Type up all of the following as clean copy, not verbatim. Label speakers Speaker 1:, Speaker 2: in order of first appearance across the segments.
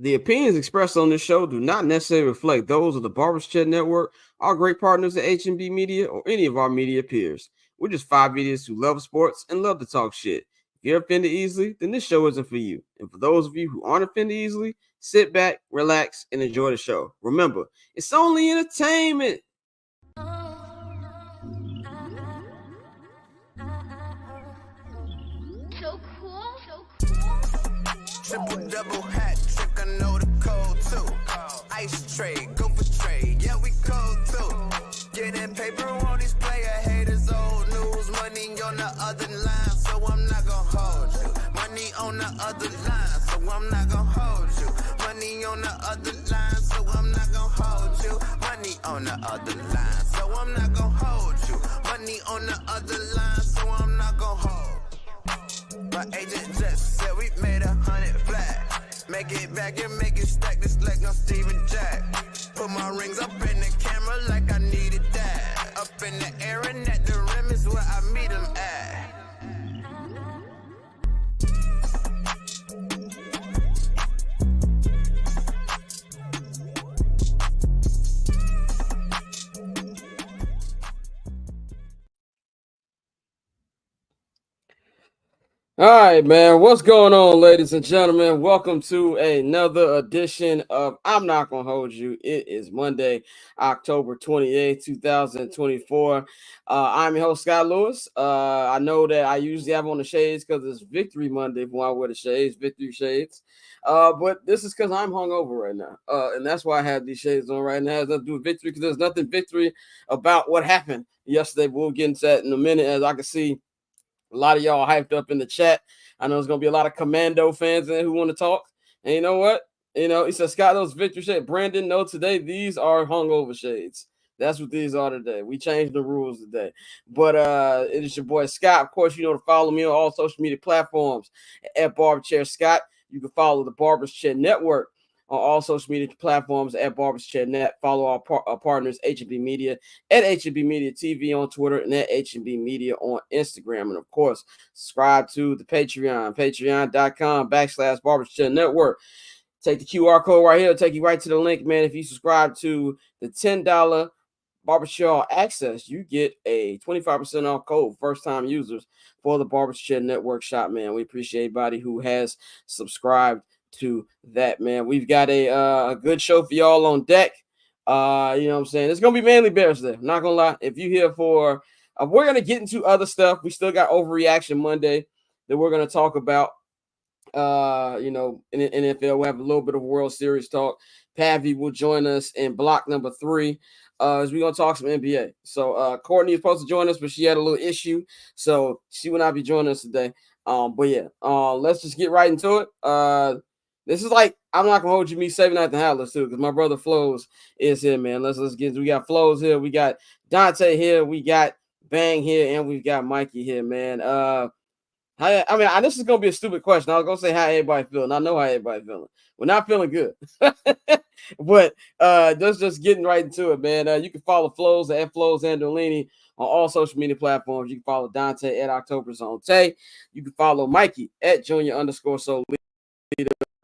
Speaker 1: The opinions expressed on this show do not necessarily reflect those of the Barbers Chat Network, our great partners at H&B Media, or any of our media peers. We're just five idiots who love sports and love to talk shit. If you're offended easily, then this show isn't for you. And for those of you who aren't offended easily, sit back, relax, and enjoy the show. Remember, it's only entertainment.
Speaker 2: So cool.
Speaker 3: Triple double hat trick, I know the code too. Ice trade, go for trade, yeah we cold too. Getting paper on these player haters, old news. Money on the other line, so I'm not gonna hold you. Money on the other line, so I'm not gonna hold you. Money on the other line, so I'm not gonna hold you. Money on the other line, so I'm not gonna hold you. Money on the other line, so I'm not gonna hold. My agent just said we made 100 flat. Make it back and make it stack this like I'm Steven Jack. Put my rings up in the camera like I needed that. Up in the air and at the rim is where I meet them at.
Speaker 1: All right, man. What's going on, ladies and gentlemen? Welcome to another edition of I'm Not Gonna Hold You. It is Monday, October 28th, 2024. I'm your host, Scott Lewis. I know that I usually have on the shades because it's Victory Monday when I wear the shades, Victory shades. But this is because I'm hungover right now. And that's why I have these shades on right now. It has nothing to do with victory because there's nothing victory about what happened yesterday. But we'll get into that in a minute. As I can see, a lot of y'all hyped up in the chat. I know there's gonna be a lot of Commando fans in there who want to talk. And you know what? He said, Scott, those victory shades. Brandon, no, today these are hungover shades. That's what these are today. We changed the rules today. But it is your boy Scott. Of course, you know to follow me on all social media platforms at Barber Chair Scott. You can follow the Barbers Chair Network on all social media platforms at Barbers Chair Net. Follow our partners, H&B Media, at H&B Media TV on Twitter, and at H&B Media on Instagram. And, of course, subscribe to the Patreon, patreon.com/Barbers Chair Network. Take the QR code right here. It'll take you right to the link, man. If you subscribe to the $10 Barbershop access, you get a 25% off code, first-time users, for the Barbershop Network shop, man. We appreciate everybody who has subscribed to that, man. We've got a good show for y'all on deck. You know what I'm saying? It's gonna be mainly Bears there. I'm not gonna lie. If you here for we're gonna get into other stuff. We still got overreaction Monday that we're gonna talk about. In NFL, we'll have a little bit of World Series talk. Pavy will join us in block number 3. As we're gonna talk some NBA. So Courtney is supposed to join us, but she had a little issue, so she will not be joining us today. But yeah, let's just get right into it. This is like I'm not gonna hold you, me saving out the Howlers too, because my brother Flows is here, man. Let's get. We got Flows here, we got Dante here, we got Bang here, and we've got Mikey here, man. This is gonna be a stupid question. I was gonna say how everybody feeling. I know how everybody feeling. We're not feeling good, but just getting right into it, man. You can follow Flows at Flows Andolini on all social media platforms. You can follow Dante at October Zone Tay. You can follow Mikey at Junior_Soul.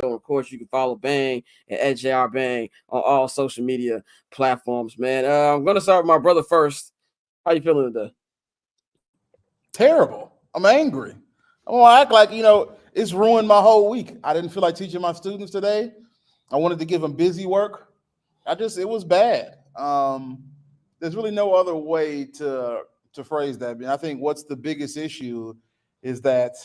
Speaker 1: Of course, you can follow Bang at JR Bang on all social media platforms, man. I'm gonna start with my brother first. How you feeling today?
Speaker 4: Terrible. I'm angry. I want to act like, it's ruined my whole week. I didn't feel like teaching my students today. I wanted to give them busy work. It was bad. There's really no other way to phrase that. I mean, I think what's the biggest issue is that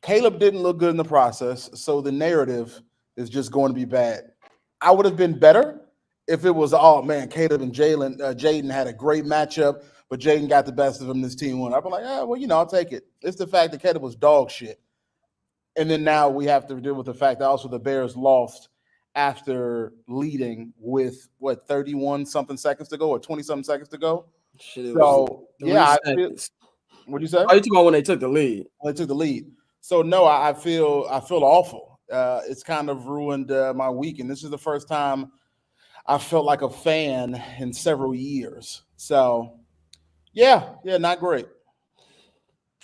Speaker 4: Caleb didn't look good in the process, so the narrative is just going to be bad. I would have been better if it was, oh man, Caleb and Jaden had a great matchup, but Jaden got the best of him. This team won. I'd be like, I'll take it. It's the fact that Caleb was dog shit. And then now we have to deal with the fact that also the Bears lost after leading with 31-something seconds to go or 20-something seconds to go. So yeah, what'd you say?
Speaker 1: Oh, you talking about when they took the lead?
Speaker 4: When they took the lead. So no, I feel awful. It's kind of ruined my week, and this is the first time I felt like a fan in several years. So yeah, not great.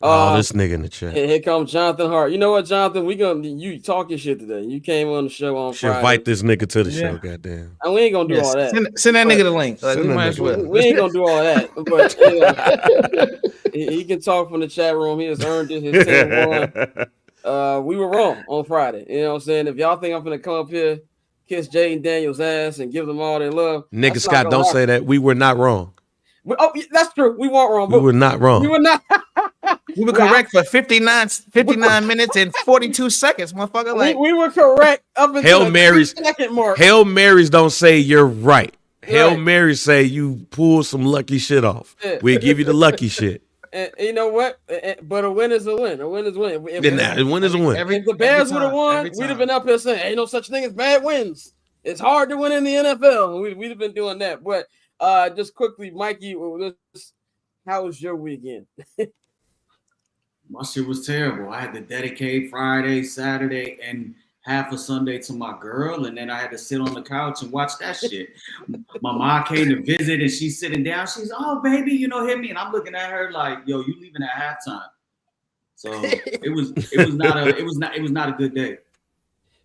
Speaker 2: Oh, this nigga in the chat.
Speaker 1: Here comes Jonathan Hart. You know what, Jonathan? You talk your shit today. You came on the show on
Speaker 2: Should
Speaker 1: Friday.
Speaker 2: invite this nigga to the show, goddamn.
Speaker 1: And we ain't gonna do all that.
Speaker 5: Send that nigga the link. Like, we might as well.
Speaker 1: We ain't gonna do all that. But he can talk from the chat room. He has earned it. His team won. We were wrong on Friday. You know what I'm saying? If y'all think I'm gonna come up here, kiss Jaden Daniels' ass and give them all their love,
Speaker 2: nigga Scott, don't say that. We were not wrong.
Speaker 1: That's true. We weren't wrong.
Speaker 2: We were not wrong.
Speaker 1: We were not.
Speaker 5: We were correct for 59 minutes and 42 seconds, motherfucker. Like
Speaker 1: we were correct up until
Speaker 2: Hail
Speaker 1: the
Speaker 2: Marys.
Speaker 1: second mark.
Speaker 2: Hail Marys don't say you're right. Hail Marys say you pull some lucky shit off.
Speaker 1: Yeah.
Speaker 2: We give you the lucky shit.
Speaker 1: And you know what? But a win is a win. A win is a win.
Speaker 2: A win is a win.
Speaker 1: If the Bears would have won, we'd have been up here saying, "Ain't no such thing as bad wins. It's hard to win in the NFL." We'd have been doing that. But just quickly, Mikey, how was your weekend?
Speaker 6: My shit was terrible. I had to dedicate Friday, Saturday, and half a Sunday to my girl, and then I had to sit on the couch and watch that shit. My mom came to visit, and she's sitting down. She's, "Oh, baby, hit me," and I'm looking at her like, "Yo, you leaving at halftime." So it was not a good day.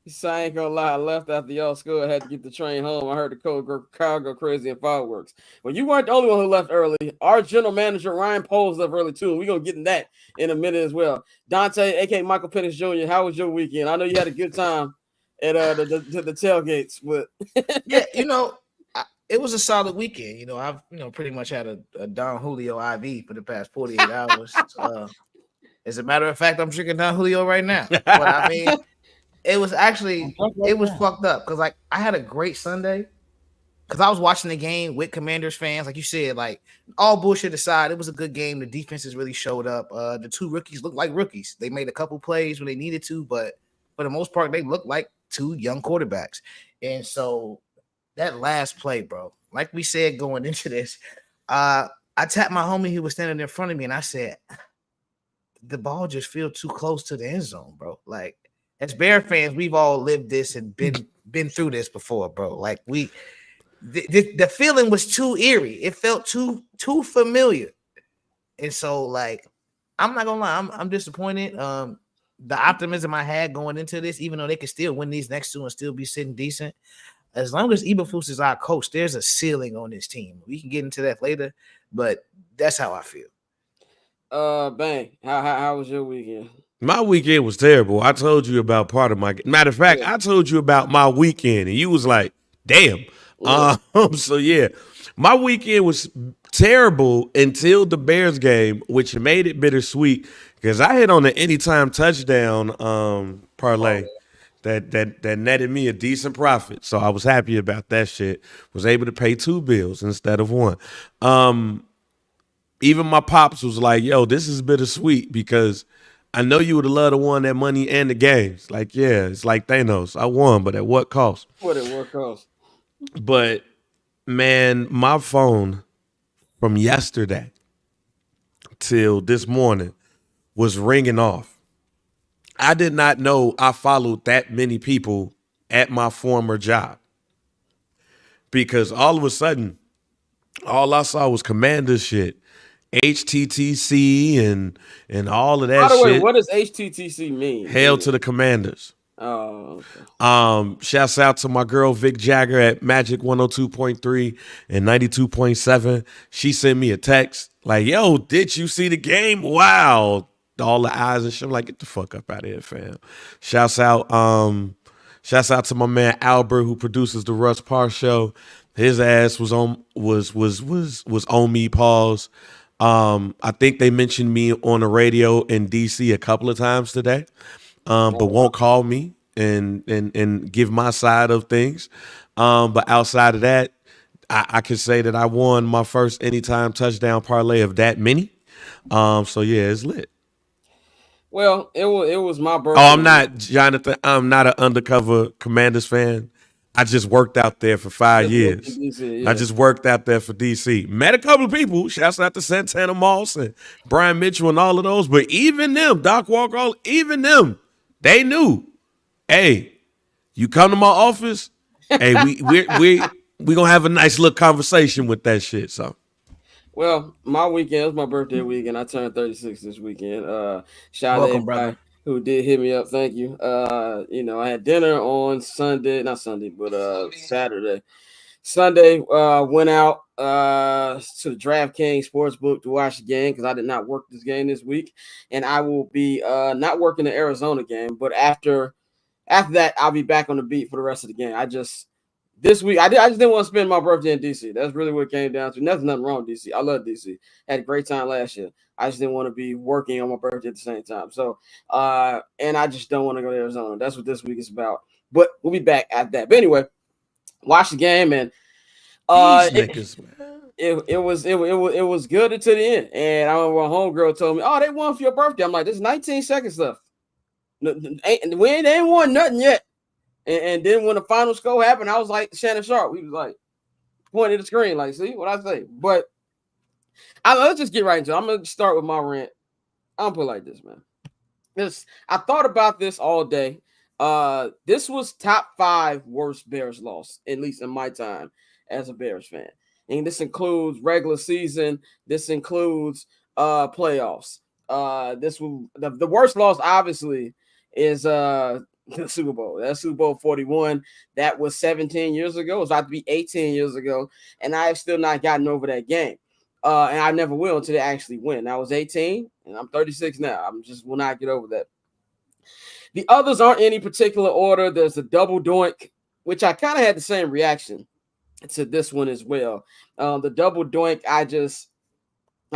Speaker 1: So I ain't gonna lie, I left after y'all school. I had to get the train home. I heard the crowd go crazy in fireworks. Well, you weren't the only one who left early. Our general manager, Ryan Poles, left early too. We're gonna get in that in a minute as well. Dante, aka Michael Penix Jr., how was your weekend? I know you had a good time at the tailgates, but
Speaker 5: yeah, it was a solid weekend. I've pretty much had a Don Julio IV for the past 48 hours. As a matter of fact, I'm drinking Don Julio right now. But I mean, it was fucked up because like I had a great Sunday because I was watching the game with Commanders fans. Like you said, like all bullshit aside, it was a good game. The defenses really showed up. The two rookies looked like rookies. They made a couple plays when they needed to, but for the most part, they looked like two young quarterbacks. And so that last play, bro, like we said going into this, I tapped my homie who was standing in front of me, and I said, the ball just feels too close to the end zone, bro. Like, as Bear fans, we've all lived this and been through this before, bro. Like the feeling was too eerie. It felt too familiar, and so like I'm not gonna lie, I'm disappointed. The optimism I had going into this, even though they could still win these next two and still be sitting decent, as long as Eberflus is our coach, there's a ceiling on this team. We can get into that later, but that's how I feel.
Speaker 1: Bang. How was your weekend?
Speaker 2: My weekend was terrible. I told you about part of my matter of fact, I told you about my weekend, and you was like, damn. So yeah, my weekend was terrible until the Bears game, which made it bittersweet because I hit on the anytime touchdown parlay that netted me a decent profit. So I was happy about that shit. Was able to pay 2 bills instead of one. Even my pops was like, yo, this is bittersweet because I know you would have loved to won that money and the games. Like, yeah, it's like Thanos. I won, but at what cost?
Speaker 1: What cost?
Speaker 2: But, man, my phone from yesterday till this morning was ringing off. I did not know I followed that many people at my former job because all of a sudden, all I saw was Commander shit. HTTC and all of that shit. By the way,
Speaker 1: what does HTTC mean?
Speaker 2: Hail to the Commanders.
Speaker 1: Oh, okay.
Speaker 2: Shouts out to my girl Vic Jagger at Magic 102.3 and 92.7. She sent me a text like, yo, did you see the game? Wow. All the eyes and shit. I'm like, get the fuck up out of here, fam. Shouts out to my man Albert who produces the Russ Parr show. His ass was on me, pause. I think they mentioned me on the radio in DC a couple of times today, but won't call me and give my side of things. But outside of that, I can say that I won my first anytime touchdown parlay of that many. So yeah, it's lit.
Speaker 1: Well, it was my birthday.
Speaker 2: Oh, I'm not Jonathan. I'm not an undercover Commanders fan. I just worked out there for 5 years. DC, yeah. I just worked out there for DC. Met a couple of people. Shouts out to Santana Moss and Brian Mitchell and all of those. But even them, Doc Walker, even them, they knew. Hey, you come to my office. Hey, we gonna have a nice little conversation with that shit. So,
Speaker 1: Well, my weekend it was my birthday weekend. I turned 36 this weekend. Shout out to
Speaker 5: Welcome,
Speaker 1: everybody
Speaker 5: brother.
Speaker 1: who did hit me up. Thank you. I had dinner on Sunday, not Sunday, but Saturday. Sunday, went out to the DraftKings Sportsbook to watch the game because I did not work this game this week, and I will be not working the Arizona game. But after that, I'll be back on the beat for the rest of the game. This week I just didn't want to spend my birthday in DC. That's really what it came down to. There's nothing wrong with DC. I love DC. Had a great time last year. I just didn't want to be working on my birthday at the same time. So and I just don't want to go to Arizona. That's what this week is about. But we'll be back at that. But anyway, watch the game and
Speaker 2: These
Speaker 1: it,
Speaker 2: niggas, man.
Speaker 1: it was good until the end. And I remember a homegirl told me, "Oh, they won for your birthday." I'm like, "There's 19 seconds left. They ain't won nothing yet." And then when the final score happened, I was like Shannon Sharp. We was like pointing at the screen, like, "See what I say?" But let's just get right into it. I'm gonna start with my rant. I'm gonna put it like this, man. I thought about this all day. This was top 5 worst Bears loss, at least in my time as a Bears fan. And this includes regular season, this includes playoffs. This will the worst loss obviously is the Super Bowl. That's Super Bowl 41. That was 17 years ago. It was about to be 18 years ago. And I have still not gotten over that game. And I never will until they actually win. I was 18 and I'm 36 now. I'm just will not get over that. The others aren't any particular order. There's the double doink, which I kind of had the same reaction to this one as well. The double doink, I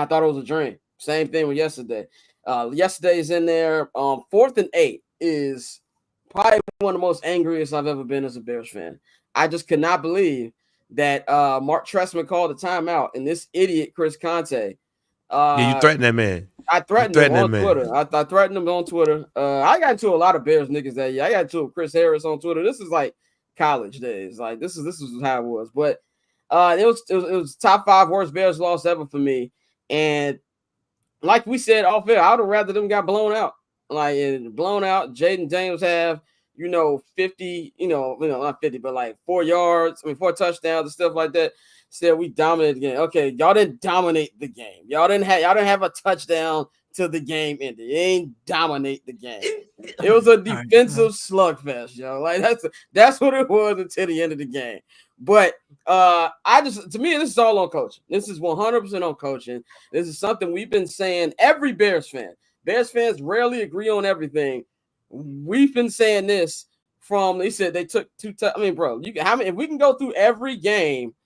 Speaker 1: thought it was a dream. Same thing with yesterday. Yesterday's in there. 4th and 8 is probably one of the most angriest I've ever been as a Bears fan. I just could not believe that Mark Trestman called a timeout and this idiot Chris Conte.
Speaker 2: Yeah, you threatened that man.
Speaker 1: I
Speaker 2: You
Speaker 1: threatened him
Speaker 2: threatened that
Speaker 1: on
Speaker 2: man.
Speaker 1: Twitter. I threatened him on Twitter. I got into a lot of Bears niggas that year. I got into Chris Harris on Twitter. This is like college days. Like this is how it was. But it was top 5 worst Bears loss ever for me. And like we said off air, I would have rather them got blown out. Like blown out. Jaden Daniels have 50, not 50, but like 4 yards, 4 touchdowns and stuff like that. Said we dominated the game. Okay, y'all didn't dominate the game. Y'all didn't have a touchdown till the game ended. You ain't dominate the game. It was a defensive slugfest, yo. Like that's what it was until the end of the game. But to me, this is all on coaching. This is 100% on coaching. This is something we've been saying. Every Bears fans rarely agree on everything. We've been saying this from. They said they took 2. Bro, how many? If we can go through every game,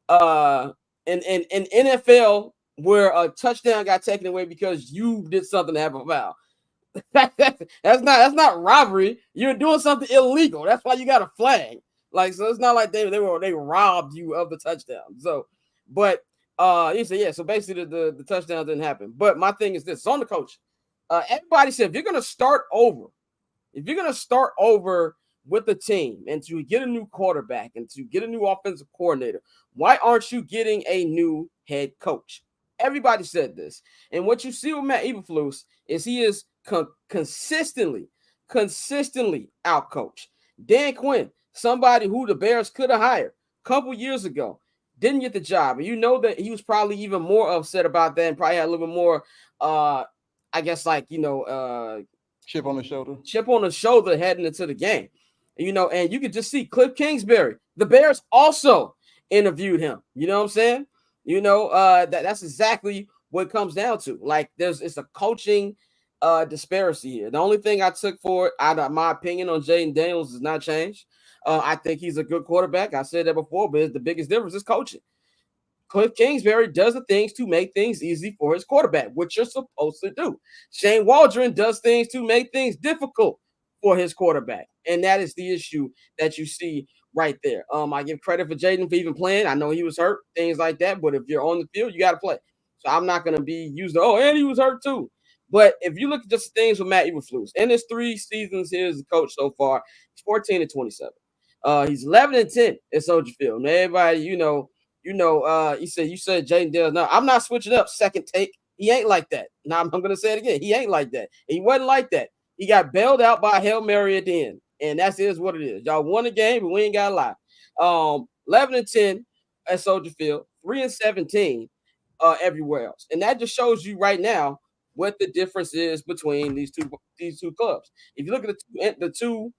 Speaker 1: in NFL where a touchdown got taken away because you did something to have a foul. That's not robbery. You're doing something illegal. That's why you got a flag. Like, so it's not like they robbed you of the touchdown. So, but you say, yeah, so basically the touchdown didn't happen. But my thing is this, it's on the coach. Everybody said if you're gonna start over with the team and to get a new quarterback and to get a new offensive coordinator, why aren't you getting a new head coach? Everybody said this. And what you see with Matt Eberflus is he is consistently outcoached. Dan Quinn, somebody who the Bears could have hired a couple years ago, didn't get the job. And you know that he was probably even more upset about that and probably had a little bit more, I guess,
Speaker 4: chip on the
Speaker 1: shoulder heading into the game. And you could just see Cliff Kingsbury. The Bears also interviewed him. You know what I'm saying? That's exactly what it comes down to. Like, it's a coaching disparity here. The only thing I took for it, out of my opinion on Jaden Daniels, has not changed. I think he's a good quarterback. I said that before, but the biggest difference is coaching. Cliff Kingsbury does the things to make things easy for his quarterback, which you're supposed to do. Shane Waldron does things to make things difficult for his quarterback. And that is the issue that you see right there. I give credit for Jaden for even playing. I know he was hurt, things like that. But if you're on the field, you got to play. So I'm not going to be used to, and he was hurt too. But if you look at just things with Matt Eberflus, in his 3 seasons here as a coach so far, he's 14-27. He's 11-10 at Soldier Field. And everybody, you said Jaden Daniels. No, I'm not switching up second take. He ain't like that. Now I'm going to say it again. He ain't like that. He wasn't like that. He got bailed out by Hail Mary at the end. And that's what it is. Y'all won the game, but we ain't got to lie. 11-10 at Soldier Field, 3-17. everywhere else. And that just shows you right now what the difference is between these two clubs. If you look at the two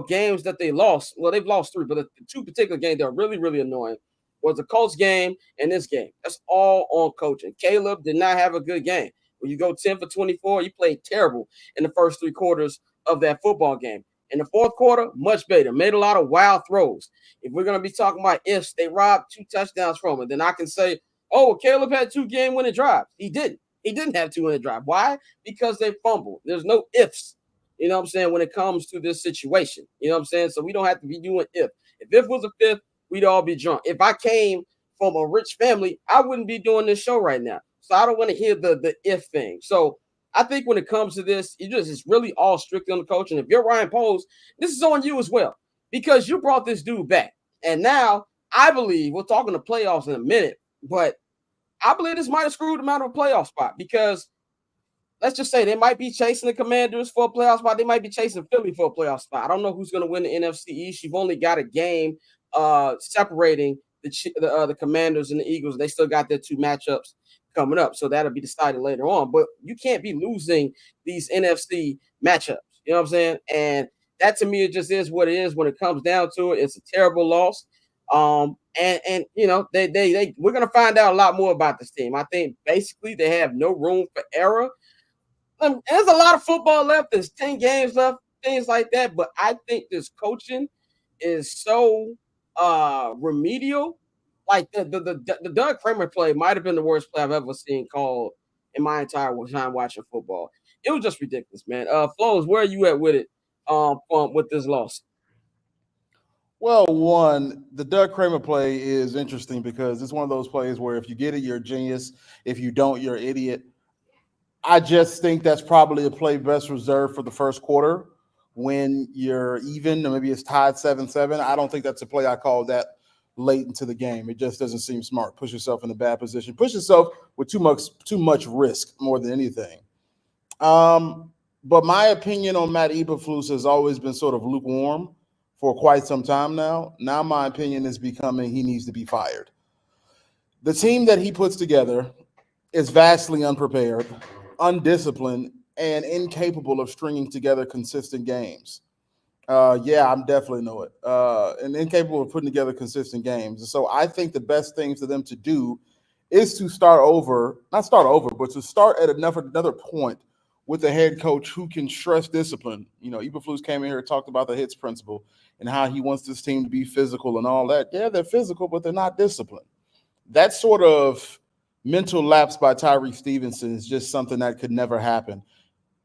Speaker 1: games that they lost, well, they've lost three, but the two particular games that are really, really annoying was the Colts game and this game. That's all on coaching. Caleb did not have a good game. When you go 10 for 24, you played terrible in the first three quarters of that football game. In the fourth quarter, much better. Made a lot of wild throws. If we're going to be talking about ifs, they robbed 2 touchdowns from it, then I can say, oh, Caleb had 2 game-winning drives. He didn't. He didn't have 2 winning drives. Why? Because they fumbled. There's no ifs, you know what I'm saying, when it comes to this situation. You know what I'm saying? So we don't have to be doing if. If was a fifth, we'd all be drunk. If I came from a rich family, I wouldn't be doing this show right now. So I don't want to hear the if thing. So I think when it comes to this, it's really all strictly on the coach. And if you're Ryan Poles, this is on you as well, because you brought this dude back. And now I believe we're talking the playoffs in a minute, but I believe this might have screwed them out of a playoff spot, because let's just say they might be chasing the Commanders for a playoff spot. They might be chasing Philly for a playoff spot. I don't know who's going to win the NFC East. You've only got a game separating the Commanders and the Eagles. They still got their 2 matchups coming up, so that'll be decided later on. But you can't be losing these NFC matchups. You know what I'm saying? And that, to me, it just is what it is when it comes down to it. It's a terrible loss. And you know, they we're gonna find out a lot more about this team. I think basically they have no room for error. There's a lot of football left. There's 10 games left, things like that. But I think this coaching is so remedial. Like the Doug Kramer play might have been the worst play I've ever seen called in my entire time watching football. It was just ridiculous, man. Flows, where are you at with it? With this loss?
Speaker 4: Well, one, the Doug Kramer play is interesting because it's one of those plays where if you get it, you're a genius. If you don't, you're an idiot. I just think that's probably a play best reserved for the first quarter when you're even, or maybe it's tied 7-7. I don't think that's a play I call that late into the game. It just doesn't seem smart. Push yourself in a bad position. Push yourself with too much risk more than anything. But my opinion on Matt Eberflus has always been sort of lukewarm for quite some time now. Now my opinion is becoming he needs to be fired. The team that he puts together is vastly unprepared, undisciplined, and incapable of stringing together consistent games. I'm definitely know it. And incapable of putting together consistent games. So I think the best thing for them to do is to start but to start at another point with a head coach who can stress discipline. You know, Eberflus came in here and talked about the hits principle and how he wants this team to be physical and all that. Yeah, they're physical, but they're not disciplined. That sort of mental lapse by Tyree Stevenson is just something that could never happen.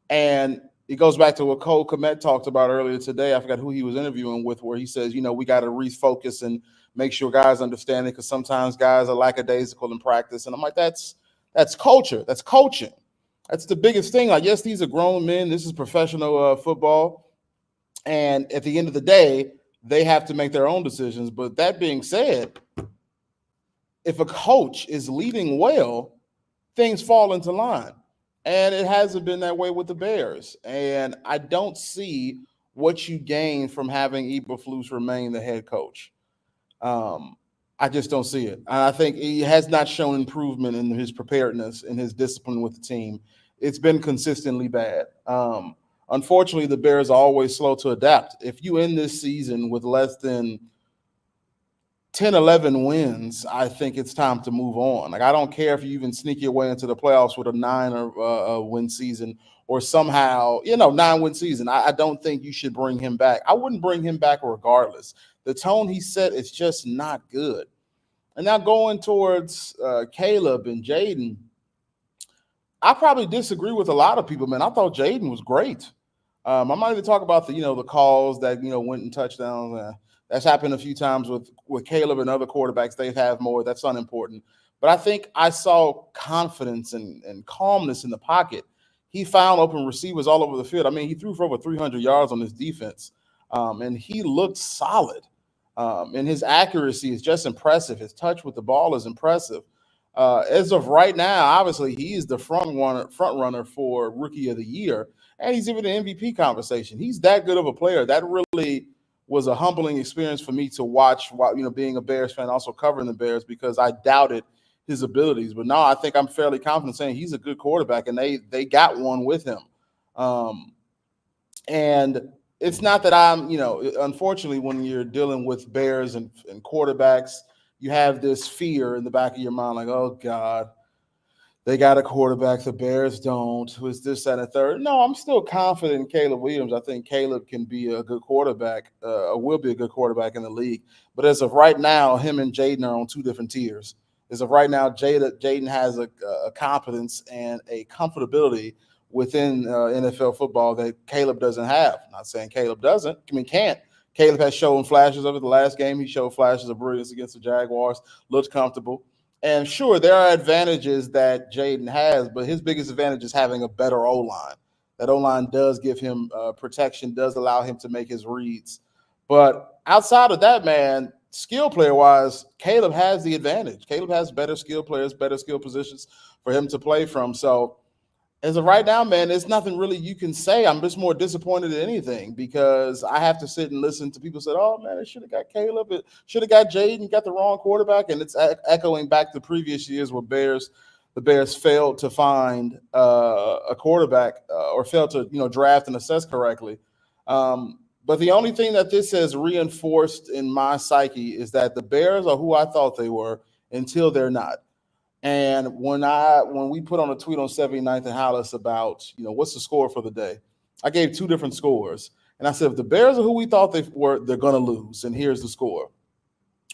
Speaker 4: And it goes back to what Cole Kmet talked about earlier today. I forgot who he was interviewing with, where he says, you know, we got to refocus and make sure guys understand it, because sometimes guys are lackadaisical in practice. And I'm like, that's culture. That's coaching. That's the biggest thing. Like, yes, these are grown men. This is professional football. And at the end of the day, they have to make their own decisions. But that being said, if a coach is leading well, things fall into line. And it hasn't been that way with the Bears. And I don't see what you gain from having Eberflus remain the head coach. I just don't see it. I think he has not shown improvement in his preparedness and his discipline with the team. It's been consistently bad. Unfortunately, the Bears are always slow to adapt. If you end this season with less than 10, 11 wins, I think it's time to move on. Like, I don't care if you even sneak your way into the playoffs with a 9-win season or somehow, 9-win season. I don't think you should bring him back. I wouldn't bring him back regardless. The tone he set is just not good. And now going towards Caleb and Jaden, I probably disagree with a lot of people, man. I thought Jaden was great. I'm not even talking about the calls that, went in touchdowns. That's happened a few times with Caleb and other quarterbacks. They have more. That's unimportant. But I think I saw confidence and calmness in the pocket. He found open receivers all over the field. I mean, he threw for over 300 yards on his defense, and he looked solid. And his accuracy is just impressive. His touch with the ball is impressive. As of right now, obviously, he is the front runner for Rookie of the Year, and he's even in the MVP conversation. He's that good of a player. That really was a humbling experience for me to watch while, being a Bears fan, also covering the Bears, because I doubted his abilities. But no, I think I'm fairly confident saying he's a good quarterback, and they got one with him. And it's not that I'm, unfortunately, when you're dealing with Bears and quarterbacks, you have this fear in the back of your mind, like, oh God, they got a quarterback, the Bears don't. Who's this, that, and a third? No, I'm still confident in Caleb Williams. I think Caleb can be a good quarterback, will be a good quarterback in the league. But as of right now, him and Jaden are on two different tiers. As of right now, Jaden has a competence and a comfortability within NFL football that Caleb doesn't have. I'm not saying Caleb doesn't. I mean, can't. Caleb has shown flashes of it. The last game, he showed flashes of brilliance against the Jaguars, looked comfortable. And sure, there are advantages that Jaden has, but his biggest advantage is having a better O-line. That O-line does give him protection, does allow him to make his reads. But outside of that, man, skill player-wise, Caleb has the advantage. Caleb has better skill players, better skill positions for him to play from. So as of right now, man, there's nothing really you can say. I'm just more disappointed than anything because I have to sit and listen to people say, oh, man, it should have got Caleb. It should have got Jaden, got the wrong quarterback. And it's echoing back to previous years where the Bears failed to find a quarterback or failed to, draft and assess correctly. But the only thing that this has reinforced in my psyche is that the Bears are who I thought they were until they're not. And when we put on a tweet on 79th and Hollis about, what's the score for the day, I gave two different scores. And I said, if the Bears are who we thought they were, they're going to lose. And here's the score.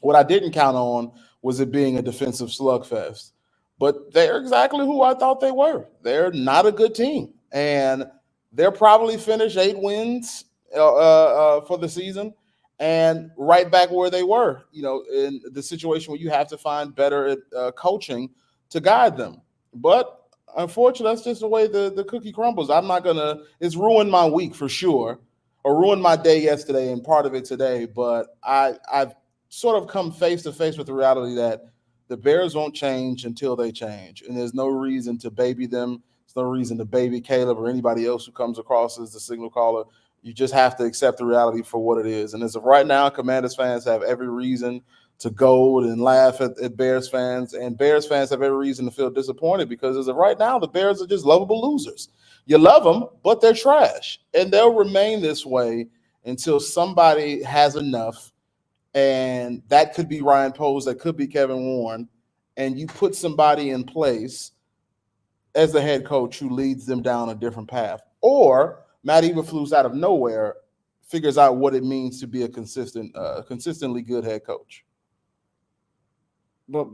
Speaker 4: What I didn't count on was it being a defensive slugfest. But they're exactly who I thought they were. They're not a good team. And they'll probably finish 8 wins for the season. And right back where they were, in the situation where you have to find better coaching to guide them. But unfortunately, that's just the way the cookie crumbles. I'm not going to – it's ruined my week for sure, or ruined my day yesterday and part of it today. But I've sort of come face to face with the reality that the Bears won't change until they change. And there's no reason to baby them. There's no reason to baby Caleb or anybody else who comes across as the signal caller. You just have to accept the reality for what it is. And as of right now, Commanders fans have every reason to goad and laugh at Bears fans. And Bears fans have every reason to feel disappointed because as of right now, the Bears are just lovable losers. You love them, but they're trash. And they'll remain this way until somebody has enough. And that could be Ryan Poles, that could be Kevin Warren. And you put somebody in place as the head coach who leads them down a different path. Or Matt Eberflus out of nowhere figures out what it means to be a consistently good head coach.
Speaker 1: But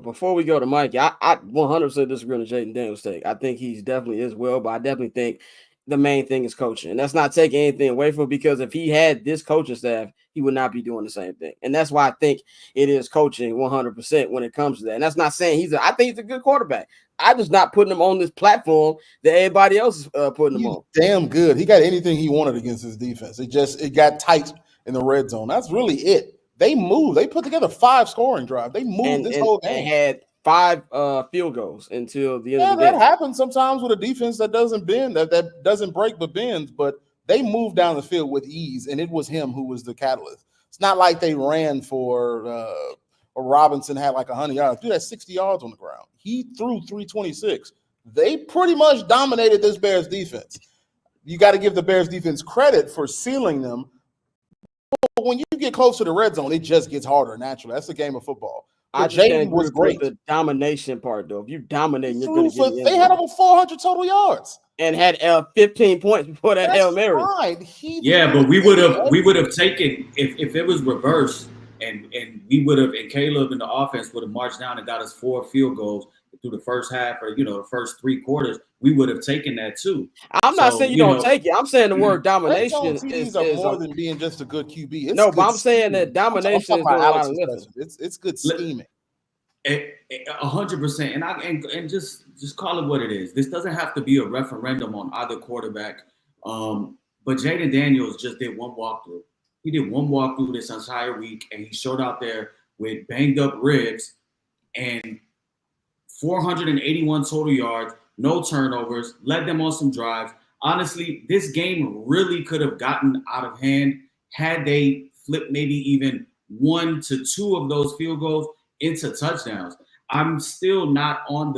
Speaker 1: before we go to Mikey, I 100% disagree on Jaden Daniels' take. I think he's definitely is well, but I definitely think the main thing is coaching. And that's not taking anything away from him because if he had this coaching staff, he would not be doing the same thing. And that's why I think it is coaching 100% when it comes to that. And that's not saying I think he's a good quarterback. I'm just not putting him on this platform that everybody else is putting him on.
Speaker 4: Damn good. He got anything he wanted against his defense. It got tight in the red zone. That's really it. They moved. They put together 5 scoring drives. They moved this whole game.
Speaker 1: And had 5 field goals until the end of the
Speaker 4: game.
Speaker 1: That
Speaker 4: happens sometimes with a defense that doesn't bend, that doesn't break but bends. But they moved down the field with ease, and it was him who was the catalyst. It's not like they ran for or Robinson had like 100 yards. Dude had 60 yards on the ground. He threw 326. They pretty much dominated this Bears defense. You got to give the Bears defense credit for sealing them. But when you get close to the red zone, it just gets harder naturally. That's a game of football. But Jaden was great.
Speaker 1: The domination part, though. If you dominate, you're going to get
Speaker 4: They had over 400 total yards.
Speaker 1: And had 15 points before that Hail Mary.
Speaker 6: But we would have taken if it was reversed and we would have, and Caleb and the offense would have marched down and got us 4 field goals through the first half or the first 3 quarters. We would have taken that too.
Speaker 1: I'm not saying you don't take it. I'm saying the word domination
Speaker 4: is more than being just a good QB.
Speaker 1: But I'm saying that domination is doing a lot of living.
Speaker 4: It's good scheming.
Speaker 6: 100%, and just call it what it is. This doesn't have to be a referendum on either quarterback. But Jaden Daniels just did one walkthrough. He did one walkthrough this entire week, and he showed out there with banged up ribs and 481 total yards, no turnovers, led them on some drives. Honestly, this game really could have gotten out of hand had they flipped maybe even 1 to 2 of those field goals into touchdowns. I'm still not on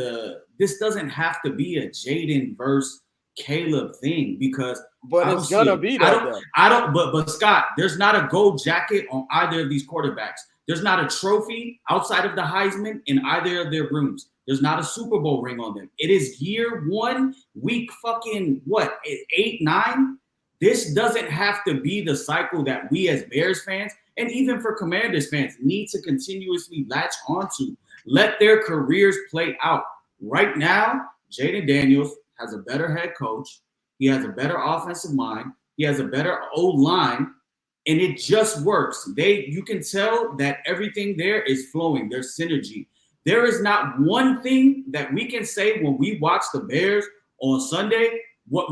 Speaker 6: this doesn't have to be a Jaden versus Caleb thing because
Speaker 1: But it's gonna be that though.
Speaker 6: But Scott, there's not a gold jacket on either of these quarterbacks. There's not a trophy outside of the Heisman in either of their rooms. There's not a Super Bowl ring on them. It is year one, week fucking 8, 9. This doesn't have to be the cycle that we as Bears fans and even for Commanders fans need to continuously latch onto. Let their careers play out. Right now, Jaden Daniels has a better head coach. He has a better offensive mind. He has a better O-line, and it just works. You can tell that everything there is flowing. There's synergy. There is not one thing that we can say when we watch the Bears on Sunday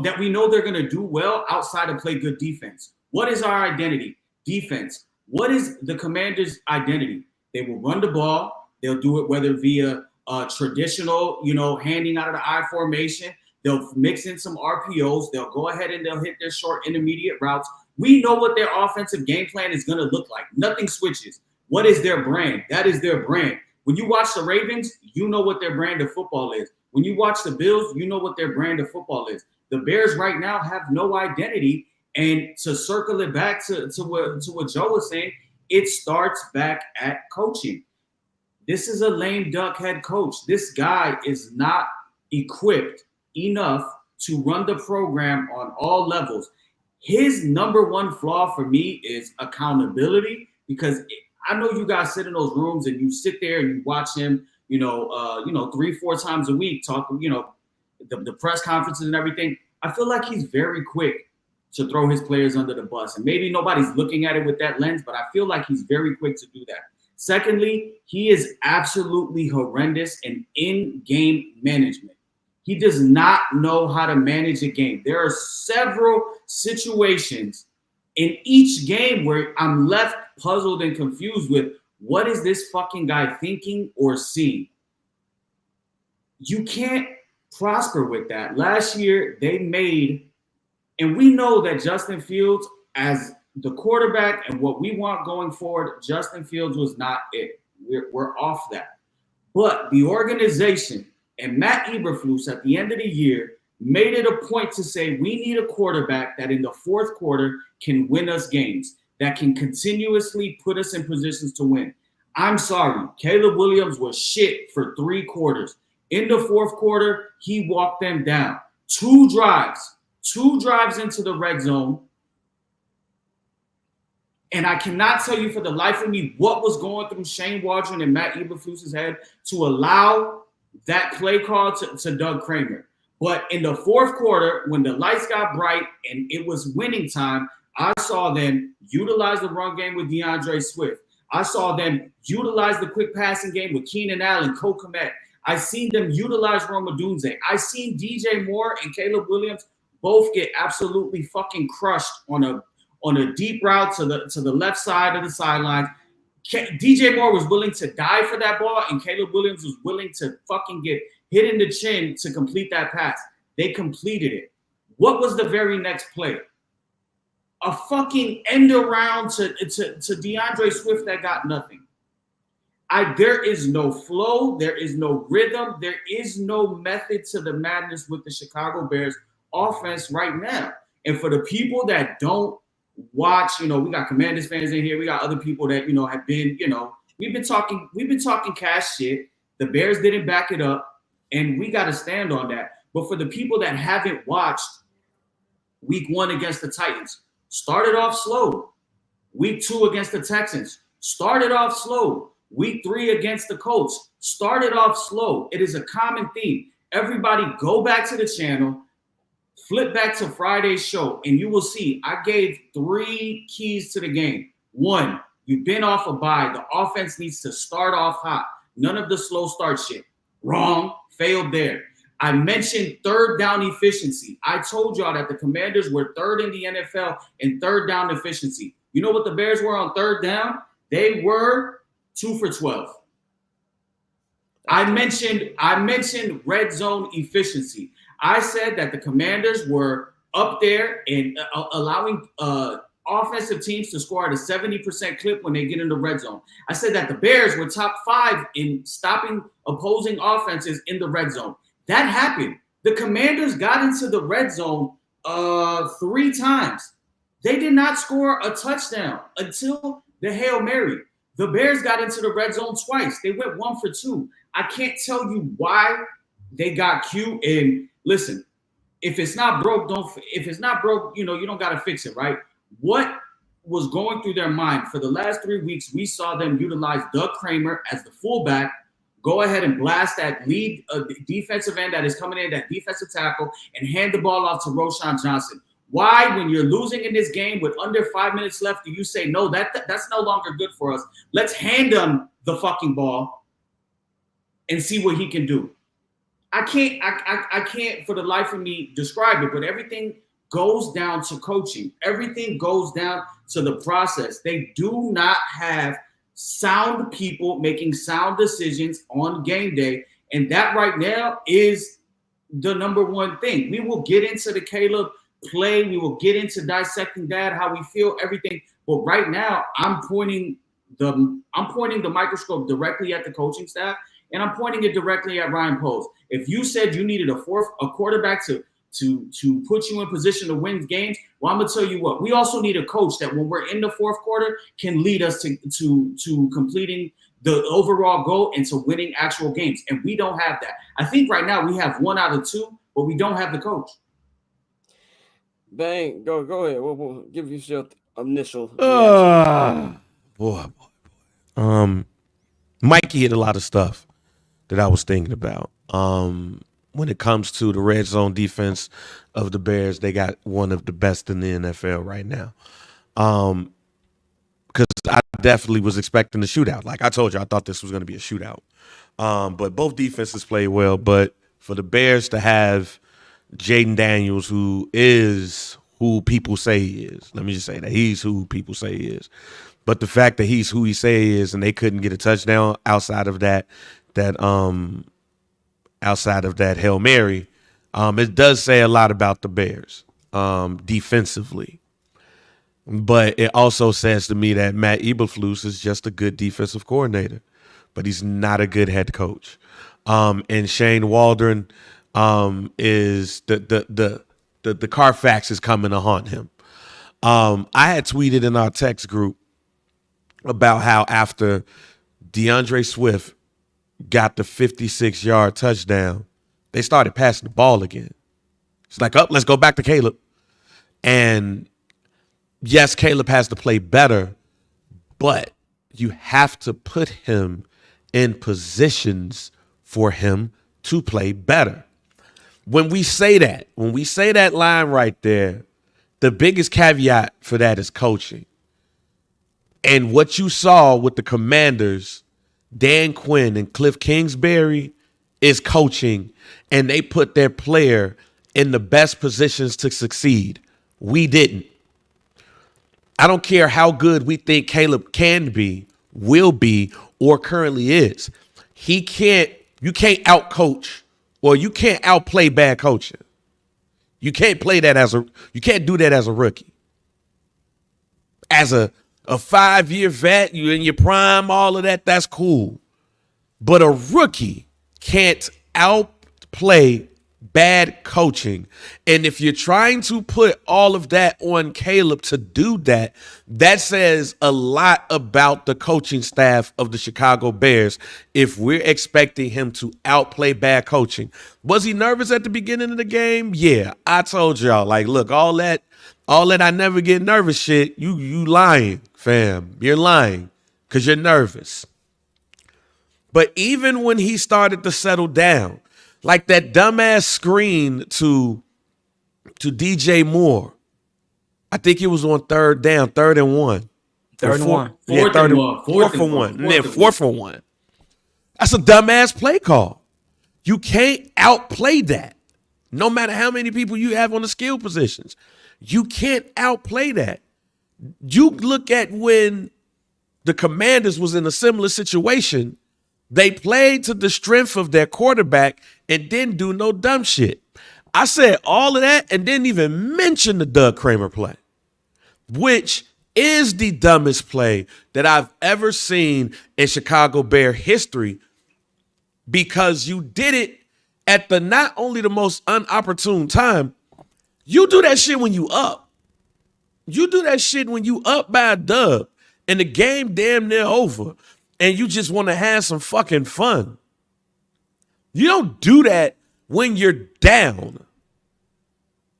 Speaker 6: that we know they're going to do well outside of play good defense. What is our identity? Defense. What is the Commanders' identity? They will run the ball. They'll do it whether via traditional, handing out of the I formation. They'll mix in some RPOs. They'll go ahead and they'll hit their short intermediate routes. We know what their offensive game plan is going to look like. Nothing switches. What is their brand? That is their brand. When you watch the Ravens, you know what their brand of football is. When you watch the Bills, you know what their brand of football is. The Bears right now have no identity. And to circle it back to what Joe was saying, it starts back at coaching. This is a lame duck head coach. This guy is not equipped enough to run the program on all levels. His number one flaw for me is accountability, because I know you guys sit in those rooms and you sit there and you watch him, 3-4 times a week talk, the press conferences and everything. I feel like he's very quick to throw his players under the bus. And maybe nobody's looking at it with that lens, but I feel like he's very quick to do that. Secondly, he is absolutely horrendous in game management. He does not know how to manage a game. There are several situations in each game where I'm left puzzled and confused with what is this fucking guy thinking or seeing? You can't prosper with that. Last year, they made, and we know that Justin Fields, as the quarterback and what we want going forward, Justin Fields was not it. We're off that. But the organization and Matt Eberflus at the end of the year made it a point to say we need a quarterback that in the fourth quarter can win us games, that can continuously put us in positions to win. I'm sorry, Caleb Williams was shit for 3 quarters. In the fourth quarter, he walked them down. 2 drives into the red zone. And I cannot tell you for the life of me what was going through Shane Waldron and Matt Eberflus's head to allow that play call to Doug Kramer. But in the fourth quarter, when the lights got bright and it was winning time, I saw them utilize the run game with DeAndre Swift. I saw them utilize the quick passing game with Keenan Allen, Cole Kmet. I seen them utilize Rome Odunze. I seen DJ Moore and Caleb Williams both get absolutely fucking crushed on a deep route to the left side of the sideline. DJ Moore was willing to die for that ball, and Caleb Williams was willing to fucking get hit in the chin to complete that pass. They completed it. What was the very next play? A fucking end around to DeAndre Swift that got nothing. There is no flow. There is no rhythm. There is no method to the madness with the Chicago Bears offense right now. And for the people that don't watch, we got Commanders fans in here. We got other people that, have been, we've been talking cash shit. The Bears didn't back it up, and we got to stand on that. But for the people that haven't watched week 1 against the Titans, started off slow. Week 2 against the Texans, started off slow. Week 3 against the Colts, started off slow. It is a common theme. Everybody go back to the channel, flip back to Friday's show, and you will see I gave 3 keys to the game. 1, you've been off a bye. The offense needs to start off hot. None of the slow start shit. Wrong. Failed there. I mentioned third down efficiency. I told y'all that the Commanders were 3rd in the NFL in third down efficiency. You know what the Bears were on third down? They were 2 for 12. I mentioned red zone efficiency. I said that the Commanders were up there and allowing offensive teams to score at a 70% clip when they get in the red zone. I said that the Bears were top 5 in stopping opposing offenses in the red zone. That happened. The Commanders got into the red zone 3 times. They did not score a touchdown until the Hail Mary. The Bears got into the red zone twice. They went 1 for 2. I can't tell you why they got cute. And listen, if it's not broke, you don't got to fix it, right? What was going through their mind for the last 3 weeks? We saw them utilize Doug Kramer as the fullback, go ahead and blast that lead defensive end that is coming in, that defensive tackle, and hand the ball off to Roschon Johnson. Why, when you're losing in this game with under 5 minutes left, do you say, no, that's no longer good for us? Let's hand him the fucking ball and see what he can do. I can't for the life of me describe it, but everything goes down to coaching. Everything goes down to the process. They do not have sound people making sound decisions on game day, and that right now is the number one thing. We will get into the Caleb play. We will get into dissecting that, how we feel, everything. But right now, I'm pointing the microscope directly at the coaching staff, and I'm pointing it directly at Ryan Poles. If you said you needed a quarterback to put you in position to win games, well, I'm gonna tell you what. We also need a coach that when we're in the fourth quarter can lead us to completing the overall goal and to winning actual games. And we don't have that. I think right now we have 1 out of 2, but we don't have the coach.
Speaker 1: Bang, go ahead. We'll give you your initial.
Speaker 2: Boy. Mikey hit a lot of stuff that I was thinking about. When it comes to the red zone defense of the Bears, they got one of the best in the NFL right now. Because I definitely was expecting a shootout. Like I told you, I thought this was going to be a shootout. But both defenses played well. But for the Bears to have Jaden Daniels, who is who people say he is, let me just say that he's who people say he is. But the fact that he's who he say he is, and they couldn't get a touchdown outside of that Hail Mary, it does say a lot about the Bears defensively. But it also says to me that Matt Eberflus is just a good defensive coordinator, but he's not a good head coach. And Shane Waldron is the Carfax is coming to haunt him. I had tweeted in our text group about how after DeAndre Swift got the 56-yard touchdown, they started passing the ball again. It's like, let's go back to Caleb. And yes, Caleb has to play better, but you have to put him in positions for him to play better. When we say that line right there, the biggest caveat for that is coaching. And what you saw with the Commanders, Dan Quinn and Cliff Kingsbury, is coaching, and they put their player in the best positions to succeed. We didn't. I don't care how good we think Caleb can be, will be, or currently is. You can't outcoach, or you can't outplay bad coaching. You can't do that as a rookie. As a 5-year vet, you in your prime, all of that, that's cool. But a rookie can't outplay bad coaching. And if you're trying to put all of that on Caleb to do that, that says a lot about the coaching staff of the Chicago Bears if we're expecting him to outplay bad coaching. Was he nervous at the beginning of the game? Yeah, I told y'all, like, look, all that I never get nervous shit, you lying, fam. You're lying because you're nervous. But even when he started to settle down, like that dumbass screen to DJ Moore, I think it was on 3rd down, 3rd and 1.
Speaker 5: 3rd and 1.
Speaker 6: Yeah,
Speaker 2: 4th and 1. And then 4th and 1. That's a dumbass play call. You can't outplay that. No matter how many people you have on the skill positions. You can't outplay that. You look at when the Commanders was in a similar situation, they played to the strength of their quarterback and didn't do no dumb shit. I said all of that and didn't even mention the Doug Kramer play, which is the dumbest play that I've ever seen in Chicago Bear history, because you did it at the not only the most unopportune time. You do that shit when you up. You do that shit when you up by a dub and the game damn near over and you just want to have some fucking fun. You don't do that when you're down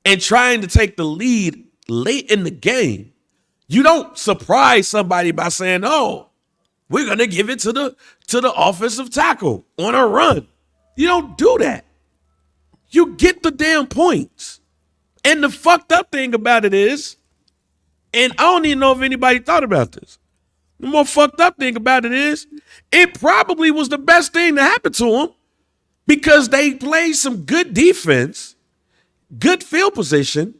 Speaker 2: and trying to take the lead late in the game. You don't surprise somebody by saying, "Oh, we're gonna give it to the offensive tackle on a run." You don't do that. You get the damn points. And the fucked up thing about it is, and I don't even know if anybody thought about this, the more fucked up thing about it is, it probably was the best thing to happen to them because they played some good defense, good field position,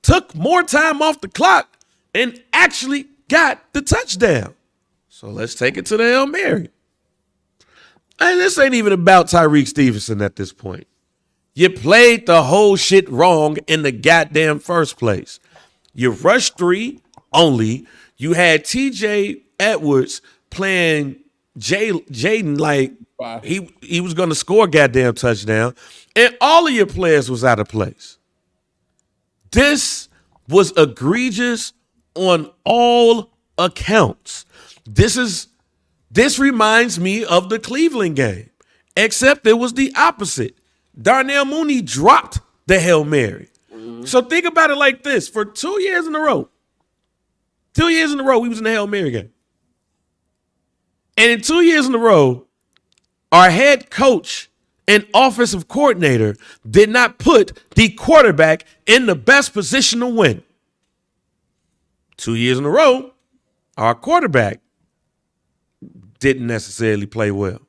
Speaker 2: took more time off the clock, and actually got the touchdown. So let's take it to the Hail Mary. And this ain't even about Tyreek Stevenson at this point. You played the whole shit wrong in the goddamn first place. You rushed 3 only. You had TJ Edwards playing Jaden like he was going to score a goddamn touchdown. And all of your players was out of place. This was egregious on all accounts. This reminds me of the Cleveland game, except it was the opposite. Darnell Mooney dropped the Hail Mary. Mm-hmm. So think about it like this. For 2 years in a row, we was in the Hail Mary game. And in 2 years in a row, our head coach and offensive coordinator did not put the quarterback in the best position to win. 2 years in a row, our quarterback didn't necessarily play well.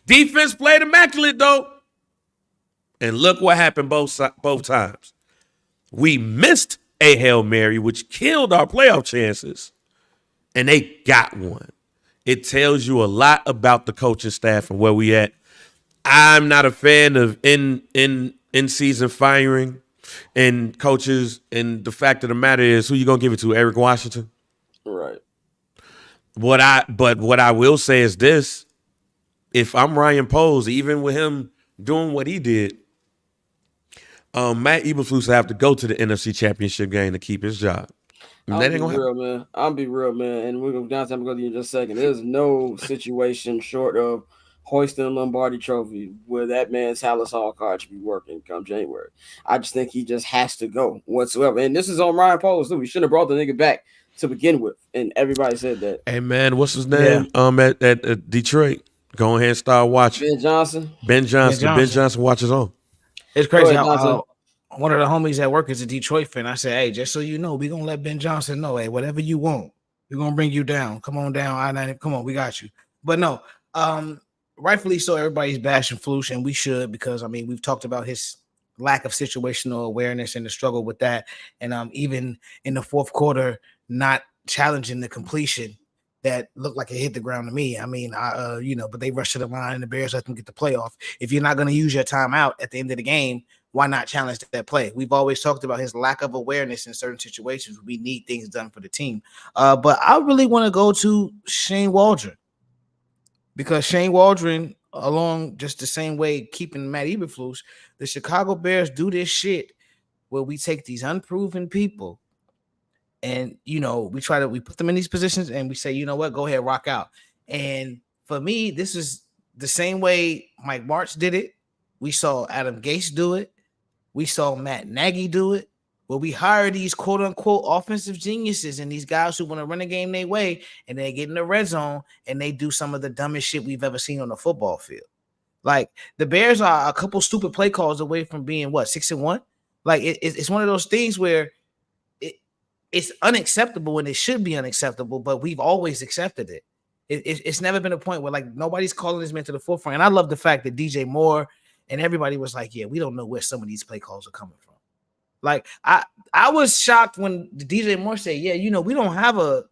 Speaker 2: Defense played immaculate, though. And look what happened both times. We missed a Hail Mary, which killed our playoff chances, and they got one. It tells you a lot about the coaching staff and where we at. I'm not a fan of in-season firing and coaches, and the fact of the matter is, who you gonna give it to? Eric Washington?
Speaker 1: Right.
Speaker 2: What I will say is this: if I'm Ryan Poles, even with him doing what he did, Matt Eberflus have to go to the NFC Championship game to keep his job.
Speaker 1: I'll be real, man. And we're going to go to you in just a second. There's no situation short of hoisting a Lombardi trophy where that man's Hallis Hall card should be working come January. I just think he just has to go whatsoever. And this is on Ryan Poles, too. We shouldn't have brought the nigga back to begin with. And everybody said that.
Speaker 2: Hey, man, what's his name at Detroit? Go ahead and start watching.
Speaker 1: Ben Johnson.
Speaker 2: Ben Johnson watches on.
Speaker 5: It's crazy how one of the homies at work is a Detroit fan. I said, "Hey, just so you know, we're going to let Ben Johnson know, hey, whatever you want, we're going to bring you down. Come on down, I-90. Come on, we got you." But no, rightfully so, everybody's bashing Floosh, and we should, because, I mean, we've talked about his lack of situational awareness and the struggle with that. And even in the fourth quarter, not challenging the completion that looked like it hit the ground to me. I mean, but they rushed to the line and the Bears let them get the playoff. If you're not going to use your timeout at the end of the game, why not challenge that play? We've always talked about his lack of awareness in certain situations. We need things done for the team. But I really want to go to Shane Waldron, because Shane Waldron, along just the same way keeping Matt Eberflus, the Chicago Bears do this shit where we take these unproven people and, we put them in these positions and we say, you know what, go ahead, rock out. And for me, this is the same way Mike Martz did it. We saw Adam Gase do it. We saw Matt Nagy do it, where we hire these quote unquote offensive geniuses and these guys who want to run the game their way, and they get in the red zone and they do some of the dumbest shit we've ever seen on the football field. Like, the Bears are a couple stupid play calls away from being 6-1. Like, it's one of those things where it's unacceptable and it should be unacceptable, but we've always accepted it. It's never been a point where, like, nobody's calling this man to the forefront. And I love the fact that DJ Moore and everybody was like, yeah, we don't know where some of these play calls are coming from. Like, I was shocked when the DJ Moore said, yeah, we don't have a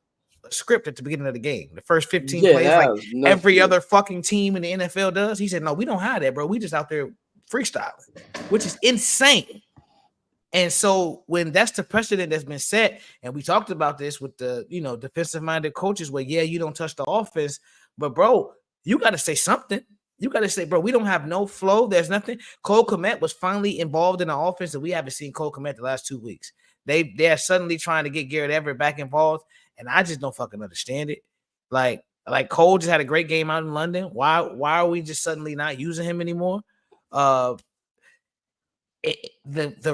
Speaker 5: script at the beginning of the game. The first 15 plays, like every other fucking team in the NFL does. He said, no, we don't have that, bro. We just out there freestyling, which is insane. And so when that's the precedent that's been set, and we talked about this with the defensive minded coaches, where you don't touch the offense, but bro, you got to say something. You got to say, bro, we don't have no flow. There's nothing. Cole Kmet was finally involved in the offense, and we haven't seen Cole Kmet the last 2 weeks. They're suddenly trying to get Garrett Everett back involved, and I just don't fucking understand it. Like Cole just had a great game out in London. Why are we just suddenly not using him anymore? The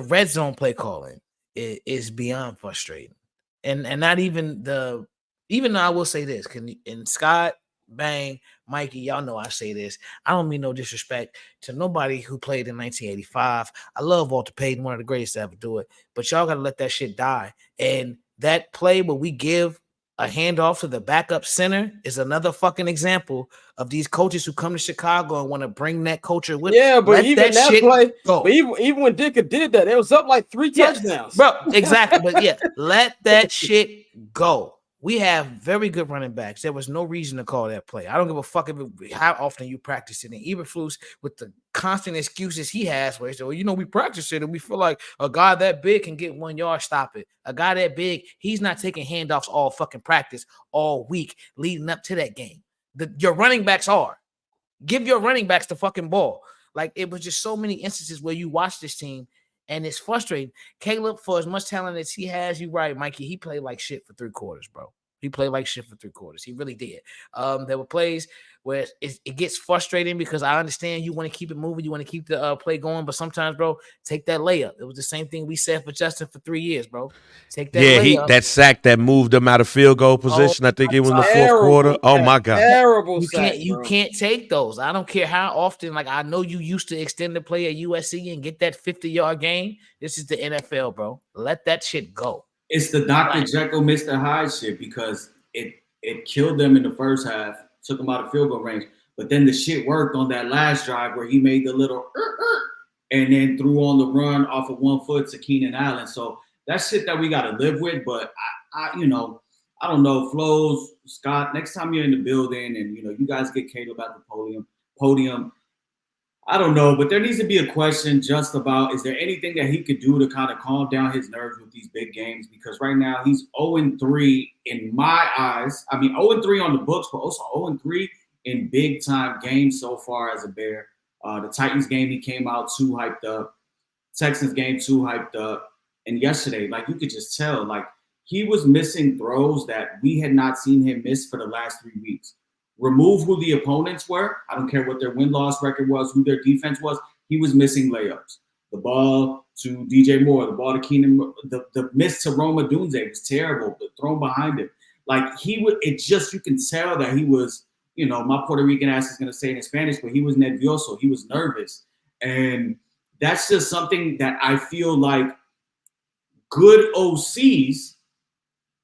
Speaker 5: red zone play calling is beyond frustrating, and not even though I will say this, and Scott, Bang, Mikey, y'all know I say this. I don't mean no disrespect to nobody who played in 1985. I love Walter Payton, one of the greatest to ever do it, but y'all got to let that shit die. And that play where we give a handoff to the backup center is another fucking example of these coaches who come to Chicago and want to bring that culture with.
Speaker 1: Yeah, but
Speaker 5: let
Speaker 1: even that
Speaker 5: shit
Speaker 1: play,
Speaker 5: go.
Speaker 1: but even when Dicker did that, it was up like 3 touchdowns,
Speaker 5: bro. Exactly, but yeah, let that shit go. We have very good running backs. There was no reason to call that play. I don't give a fuck how often you practice it. And Eberflus, with the constant excuses he has, where he said, well, we practice it and we feel like a guy that big can get 1 yard, stop it. A guy that big, he's not taking handoffs all fucking practice all week leading up to that game. Your running backs are. Give your running backs the fucking ball. Like, it was just so many instances where you watch this team and it's frustrating. Caleb, for as much talent as he has, you're right, Mikey, he played like shit for 3 quarters, bro. He played like shit for 3 quarters. He really did. There were plays where it gets frustrating because I understand you want to keep it moving. You want to keep the play going. But sometimes, bro, take that layup. It was the same thing we said for Justin for 3 years, bro. Take that layup.
Speaker 2: That sack that moved him out of field goal position. I think it was in the fourth quarter. Oh, my God.
Speaker 1: Terrible
Speaker 5: sack, you can't take those. I don't care how often. Like, I know you used to extend the play at USC and get that 50-yard gain. This is the NFL, bro. Let that shit go.
Speaker 6: It's the Dr. Jekyll, Mr. Hyde shit because it killed them in the first half, took them out of field goal range. But then the shit worked on that last drive where he made the little and then threw on the run off of 1 foot to Keenan Allen. So that's shit that we got to live with. But I don't know, Flows, Scott, next time you're in the building and you guys get Caleb at the podium. I don't know, but there needs to be a question just about, is there anything that he could do to kind of calm down his nerves with these big games? Because right now he's 0-3 in my eyes. I mean, 0-3 on the books, but also 0-3 in big-time games so far as a Bear. The Titans game, he came out too hyped up. Texans game too hyped up. And yesterday, like, you could just tell, like, he was missing throws that we had not seen him miss for the last 3 weeks. Remove who the opponents were. I don't care what their win-loss record was, who their defense was. He was missing layups. The ball to DJ Moore, the ball to Keenan, the miss to Roma Dunze was terrible, but thrown behind him. Like, you can tell that he was, my Puerto Rican ass is going to say it in Spanish, but he was nervioso. He was nervous. And that's just something that I feel like good OCs,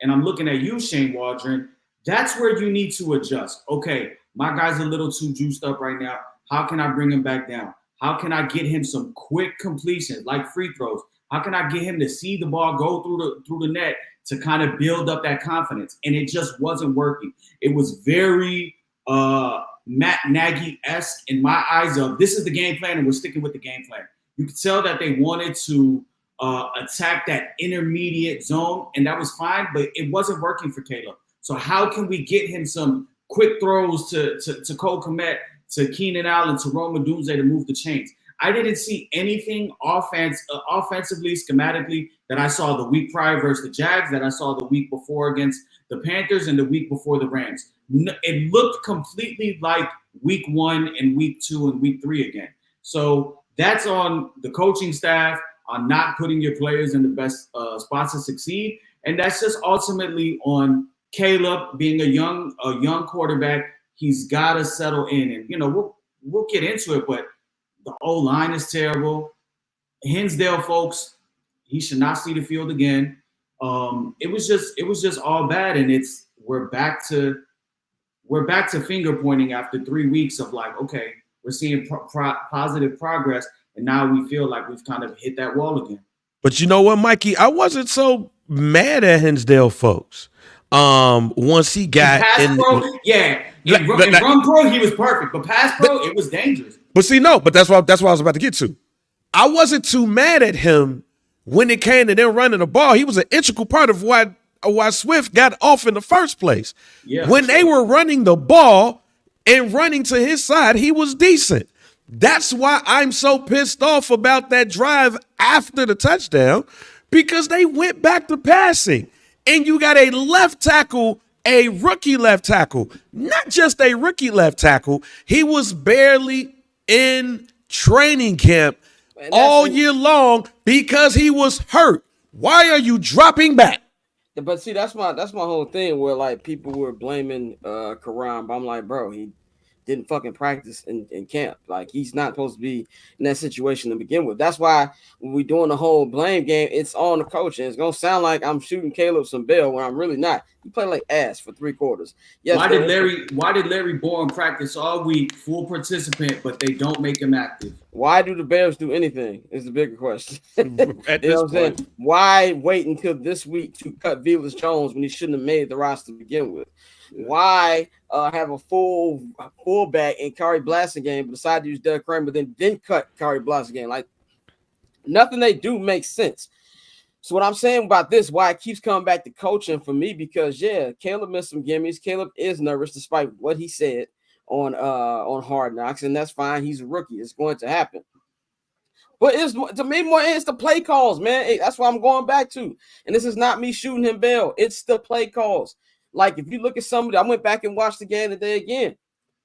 Speaker 6: and I'm looking at you, Shane Waldron, that's where you need to adjust. Okay, my guy's a little too juiced up right now. How can I bring him back down? How can I get him some quick completions like free throws? How can I get him to see the ball go through the net to kind of build up that confidence? And it just wasn't working. It was very Matt Nagy-esque in my eyes of, this is the game plan and we're sticking with the game plan. You could tell that they wanted to attack that intermediate zone, and that was fine, but it wasn't working for Caleb. So how can we get him some quick throws to Cole Kmet, to Keenan Allen, to Roma Dunze to move the chains? I didn't see anything offensively, schematically, that I saw the week prior versus the Jags, that I saw the week before against the Panthers, and the week before the Rams. It looked completely like week 1 and week 2 and week 3 again. So that's on the coaching staff, on not putting your players in the best spots to succeed. And that's just ultimately on Caleb being a young quarterback. He's got to settle in, and we'll get into it. But the O-line is terrible. Hinsdale, folks, he should not see the field again. It was just all bad, and we're back to finger pointing after 3 weeks of like, okay, we're seeing positive progress, and now we feel like we've kind of hit that wall again.
Speaker 2: But you know what, Mikey? I wasn't so mad at Hinsdale, folks. Once he got
Speaker 6: in pro, in run pro, he was perfect, but pass pro, it was dangerous.
Speaker 2: But see, no, but that's what I was about to get to. I wasn't too mad at him when it came to them running the ball, he was an integral part of why Swift got off in the first place.
Speaker 6: Yeah,
Speaker 2: when they were running the ball and running to his side, he was decent. That's why I'm so pissed off about that drive after the touchdown, because they went back to passing. And you got a left tackle, a rookie left tackle, not just a rookie left tackle. He was barely in training camp all year long because he was hurt. Why are you dropping back?
Speaker 1: But see, that's my whole thing where like people were blaming Karan, but I'm like, bro, he didn't fucking practice in camp. Like, he's not supposed to be in that situation to begin with. That's why when we're doing the whole blame game, it's on the coach. And it's gonna sound like I'm shooting Caleb some bail when I'm really not. He played like ass for 3 quarters. Yes,
Speaker 6: why did Larry Bourne practice all week, full participant, but they don't make him active?
Speaker 1: Why do the Bears do anything is the bigger question.
Speaker 2: At this point.
Speaker 1: Why wait until this week to cut Velus Jones when he shouldn't have made the roster to begin with? Why have a fullback in Kari Blasingame, but decide to use Derek Kramer, then cut Kari Blasingame? Like, nothing they do makes sense. So what I'm saying about this, why it keeps coming back to coaching for me, because Caleb missed some gimmies. Caleb is nervous despite what he said on Hard Knocks, and that's fine. He's a rookie. It's going to happen. But to me, it's the play calls, man. That's what I'm going back to. And this is not me shooting him bail. It's the play calls. Like, if you look at somebody, I went back and watched the game today again.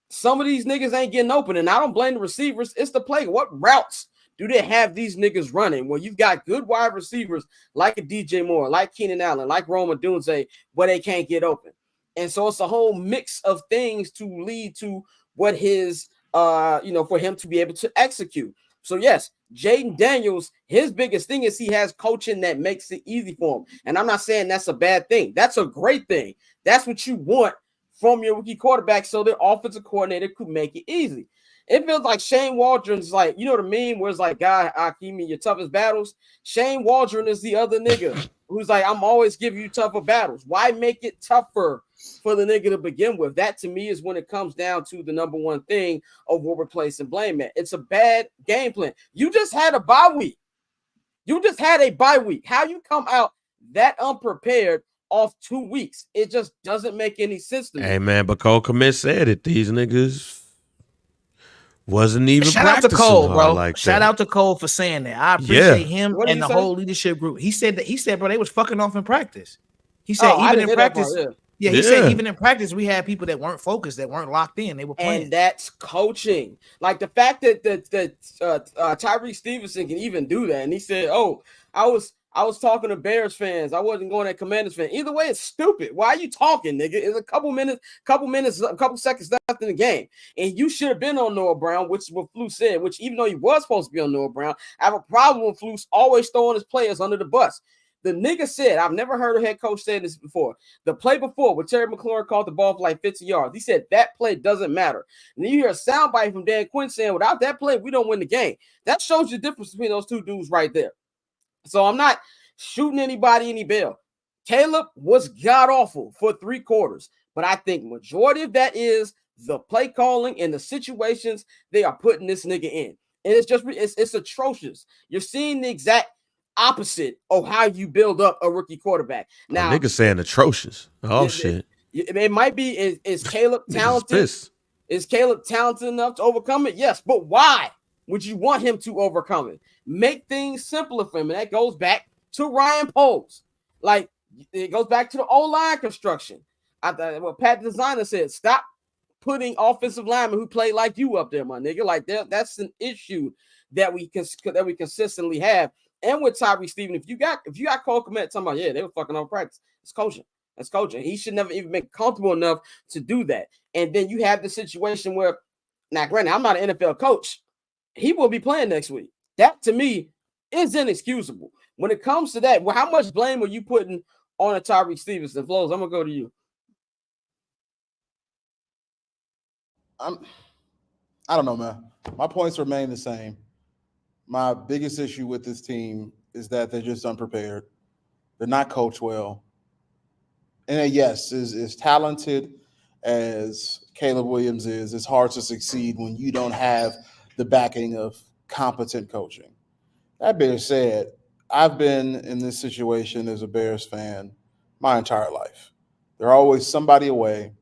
Speaker 1: Some of these niggas ain't getting open, and I don't blame the receivers. It's the play. What routes do they have these niggas running? Well, you've got good wide receivers like a DJ Moore, like Keenan Allen, like Roma Dunze, but they can't get open. And so it's a whole mix of things to lead to what his, for him to be able to execute. So, yes, Jaden Daniels, his biggest thing is he has coaching that makes it easy for him. And I'm not saying that's a bad thing. That's a great thing. That's what you want from your rookie quarterback, so the offensive coordinator could make it easy. It feels like Shane Waldron's like, you know the meme where it's like, God, Akimi, your toughest battles? Shane Waldron is the other nigga who's like, I'm always giving you tougher battles. Why make it tougher for the nigga to begin with? That, to me, is when it comes down to the number one thing of what we're placing blame at. It's a bad game plan. You just had a bye week. How you come out that unprepared off 2 weeks? It just doesn't make any sense to me.
Speaker 2: Hey, man, but Cole Kmet said it. These niggas wasn't even
Speaker 5: shout out to Cole, bro.
Speaker 2: Like
Speaker 5: shout
Speaker 2: that.
Speaker 5: out to Cole for saying that. I appreciate him and the whole leadership group. He said, bro, they was fucking off in practice. He said even in practice. He said even in practice, we had people that weren't focused, that weren't locked in. They were playing.
Speaker 1: And that's coaching. Like the fact that Tyreek Stevenson can even do that. And he said, I was talking to Bears fans. I wasn't going at Commanders fans. Either way, it's stupid. Why are you talking, nigga? It's a couple seconds left in the game. And you should have been on Noah Brown, which is what Flus said, which even though he was supposed to be on Noah Brown, I have a problem with Flus always throwing his players under the bus. The nigga said, I've never heard a head coach say this before. The play before, where Terry McLaurin caught the ball for like 50 yards, he said that play doesn't matter. And then you hear a soundbite from Dan Quinn saying, without that play, we don't win the game. That shows you the difference between those two dudes right there. So I'm not shooting anybody any bail. Caleb was god-awful for 3 quarters, but I think majority of that is the play calling and the situations they are putting this nigga in. And it's atrocious. You're seeing the exact opposite of how you build up a rookie quarterback. Now,
Speaker 2: niggas saying atrocious. Shit.
Speaker 1: It might be, is Caleb talented? Is Caleb talented enough to overcome it? Yes, but why would you want him to overcome it? Make things simpler for him. And that goes back to Ryan Poles. Like, it goes back to the O-line construction. What Pat Designer said, stop putting offensive linemen who play like you up there, my nigga. Like, that's an issue that we consistently have. And with Tyree Steven, if you got Cole Kmet talking about, they were fucking on practice. It's coaching. That's coaching. He should never even been comfortable enough to do that. And then you have the situation where, now granted, I'm not an NFL coach. He will be playing next week. That, to me, is inexcusable. When it comes to that, well, how much blame are you putting on a Tyreek Stevenson? Flows, I'm going to go to you.
Speaker 4: I don't know, man. My points remain the same. My biggest issue with this team is that they're just unprepared. They're not coached well. And yes, as talented as Caleb Williams is, it's hard to succeed when you don't have the backing of competent coaching. That being said, I've been in this situation as a Bears fan my entire life. They're always somebody away.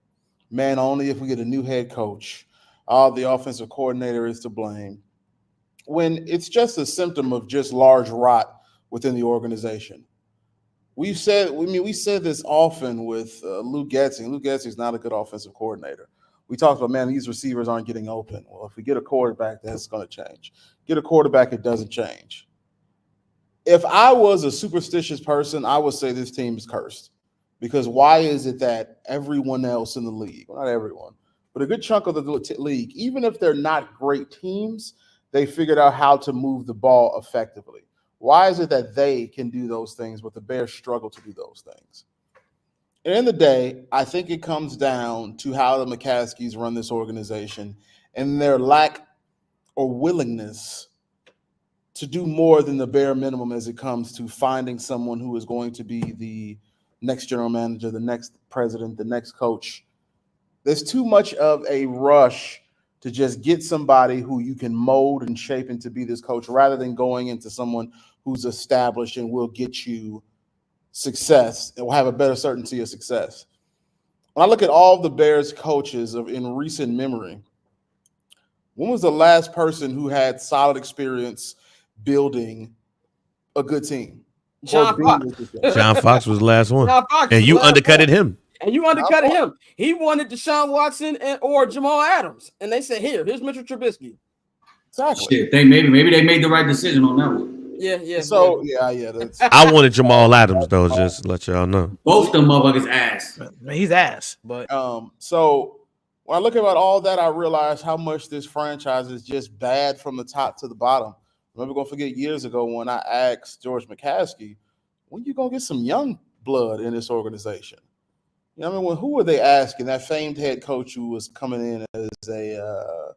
Speaker 4: Man, only if we get a new head coach. The offensive coordinator is to blame. When it's just a symptom of just large rot within the organization. We said this often with Luke Getzey. Luke Getzey is not a good offensive coordinator. We talked about, man, these receivers aren't getting open. Well, if we get a quarterback, that's going to change. Get a quarterback, it doesn't change. If I was a superstitious person, I would say this team is cursed. Because why is it that everyone else in the league, well, not everyone, but a good chunk of the league, even if they're not great teams, they figured out how to move the ball effectively. Why is it that they can do those things, but the Bears struggle to do those things? And in the day, I think it comes down to how the McCaskies run this organization and their lack or willingness to do more than the bare minimum as it comes to finding someone who is going to be the next general manager, the next president, the next coach. There's too much of a rush to just get somebody who you can mold and shape into be this coach rather than going into someone who's established and will get you success and will have a better certainty of success. When I look at all the Bears coaches in recent memory, when was the last person who had solid experience building a good team?
Speaker 1: John Fox.
Speaker 2: John Fox was the last one.
Speaker 1: John Fox
Speaker 2: And you undercutted him.
Speaker 1: And you undercutted him. He wanted Deshaun Watson or Jamal Adams. And they said, here's Mitchell Trubisky.
Speaker 4: Exactly.
Speaker 6: Shit, maybe they made the right decision on that one.
Speaker 1: Yeah.
Speaker 4: So, yeah. That's...
Speaker 2: I wanted Jamal Adams, though, just to let y'all know.
Speaker 6: Both them motherfuckers ass.
Speaker 5: He's ass. But
Speaker 4: so when I look about all that, I realize how much this franchise is just bad from the top to the bottom. I'm never going to forget years ago when I asked George McCaskey, when you going to get some young blood in this organization? You know what I mean? Who were they asking? That famed head coach who was coming in as a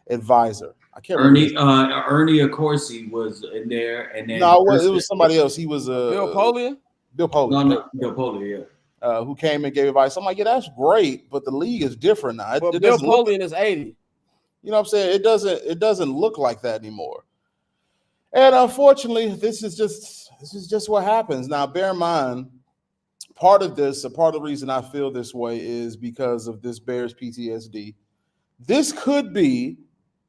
Speaker 4: advisor. I can't remember.
Speaker 6: Ernie Accorsi was in there, and then
Speaker 4: no, it was somebody else. He was
Speaker 1: Bill Polian.
Speaker 6: Bill Polian, yeah.
Speaker 4: Who came and gave advice. I'm like, yeah, that's great, but the league is different now.
Speaker 1: Well, Bill Polian is 80.
Speaker 4: You know what I'm saying? It doesn't look like that anymore. And unfortunately, this is just what happens. Now, bear in mind, part of the reason I feel this way is because of this Bears PTSD. This could be,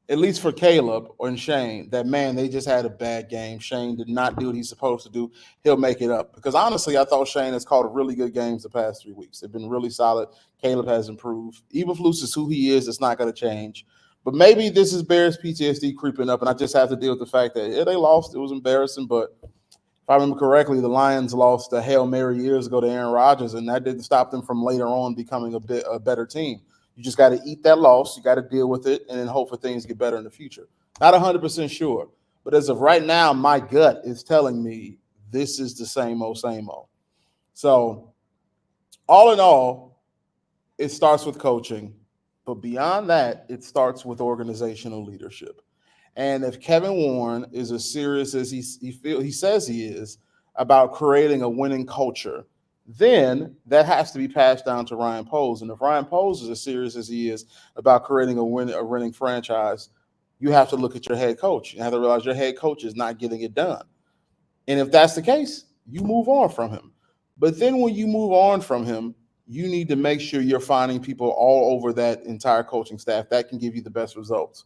Speaker 4: at least for Caleb and Shane, that, man, they just had a bad game. Shane did not do what he's supposed to do. He'll make it up. Because honestly, I thought Shane has called really good games the past 3 weeks. They've been really solid. Caleb has improved. Eberflus is who he is. It's not going to change. But maybe this is Bears PTSD creeping up, and I just have to deal with the fact that, yeah, they lost. It was embarrassing, but if I remember correctly, the Lions lost a Hail Mary years ago to Aaron Rodgers, and that didn't stop them from later on becoming a better team. You just got to eat that loss. You got to deal with it and then hope for things get better in the future. Not 100% sure, but as of right now, my gut is telling me this is the same old, same old. So all in all, it starts with coaching. But beyond that, it starts with organizational leadership. And if Kevin Warren is as serious as he says he is about creating a winning culture, then that has to be passed down to Ryan Poles. And if Ryan Poles is as serious as he is about creating a winning franchise, you have to look at your head coach. You have to realize your head coach is not getting it done. And if that's the case, you move on from him. But then when you move on from him, you need to make sure you're finding people all over that entire coaching staff that can give you the best results.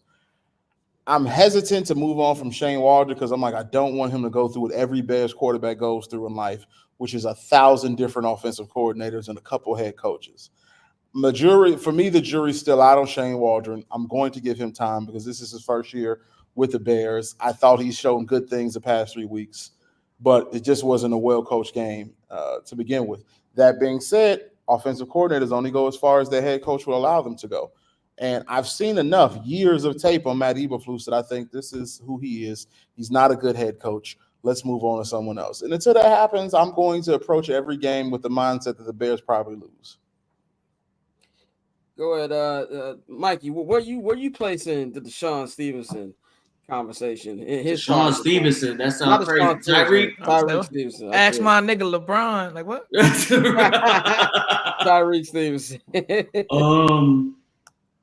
Speaker 4: I'm hesitant to move on from Shane Waldron because I'm like, I don't want him to go through what every Bears quarterback goes through in life, which is 1,000 different offensive coordinators and a couple head coaches. The jury's still out on Shane Waldron. I'm going to give him time because this is his first year with the Bears. I thought he's shown good things the past 3 weeks, but it just wasn't a well-coached game to begin with. That being said, offensive coordinators only go as far as their head coach will allow them to go. And I've seen enough years of tape on Matt Eberflus that I think this is who he is. He's not a good head coach. Let's move on to someone else. And until that happens, I'm going to approach every game with the mindset that the Bears probably lose.
Speaker 1: Go ahead, Mikey. Where you placing the Deshaun Stevenson conversation?
Speaker 6: Deshaun Stevenson, that sounds crazy.
Speaker 1: Tyreek Stevenson.
Speaker 5: Ask my nigga LeBron. Like what?
Speaker 1: Tyreek Stevenson.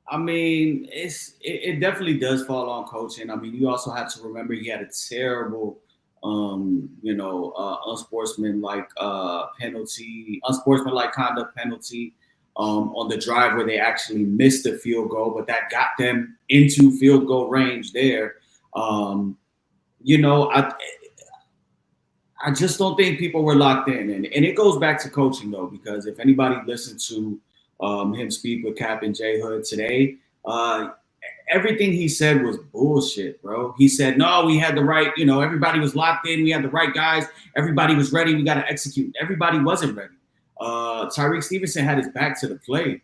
Speaker 6: I mean, it definitely does fall on coaching. I mean, you also have to remember he had a terrible unsportsmanlike unsportsmanlike conduct penalty on the drive where they actually missed the field goal, but that got them into field goal range there. I just don't think people were locked in. And it goes back to coaching, though, because if anybody listened to him speak with Captain J Hood today, everything he said was bullshit, bro. He said, no, we had the right, everybody was locked in. We had the right guys. Everybody was ready. We got to execute. Everybody wasn't ready. Tyreek Stevenson had his back to the play.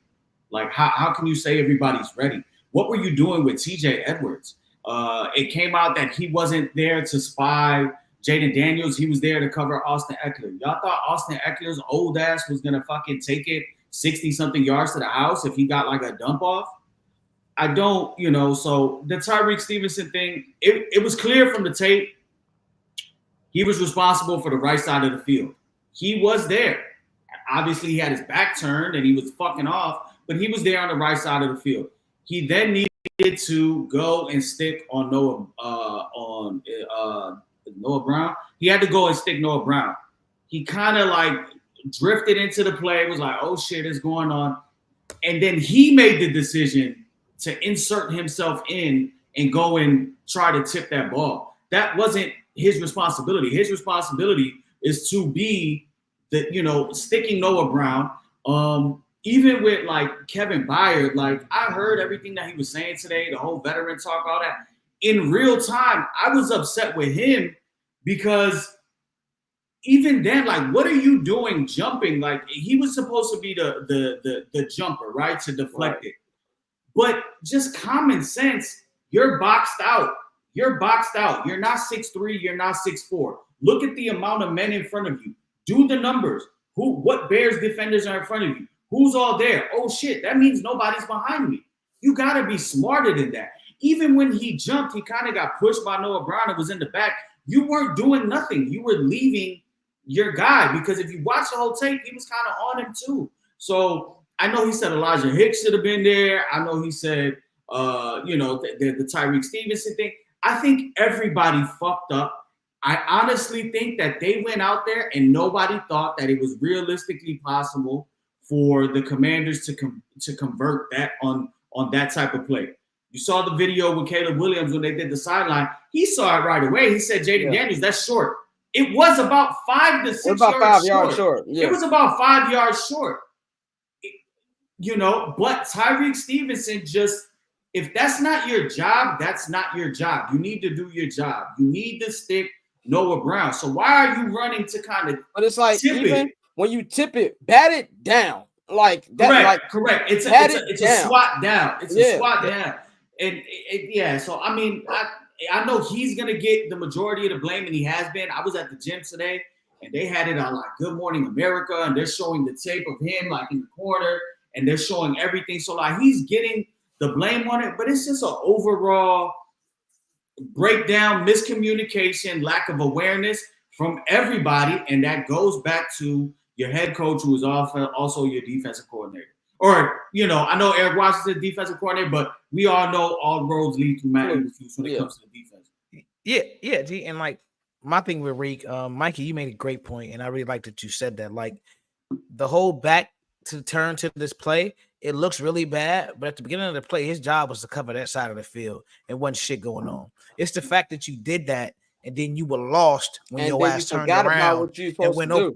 Speaker 6: Like, how can you say everybody's ready? What were you doing with TJ Edwards? It came out that he wasn't there to spy Jaden Daniels. He was there to cover Austin Eckler. Y'all thought Austin Eckler's old ass was going to fucking take it 60-something yards to the house if he got like a dump off? I don't, so the Tyreek Stevenson thing, it was clear from the tape. He was responsible for the right side of the field. He was there. Obviously, he had his back turned and he was fucking off, but he was there on the right side of the field. He then needed to go and stick on Noah Brown. He had to go and stick Noah Brown. He kind of like drifted into the play, was like, oh shit, it's going on. And then he made the decision to insert himself in and go and try to tip that ball. That wasn't his responsibility. His responsibility is to be sticking Noah Brown. Even with like Kevin Byard, like I heard everything that he was saying today, the whole veteran talk, all that. In real time, I was upset with him because even then, like, what are you doing jumping? Like, he was supposed to be the jumper, right? To deflect it. But just common sense, you're boxed out. You're boxed out. You're not 6'3", you're not 6'4". Look at the amount of men in front of you. Do the numbers. What Bears defenders are in front of you? Who's all there? Oh, shit, that means nobody's behind me. You got to be smarter than that. Even when he jumped, he kind of got pushed by Noah Brown and was in the back. You weren't doing nothing. You were leaving your guy because if you watch the whole tape, he was kind of on him too. So I know he said Elijah Hicks should have been there. I know he said, the Tyreek Stevenson thing. I think everybody fucked up. I honestly think that they went out there and nobody thought that it was realistically possible for the Commanders to convert that on that type of play. You saw the video with Caleb Williams when they did the sideline. He saw it right away. He said, Jaden Daniels, that's short. It was about 5 to 6 yards short. Yeah. It was about 5 yards short. But Tyreek Stevenson if that's not your job, that's not your job. You need to do your job. You need to stick Noah Brown. So why are you running to kind of
Speaker 1: But it's like when you tip it, bat it down. Like that.
Speaker 6: Correct. It's a swat down. It's a swat down. And so I mean, I know he's gonna get the majority of the blame, and he has been. I was at the gym today, and they had it on like Good Morning America, and they're showing the tape of him like in the corner, and they're showing everything. So like he's getting the blame on it, but it's just an overall breakdown, miscommunication, lack of awareness from everybody, and that goes back to your head coach, who is also your defensive coordinator. Or, I know Eric Washington's defensive coordinator, but we all know all roads lead to Matt Eberflus when it comes to the defense.
Speaker 5: Yeah, G. And like my thing with Reek, Mikey, you made a great point, and I really like that you said that. Like the whole back to turn to this play, it looks really bad, but at the beginning of the play, his job was to cover that side of the field and wasn't shit going on. It's the fact that you did that and then you were lost when your ass turned around and went over.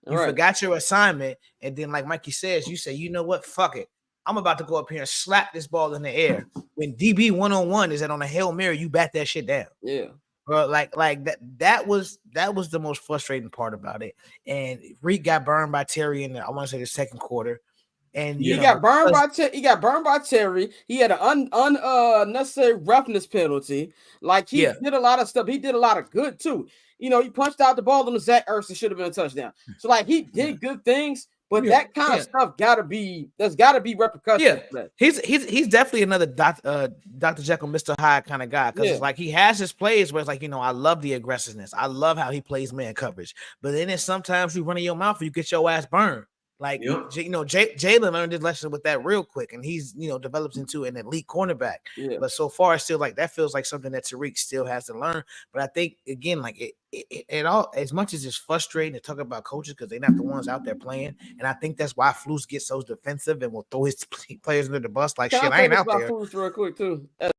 Speaker 5: You forgot your assignment, and then like Mikey says, you say, you know what, fuck it. I'm about to go up here and slap this ball in the air. When DB 1-on-1 is that on a Hail Mary, you bat that shit down.
Speaker 1: Yeah.
Speaker 5: Bro, like that was the most frustrating part about it. And Reek got burned by Terry in I want to say the second quarter. And
Speaker 1: he got burned by Terry. He had an unnecessary roughness penalty. Like he did a lot of stuff. He did a lot of good too. He punched out the ball on the Zach Ertz. Should have been a touchdown. So like he did good things, but that kind of stuff there's gotta be repercussions.
Speaker 5: Yeah, he's definitely another Dr. Jekyll, Mr. Hyde kind of guy. Because it's like he has his plays where it's like, I love the aggressiveness. I love how he plays man coverage. But then it's sometimes you run in your mouth and you get your ass burned. Like,
Speaker 6: Yep.
Speaker 5: Jalen learned his lesson with that real quick, and he's, develops into an elite cornerback.
Speaker 1: Yeah.
Speaker 5: But so far, it's still like that feels like something that Tariq still has to learn. But I think, again, like it all, as much as it's frustrating to talk about coaches because they're not the ones out there playing, and I think that's why Flus gets so defensive and will throw his players under the bus like, shit, I ain't out there.
Speaker 1: Flus real quick too. As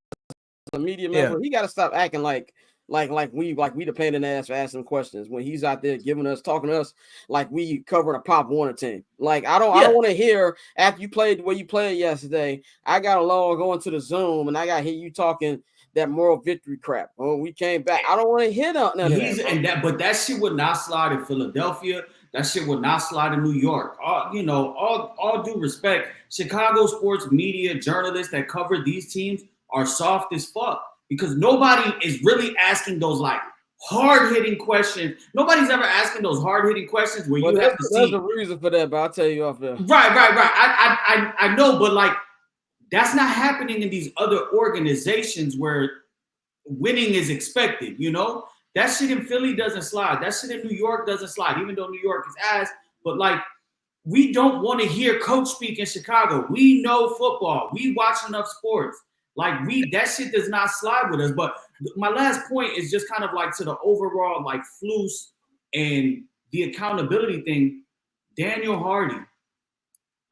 Speaker 1: a media member, he got to stop acting like we the pain in the ass for asking questions when he's out there talking to us like we covered a Pop Warner team. Like I don't want to hear after you played the way you played yesterday. I got along going to the Zoom and I got to hear you talking that moral victory crap. Oh, we came back. I don't want to hear none of that.
Speaker 6: But that shit would not slide in Philadelphia. That shit would not slide in New York. All due respect, Chicago sports media journalists that cover these teams are soft as fuck. Because nobody is really asking those like hard-hitting questions. Nobody's ever asking those hard-hitting questions where you have to see.
Speaker 1: There's a reason for that, but I'll tell you off there.
Speaker 6: Right. I know, but like that's not happening in these other organizations where winning is expected. That shit in Philly doesn't slide. That shit in New York doesn't slide. Even though New York is ass, but like we don't want to hear coach speak in Chicago. We know football. We watch enough sports. Like that shit does not slide with us. But my last point is just kind of like to the overall like Flus and the accountability thing. Daniel Hardy.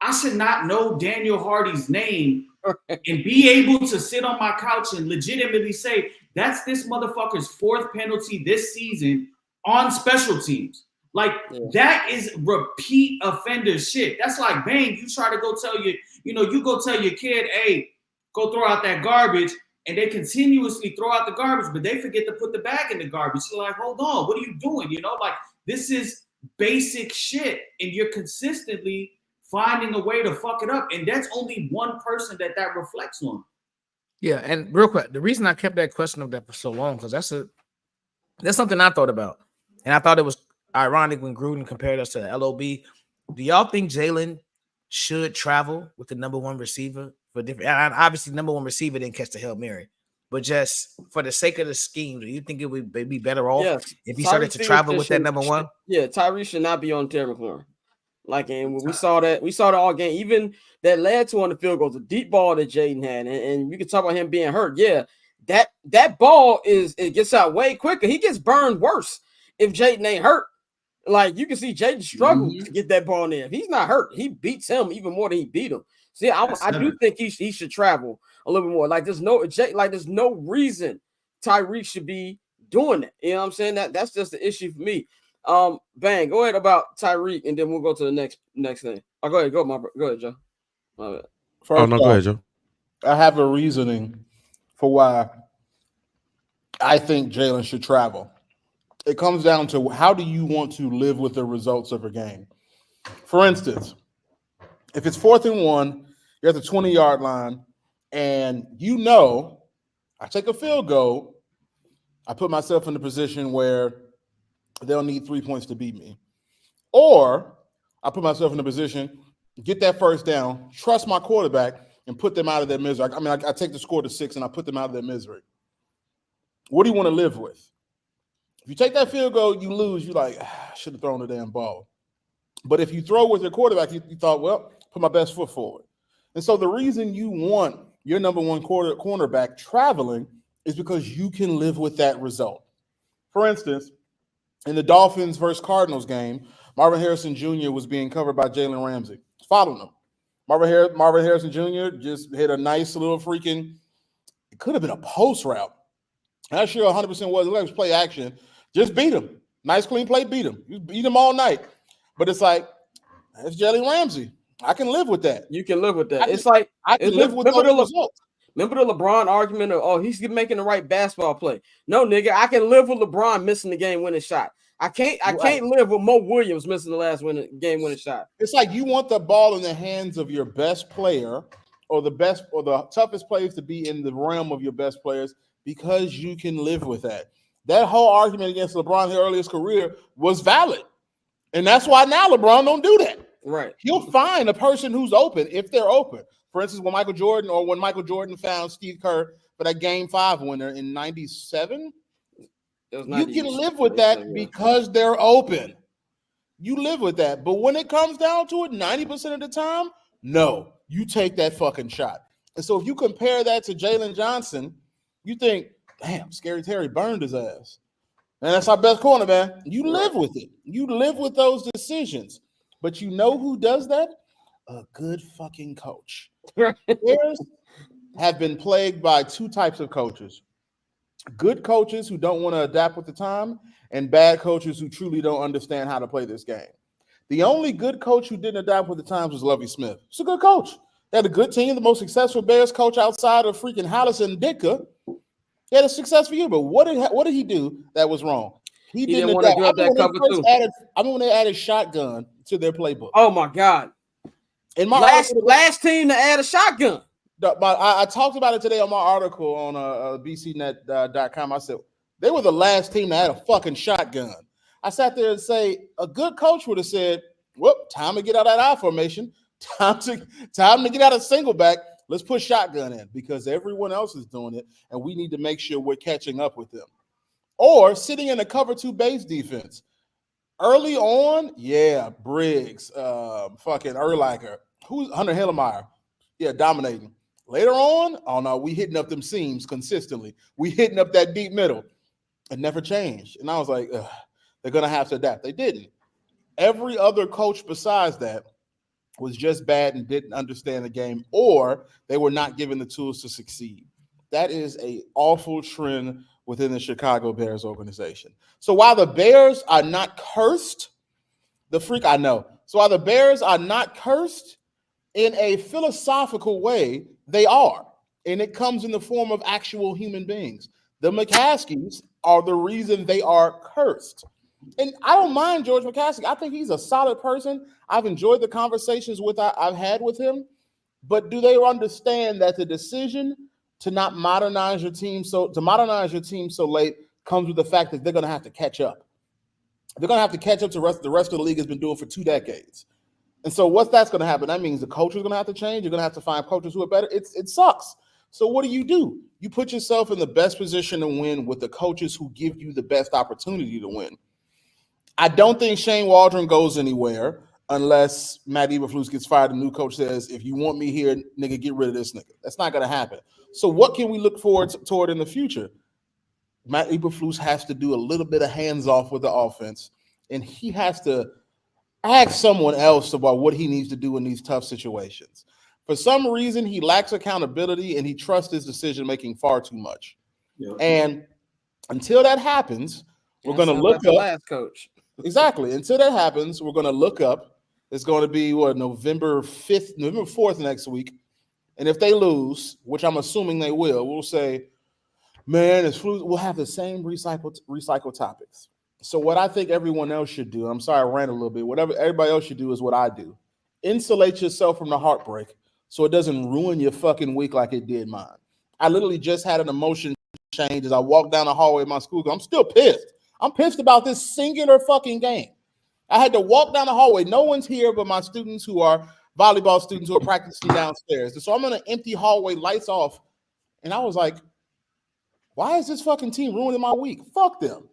Speaker 6: I should not know Daniel Hardy's name and be able to sit on my couch and legitimately say that's this motherfucker's fourth penalty this season on special teams. Like that is repeat offender shit. That's like, bang, you try to go tell you go tell your kid, hey, go throw out that garbage, and they continuously throw out the garbage, but they forget to put the bag in the garbage. You're like, hold on, what are you doing? Like this is basic shit, and you're consistently finding a way to fuck it up, and that's only one person that reflects on.
Speaker 5: Yeah, and real quick, the reason I kept that question up there for so long because that's something I thought about, and I thought it was ironic when Gruden compared us to the LOB. Do y'all think Jalen should travel with the number one receiver? For different, and obviously, number one receiver didn't catch the Hail Mary, but just for the sake of the scheme, do you think it would be better off if he started to travel with that number one?
Speaker 1: Yeah, Tyree should not be on Terry McLaurin. Like, and we saw that all game. Even that led to on the field goals, the deep ball that Jaden had, and you can talk about him being hurt. Yeah, that ball it gets out way quicker. He gets burned worse if Jaden ain't hurt. Like you can see Jaden struggle to get that ball in there. If he's not hurt, he beats him even more than he beat him. See, I do think he should travel a little bit more. Like there's no reason Tyreek should be doing that. You know what I'm saying? That's just the issue for me. Bang, go ahead about Tyreek, and then we'll go to the next thing. Oh, go ahead, go ahead, Joe. My bad.
Speaker 2: Go ahead, Joe.
Speaker 4: I have a reasoning for why I think Jalen should travel. It comes down to how do you want to live with the results of a game? For instance, if it's 4th and 1, you're at the 20-yard line, and I take a field goal, I put myself in a position where they'll need 3 points to beat me. Or I put myself in a position, get that first down, trust my quarterback, and put them out of their misery. I take the score to 6, and I put them out of their misery. What do you want to live with? If you take that field goal, you lose, you're like, I should have thrown the damn ball. But if you throw with your quarterback, you thought, well, put my best foot forward. And so the reason you want your number one cornerback traveling is because you can live with that result. For instance, in the Dolphins versus Cardinals game, Marvin Harrison Jr. was being covered by Jalen Ramsey. Following him. Marvin Harrison Jr. just hit a nice little freaking, it could have been a post route. Not sure 100% was. It was play action. Just beat him. Nice clean play, beat him. You beat him all night. But it's like, it's Jalen Ramsey. I can live with that.
Speaker 1: You can live with that.
Speaker 4: I can live with those results.
Speaker 1: Remember the LeBron argument of, he's making the right basketball play. No, nigga, I can live with LeBron missing the game-winning shot. I can't live with Mo Williams missing the last game-winning shot.
Speaker 4: It's like you want the ball in the hands of your best player or the toughest players to be in the realm of your best players because you can live with that. That whole argument against LeBron in his earliest career was valid. And that's why now LeBron don't do that.
Speaker 1: Right.
Speaker 4: He'll find a person who's open if they're open. For instance, when Michael Jordan found Steve Kerr for that Game 5 winner in 97, you can live with that because they're open. You live with that. But when it comes down to it, 90% of the time, no, you take that fucking shot. And so if you compare that to Jalen Johnson, you think, damn, Scary Terry burned his ass. And that's our best corner, man. You live with it. You live with those decisions. But you know who does that? A good fucking coach. Bears have been plagued by two types of coaches. Good coaches who don't want to adapt with the time, and bad coaches who truly don't understand how to play this game. The only good coach who didn't adapt with the times was Lovie Smith. He's a good coach. They had a good team, the most successful Bears coach outside of freaking Hollis and Ditka. He had a successful year, but what did he do that was wrong? He didn't
Speaker 1: want to give up that cover two.
Speaker 4: I mean, when they added shotgun to their playbook.
Speaker 1: Oh my God!
Speaker 4: In my
Speaker 1: last team to add a shotgun.
Speaker 4: I talked about it today on my article on bcnet.com. I said they were the last team to add a fucking shotgun. I sat there and say a good coach would have said, "Whoop, time to get out of that I formation. Time to get out of single back. Let's put shotgun in because everyone else is doing it, and we need to make sure we're catching up with them." Or sitting in a cover two base defense. Early on, yeah, Briggs, fucking Urlacher, who's Hunter Hillemeyer, yeah, dominating. Later on, oh no, we hitting up them seams consistently. We hitting up that deep middle. It never changed. And I was like, they're going to have to adapt. They didn't. Every other coach besides that was just bad and didn't understand the game, or they were not given the tools to succeed. That is an awful trend within the Chicago Bears organization. So while the Bears are not cursed, So while the Bears are not cursed, in a philosophical way, they are. And it comes in the form of actual human beings. The McCaskies are the reason they are cursed. And I don't mind George McCaskey. I think he's a solid person. I've enjoyed the conversations I've had with him. But do they understand that the decision to not modernize your team so late comes with the fact that they're going to have to catch up? They're going to have to catch up to the rest of the league has been doing for 2 decades. And so what's that's going to happen? That means the coach is going to have to change. You're going to have to find coaches who are better. It sucks. So what do? You put yourself in the best position to win with the coaches who give you the best opportunity to win. I don't think Shane Waldron goes anywhere unless Matt Eberflus gets fired. The new coach says, if you want me here, nigga, get rid of this nigga. That's not going to happen. So what can we look forward toward in the future? Matt Eberflus has to do a little bit of hands-off with the offense, and he has to ask someone else about what he needs to do in these tough situations. For some reason, he lacks accountability, and he trusts his decision-making far too much. Yep. And until that happens, we're going to look up.
Speaker 1: Last coach.
Speaker 4: Exactly. Until that happens, we're going to look up. It's going to be November 4th next week. And if they lose, which I'm assuming they will, we'll say, man, we'll have the same recycle topics. So what I think everyone else should do, I'm sorry I ran a little bit, whatever everybody else should do is what I do. Insulate yourself from the heartbreak so it doesn't ruin your fucking week like it did mine. I literally just had an emotion change as I walked down the hallway of my school. I'm still pissed. I'm pissed about this singular fucking game. I had to walk down the hallway. No one's here but my students who are volleyball students who are practicing downstairs. So I'm in an empty hallway, lights off. And I was like, why is this fucking team ruining my week? Fuck them.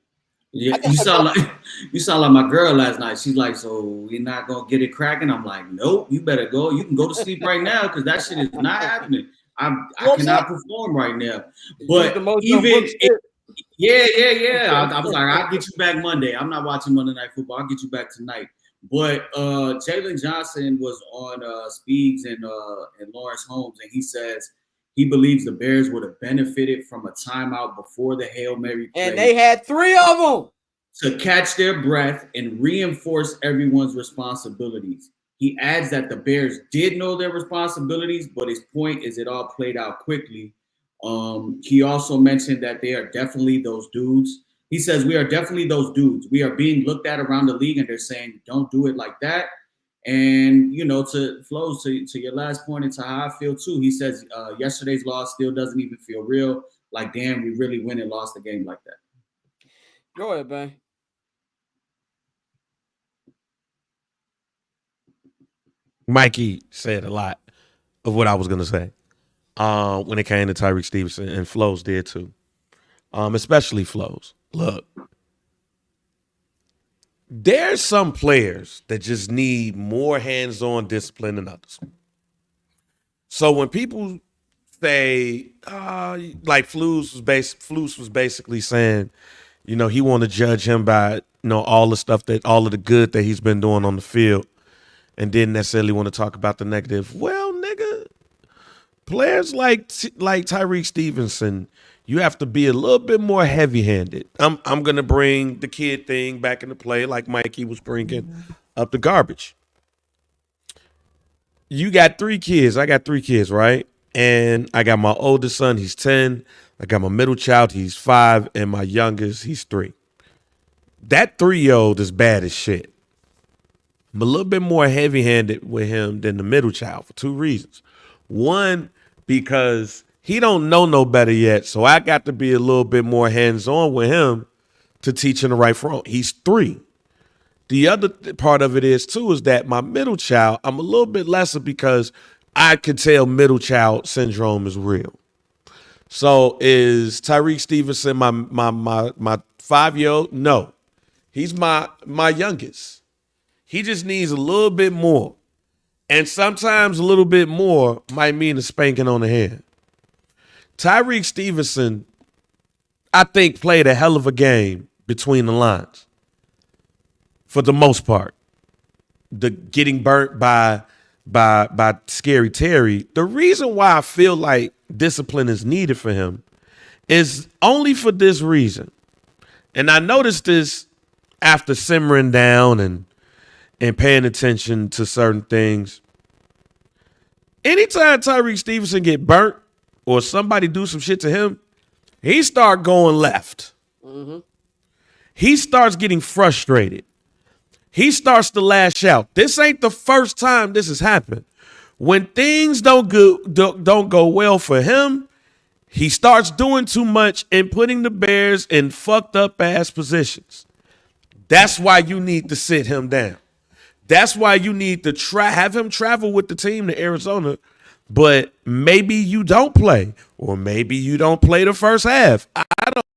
Speaker 6: Yeah, you sound like my girl last night. She's like, so we're not gonna get it cracking. I'm like, nope, you better go. You can go to sleep right now because that shit is not happening. I cannot perform right now. But even I was like, I'll get you back Monday. I'm not watching Monday Night Football. I'll get you back tonight. But Jalen Johnson was on Speeds and Lawrence Holmes, and he says he believes the Bears would have benefited from a timeout before the Hail Mary play.
Speaker 1: And they had 3 of them.
Speaker 6: To catch their breath and reinforce everyone's responsibilities. He adds that the Bears did know their responsibilities, but his point is it all played out quickly. He also mentioned that they are definitely those dudes. He says, we are definitely those dudes. We are being looked at around the league, and they're saying, don't do it like that. And, to Flows, to your last point and to how I feel too, he says yesterday's loss still doesn't even feel real. Like, damn, we really went and lost the game like that.
Speaker 1: Go ahead, man.
Speaker 2: Mikey said a lot of what I was going to say when it came to Tyreek Stevenson, and Flows did too, especially Flows. Look, There's some players that just need more hands-on discipline than others. So when people say, like Flows was basically saying, he want to judge him by, all of the good that he's been doing on the field, and didn't necessarily want to talk about the negative. Well, nigga, players like Tyreek Stevenson, you have to be a little bit more heavy-handed. I'm gonna bring the kid thing back into play, like Mikey was bringing up the garbage. You got 3 kids. I got 3 kids, right? And I got my oldest son, he's 10. I got my middle child, he's 5, and my youngest, he's 3. That 3-year-old is bad as shit. I'm a little bit more heavy-handed with him than the middle child for 2 reasons. One, because he don't know no better yet, so I got to be a little bit more hands-on with him to teach him the right from wrong. He's 3. The other part of it is, too, is that my middle child, I'm a little bit lesser because I could tell middle child syndrome is real. So is Tyreek Stevenson my 5-year-old? No. He's my youngest. He just needs a little bit more. And sometimes a little bit more might mean a spanking on the head. Tyreek Stevenson, I think, played a hell of a game between the lines. For the most part. The getting burnt by Scary Terry. The reason why I feel like discipline is needed for him is only for this reason. And I noticed this after simmering down and paying attention to certain things. Anytime Tyreek Stevenson get burnt or somebody do some shit to him, he start going left. Mm-hmm. He starts getting frustrated. He starts to lash out. This ain't the first time this has happened. When things don't go well for him, he starts doing too much and putting the Bears in fucked up ass positions. That's why you need to sit him down. That's why you need to have him travel with the team to Arizona, but maybe you don't play, or maybe you don't play the first half. I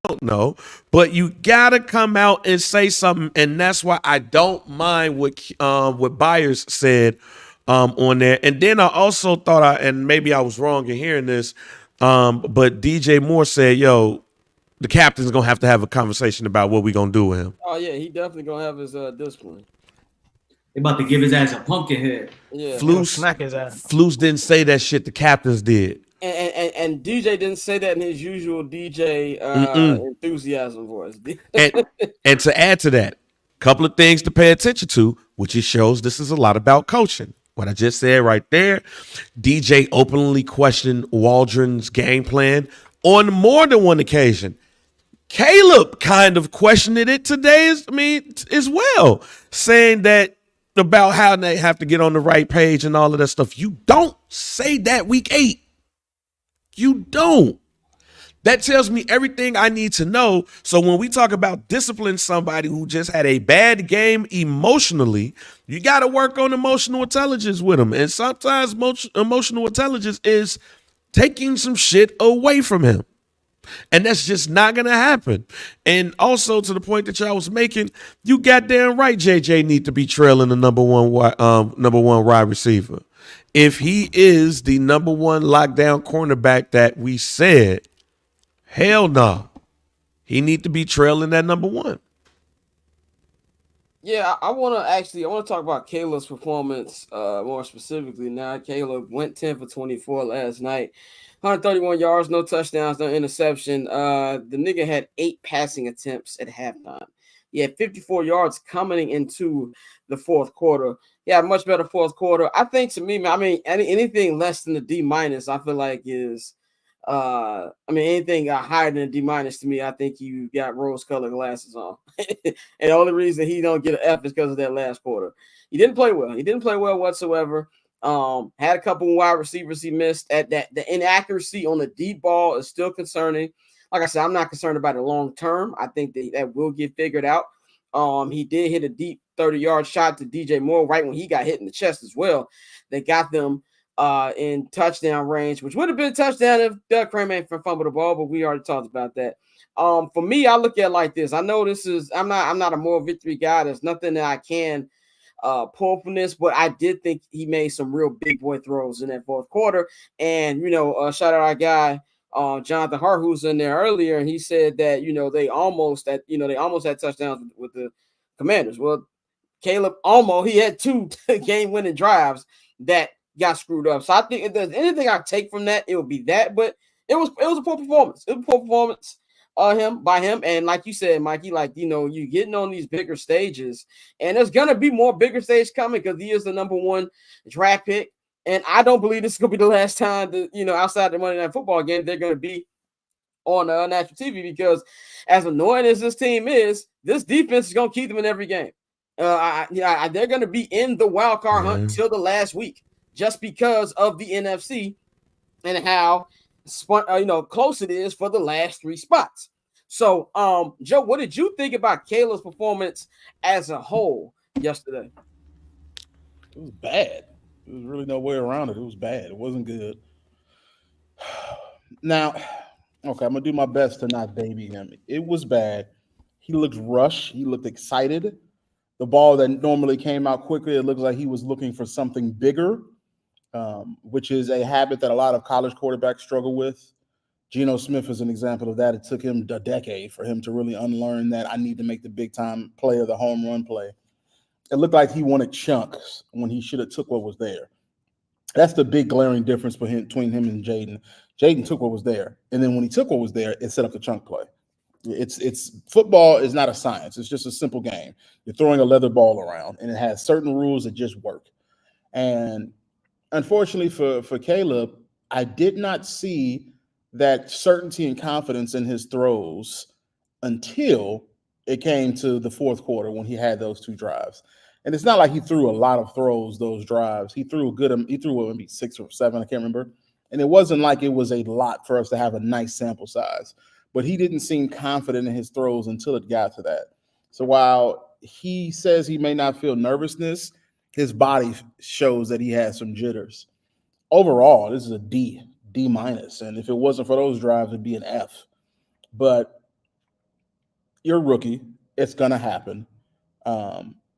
Speaker 2: don't know, but you gotta come out and say something, and that's why I don't mind what Byers said on there. And then I also thought, and maybe I was wrong in hearing this, but DJ Moore said, "Yo, the captain's gonna have to have a conversation about what we gonna do with him."
Speaker 1: Oh yeah, he definitely gonna have his discipline.
Speaker 6: They about to give his ass a pumpkin head.
Speaker 1: Yeah,
Speaker 5: smack his ass.
Speaker 2: Flus didn't say that shit. The captains did.
Speaker 1: And DJ didn't say that in his usual DJ enthusiasm voice.
Speaker 2: and to add to that, a couple of things to pay attention to, which it shows this is a lot about coaching. What I just said right there, DJ openly questioned Waldron's game plan on more than one occasion. Caleb kind of questioned it today as well, saying that about how they have to get on the right page and all of that stuff. You don't say that week 8. You don't. That tells me everything I need to know. So when we talk about disciplining somebody who just had a bad game emotionally, you got to work on emotional intelligence with them. And sometimes emotional intelligence is taking some shit away from him. And that's just not going to happen. And also to the point that y'all was making, you goddamn right JJ need to be trailing the number one wide receiver. If he is the number 1 lockdown cornerback that we said, hell no. He need to be trailing that number 1.
Speaker 1: Yeah, I want to talk about Caleb's performance more specifically now. Caleb went 10 for 24 last night. 131 yards, no touchdowns, no interception. The nigga had 8 passing attempts at halftime. He had 54 yards coming into the fourth quarter. Yeah, much better fourth quarter. I think to me, I mean, anything less than a D-, I feel like is, anything higher than a D- to me, I think you got rose-colored glasses on. And the only reason he don't get an F is because of that last quarter. He didn't play well. He didn't play well whatsoever. Had a couple wide receivers he missed. At that, the inaccuracy on the deep ball is still concerning. Like I said, I'm not concerned about it long term. I think that will get figured out. He did hit a deep 30-yard shot to DJ Moore right when he got hit in the chest as well. They got them in touchdown range, which would have been a touchdown if Doug Kramer ain't fumbled the ball, but we already talked about that. For me, I look at it like this. I know I'm not a moral victory guy. There's nothing that I can pull from this, but I did think he made some real big boy throws in that fourth quarter. And shout out our guy Jonathan Hart, who's in there earlier, and he said that they almost had touchdowns with the Commanders. Well, Caleb he had 2 game-winning drives that got screwed up. So I think if there's anything I take from that, it would be that. But it was a poor performance. It was a poor performance by him. And like you said, Mikey, you getting on these bigger stages, and there's gonna be more bigger stage coming because he is the number 1 draft pick. And I don't believe this is gonna be the last time that outside the Monday Night Football game they're gonna be on national TV, because as annoying as this team is, this defense is gonna keep them in every game. They're gonna be in the wild card hunt till the last week, just because of the NFC and how close it is for the last 3 spots. So, Joe, what did you think about Caleb's performance as a whole yesterday?
Speaker 4: It was bad. There was really no way around it. It was bad. It wasn't good. Now, okay, I'm gonna do my best to not baby him. It was bad. He looked rushed. He looked excited. The ball that normally came out quickly, it looks like he was looking for something bigger, which is a habit that a lot of college quarterbacks struggle with. Geno Smith is an example of that. It took him a decade for him to really unlearn that I need to make the big-time play or the home run play. It looked like he wanted chunks when he should have took what was there. That's the big glaring difference between him and Jaden. Jaden took what was there, and then when he took what was there, it set up the chunk play. It's football is not a science. It's just a simple game. You're throwing a leather ball around, and it has certain rules that just work. And unfortunately for Caleb, I did not see that certainty and confidence in his throws until it came to the fourth quarter when he had those 2 drives. And it's not like he threw a lot of throws those drives. He threw maybe 6 or 7, I can't remember. And it wasn't like it was a lot for us to have a nice sample size. But he didn't seem confident in his throws until it got to that. So while he says he may not feel nervousness, his body shows that he has some jitters. Overall, this is a D minus. And if it wasn't for those drives, it'd be an F. But you're a rookie. It's going to happen.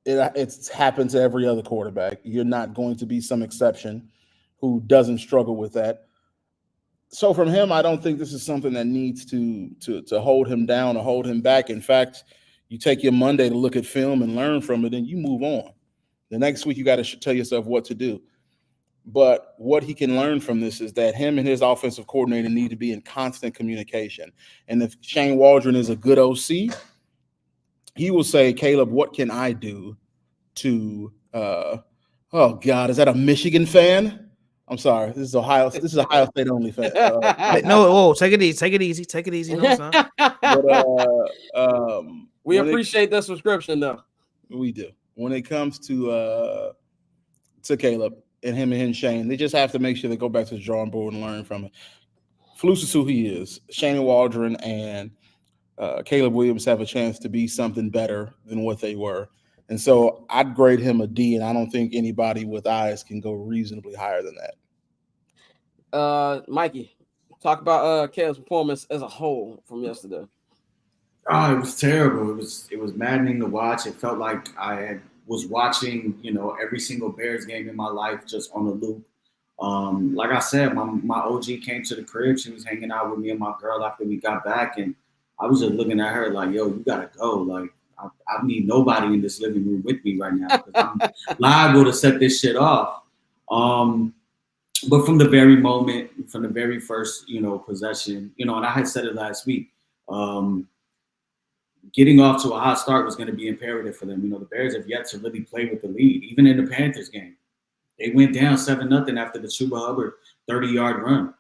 Speaker 4: It's happened to every other quarterback. You're not going to be some exception who doesn't struggle with that. So from him, I don't think this is something that needs to hold him down or hold him back. In fact, you take your Monday to look at film and learn from it, and you move on. The next week, you got to tell yourself what to do. But what he can learn from this is that him and his offensive coordinator need to be in constant communication. And if Shane Waldron is a good OC, he will say, Caleb, what can I do to oh God, is that a Michigan fan? I'm sorry. This is Ohio State only fan.
Speaker 5: No, take it easy. No, son.
Speaker 4: But,
Speaker 1: we appreciate the subscription, though.
Speaker 4: We do. When it comes to Caleb and him and Shane, they just have to make sure they go back to the drawing board and learn from it. Flus is who he is. Shane Waldron and Caleb Williams have a chance to be something better than what they were. And so I'd grade him a D, and I don't think anybody with eyes can go reasonably higher than that.
Speaker 1: Mikey, talk about Caleb's performance as a whole from yesterday.
Speaker 6: Oh, it was terrible. It was maddening to watch. It felt like I was watching, every single Bears game in my life just on a loop. Like I said, my OG came to the crib. She was hanging out with me and my girl after we got back, and I was just looking at her like, yo, you gotta go. Like, I need nobody in this living room with me right now because I'm liable to set this shit off. But from the very moment, from the very first, possession, and I had said it last week, getting off to a hot start was going to be imperative for them. The Bears have yet to really play with the lead, even in the Panthers game. They went down 7-0 after the Chuba Hubbard 30-yard run.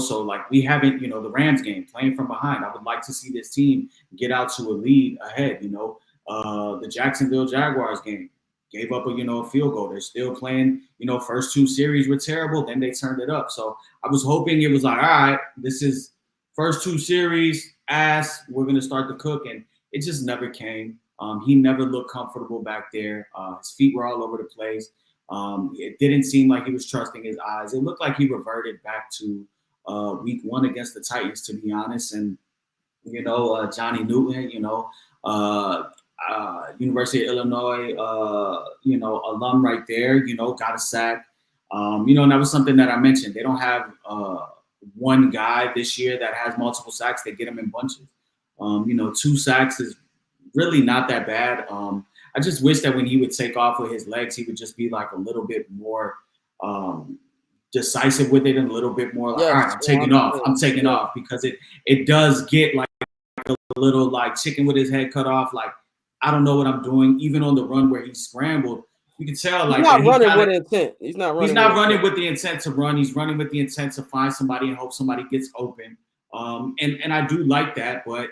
Speaker 6: So like we haven't, the Rams game playing from behind. I would like to see this team get out to a lead ahead. The Jacksonville Jaguars game gave up a field goal. They're still playing, first 2 series were terrible. Then they turned it up. So I was hoping it was like, all right, this is first 2 series ass. We're going to start to cook. And it just never came. He never looked comfortable back there. His feet were all over the place. It didn't seem like he was trusting his eyes. It looked like he reverted back to week 1 against the Titans, to be honest. And, Johnny Newton, University of Illinois, alum right there, got a sack. And that was something that I mentioned. They don't have one guy this year that has multiple sacks. They get them in bunches. 2 sacks is really not that bad. I just wish that when he would take off with his legs, he would just be like a little bit more decisive with it and a little bit more like, all right, I'm taking off because it does get like a little like chicken with his head cut off. Like, I don't know what I'm doing. Even on the run where he scrambled, you can tell like
Speaker 1: he's not running with intent. He's not running
Speaker 6: with the intent to run. He's running with the intent to find somebody and hope somebody gets open. And I do like that, but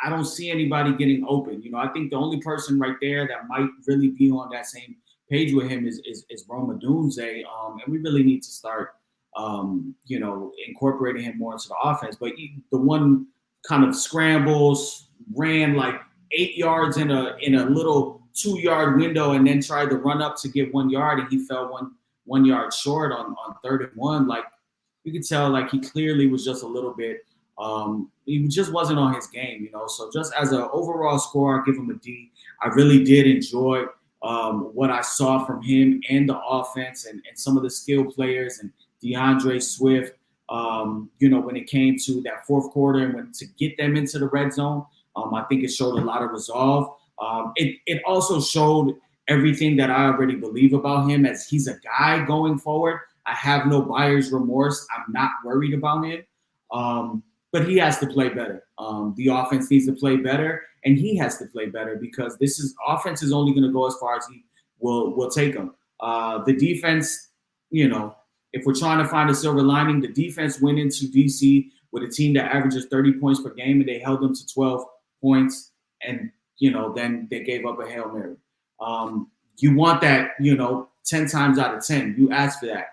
Speaker 6: I don't see anybody getting open. I think the only person right there that might really be on that same page with him is Roma Dunze. And we really need to start, incorporating him more into the offense. But the one kind of scrambles, ran like 8 yards in a little 2-yard window, and then tried to run up to get 1 yard, and he fell one yard short on 3rd and 1. Like, you could tell, like, he clearly was just a little bit. He just wasn't on his game, So just as an overall score, I give him a D. I really did enjoy what I saw from him and the offense and some of the skill players and DeAndre Swift. When it came to that fourth quarter and when to get them into the red zone, I think it showed a lot of resolve. It also showed everything that I already believe about him, as he's a guy going forward. I have no buyer's remorse. I'm not worried about him. But he has to play better. The offense needs to play better, and he has to play better because offense is only going to go as far as he will take them. The defense, if we're trying to find a silver lining, the defense went into DC with a team that averages 30 points per game, and they held them to 12 points, and then they gave up a Hail Mary. You want that, 10 times out of 10. You ask for that.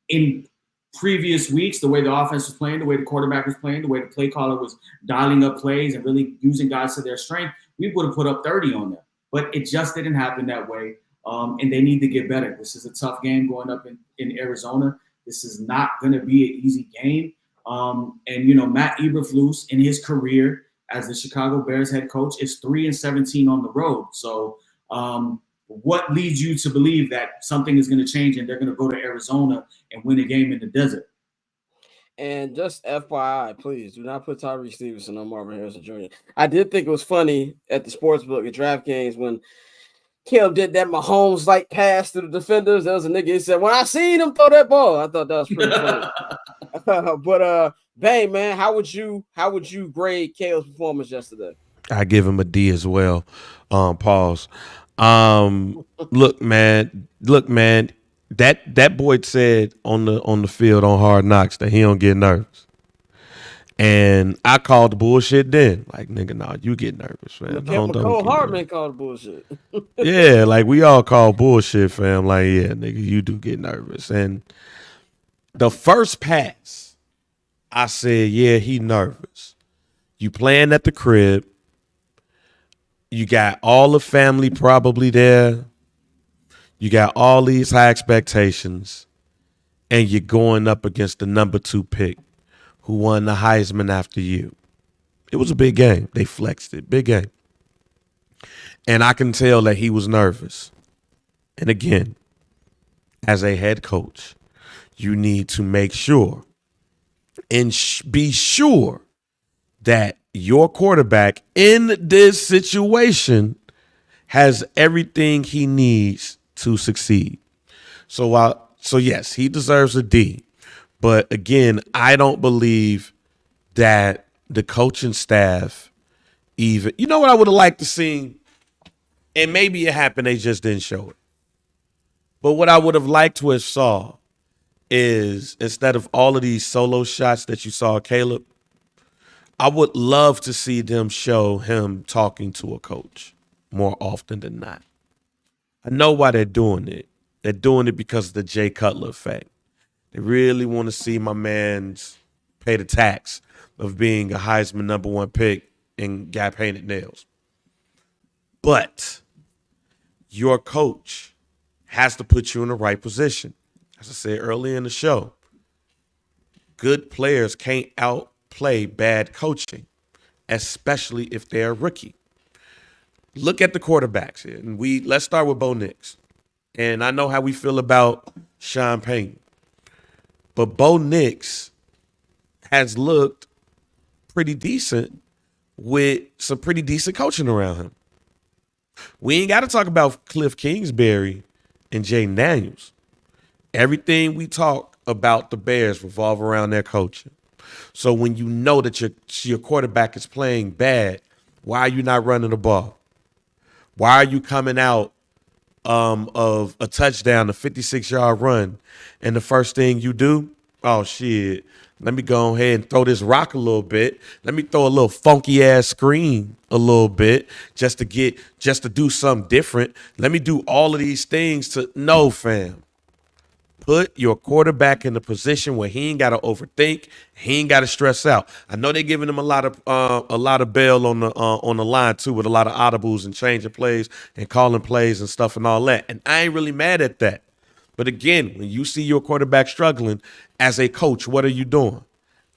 Speaker 6: In previous weeks, the way the offense was playing, the way the quarterback was playing, the way the play caller was dialing up plays and really using guys to their strength, we would have put up 30 on them. But it just didn't happen that way, and they need to get better. This is a tough game going up in Arizona. This is not going to be an easy game. Matt Eberflus in his career as the Chicago Bears head coach is 3-17 on the road. So what leads you to believe that something is going to change and they're going to go to Arizona and win a game in the desert?
Speaker 1: And just FYI, please do not put Tyree Stevenson on Marvin Harrison Jr. I did think it was funny at the sportsbook at DraftKings when Caleb did that Mahomes like pass to the defenders. There was a nigga who said, "When I seen him throw that ball," I thought that was pretty funny. But Bang, man, how would you grade Caleb's performance yesterday?
Speaker 2: I give him a D as well. Pause. Look, man. That boy said on the field on Hard Knocks that he don't get nervous. And I called the bullshit then. Like, nigga, nah, you get nervous, man.
Speaker 1: Nicole Hardman called bullshit.
Speaker 2: Yeah, like we all call bullshit, fam. Like, yeah, nigga, you do get nervous. And the first pass, I said, yeah, he nervous. You playing at the crib. You got all the family probably there. You got all these high expectations. And you're going up against the number 2 pick who won the Heisman after you. It was a big game. They flexed it. Big game. And I can tell that he was nervous. And again, as a head coach, you need to make sure and be sure that your quarterback in this situation has everything he needs to succeed. So yes, he deserves a D. But again, I don't believe that the coaching staff even, you know what I would have liked to see, and maybe it happened, they just didn't show it. But what I would have liked to have saw is, instead of all of these solo shots that you saw Caleb, I would love to see them show him talking to a coach more often than not. I know why they're doing it. They're doing it because of the Jay Cutler effect. They really want to see my man's pay the tax of being a Heisman number 1 pick and got painted nails. But your coach has to put you in the right position. As I said earlier in the show, good players can't outplay bad coaching, especially if they're a rookie. Look at the quarterbacks here. And let's start with Bo Nix. And I know how we feel about Sean Payton. But Bo Nix has looked pretty decent with some pretty decent coaching around him. We ain't got to talk about Cliff Kingsbury and Jaden Daniels. Everything we talk about the Bears revolve around their coaching. So when you know that your quarterback is playing bad, why are you not running the ball? Why are you coming out of a touchdown, a 56-yard run, and the first thing you do, oh, shit, let me go ahead and throw this rock a little bit. Let me throw a little funky-ass screen a little bit just to do something different. Let me do all of these things to – no, fam. Put your quarterback in the position where he ain't got to overthink, he ain't got to stress out. I know they're giving him a lot of bail on the line too, with a lot of audibles and changing plays and calling plays and stuff and all that. And I ain't really mad at that. But again, when you see your quarterback struggling as a coach, what are you doing?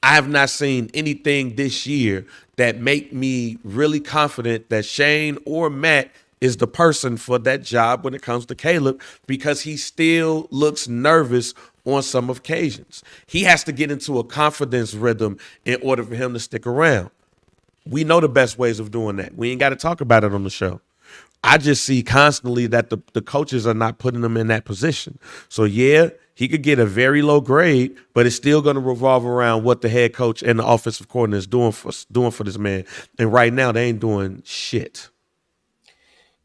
Speaker 2: I have not seen anything this year that make me really confident that Shane or Matt is the person for that job when it comes to Caleb, because he still looks nervous on some occasions. He has to get into a confidence rhythm in order for him to stick around. We know the best ways of doing that. We ain't got to talk about it on the show. I just see constantly that the coaches are not putting him in that position. So, yeah, he could get a very low grade, but it's still going to revolve around what the head coach and the offensive coordinator is doing for this man. And right now, they ain't doing shit.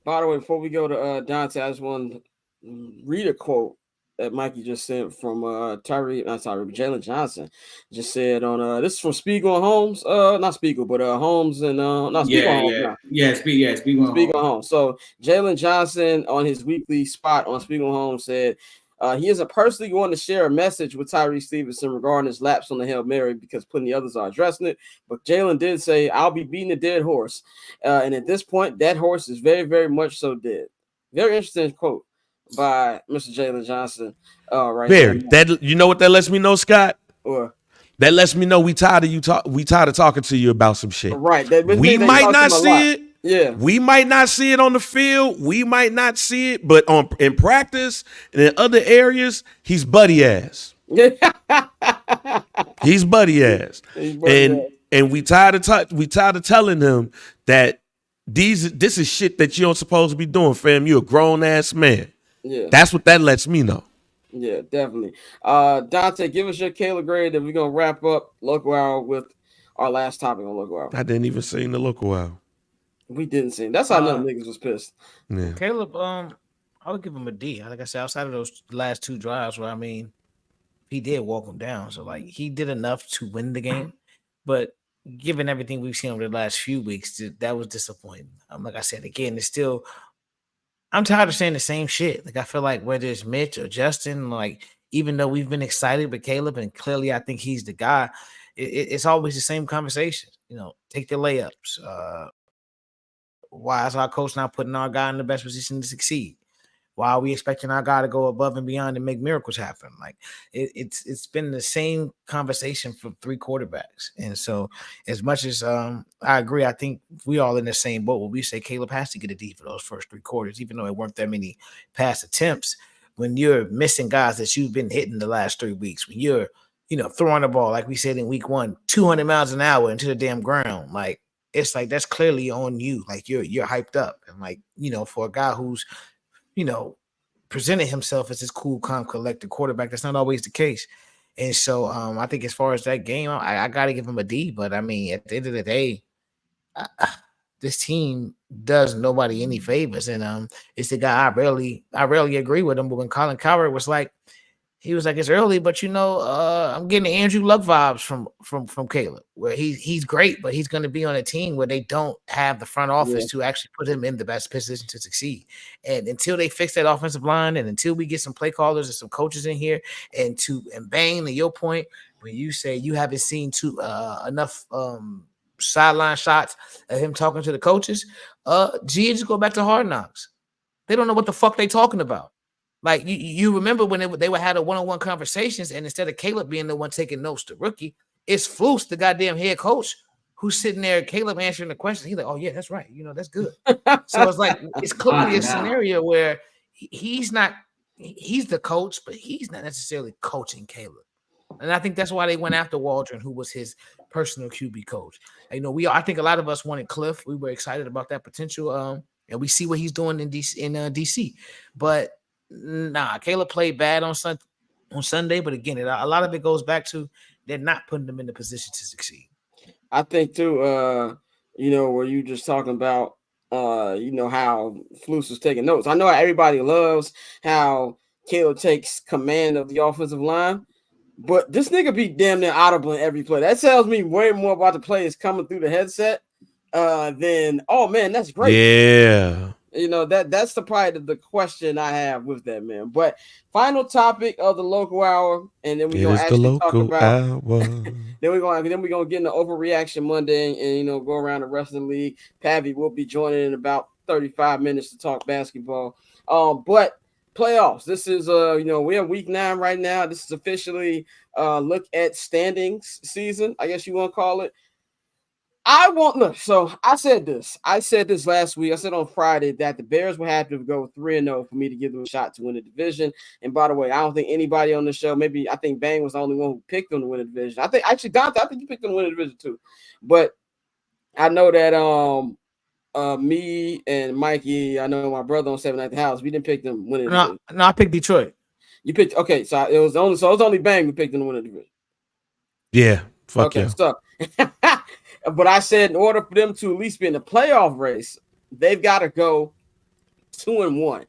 Speaker 1: By the way, before we go to Dante, I just want to read a quote that Mikey just sent from Jalen Johnson. Just said on this is from Spiegel and Holmes. Not Spiegel, but Holmes and not Spiegel and Holmes. Spiegel and Holmes. So Jalen Johnson on his weekly spot on Spiegel and Holmes said he isn't personally going to share a message with Tyree Stevenson regarding his lapse on the Hail Mary because plenty others are addressing it. But Jalen did say, I'll be beating a dead horse. And at this point, that horse is very, very much so dead. Very interesting quote by Mr. Jalen Johnson. Right
Speaker 2: there. That, you know what that lets me know, Scott?
Speaker 1: Or
Speaker 2: that lets me know we tired of talking to you about some shit.
Speaker 1: Right.
Speaker 2: We might not see it.
Speaker 1: Yeah.
Speaker 2: We might not see it on the field. We might not see it, but in practice and in other areas, he's buddy ass. He's buddy ass. And we tired of telling him that this is shit that you don't supposed to be doing, fam. You're a grown ass man.
Speaker 1: Yeah.
Speaker 2: That's what that lets me know.
Speaker 1: Yeah, definitely. Dante, give us your Caleb grade, and we're gonna wrap up Local Hour with our last topic on Local Hour.
Speaker 2: I didn't even say in the Local Hour.
Speaker 1: We didn't see him. That's how none niggas was pissed.
Speaker 2: Yeah.
Speaker 5: Caleb, I would give him a D. Like I said, outside of those last two drives where he did walk him down. So like he did enough to win the game. But given everything we've seen over the last few weeks, that was disappointing. Like I said, again, it's still I'm tired of saying the same shit. Like I feel like whether it's Mitch or Justin, like even though we've been excited with Caleb and clearly I think he's the guy, it's always the same conversation. You know, take the layups. Why is our coach not putting our guy in the best position to succeed? Why are we expecting our guy to go above and beyond and make miracles happen? Like it's been the same conversation for three quarterbacks. And so as much as I agree, I think we all in the same boat where we say Caleb has to get a D for those first three quarters, even though it weren't that many pass attempts. When you're missing guys that you've been hitting the last 3 weeks, when you're, throwing the ball, like we said in week 1, 200 miles an hour into the damn ground, like, it's like that's clearly on you. Like you're hyped up. And like, for a guy who's, presented himself as this cool, calm, collected quarterback, that's not always the case. And so I think as far as that game, I got to give him a D. But I mean, at the end of the day, this team does nobody any favors. And it's the guy I rarely agree with him. But when Colin Cowherd was like, he was like, it's early, but I'm getting the Andrew Luck vibes from Caleb, where he's great, but he's going to be on a team where they don't have the front office to actually put him in the best position to succeed. And until they fix that offensive line, and until we get some play callers and some coaches in here, and Bang, to your point, when you say you haven't seen enough sideline shots of him talking to the coaches, just go back to Hard Knocks. They don't know what the fuck they talking about. Like you remember when they would have the one-on-one conversations, and instead of Caleb being the one taking notes to rookie, it's Flus, the goddamn head coach, who's sitting there. Caleb answering the question. He's like, "Oh yeah, that's right. That's good." So it's like it's clearly a scenario where he's not. He's the coach, but he's not necessarily coaching Caleb. And I think that's why they went after Waldron, who was his personal QB coach. I think a lot of us wanted Cliff. We were excited about that potential. And we see what he's doing in DC. But nah, Caleb played bad on Sunday. But again, a lot of it goes back to they're not putting them in the position to succeed.
Speaker 1: I think too, where you just talking about how Flus was taking notes. I know everybody loves how Caleb takes command of the offensive line. But this nigga be damn near audible in every play. That tells me way more about the players coming through the headset than, oh man, that's great.
Speaker 2: Yeah.
Speaker 1: That's probably the question I have with that, man. But final topic of the local hour, and then we're gonna actually talk about then we're gonna get into overreaction Monday and go around the rest of the league. Pavy will be joining in about 35 minutes to talk basketball. But playoffs. This is we're in week 9 right now. This is officially look at standings season, I guess you want to call it. So I said this last week. I said on Friday that the Bears would have to go 3-0 for me to give them a shot to win the division. And by the way, I don't think anybody on the show, maybe I think Bang was the only one who picked them to win the division. I think actually Dante, I think you picked them to win the division too. But I know that me and Mikey, I know my brother on 7 at the house, we didn't pick them winning.
Speaker 5: No, I picked Detroit.
Speaker 1: You picked so it was only Bang who picked them to win the division.
Speaker 2: Yeah, fuck
Speaker 1: okay,
Speaker 2: yeah.
Speaker 1: So but I said in order for them to at least be in the playoff race, they've got to go 2-1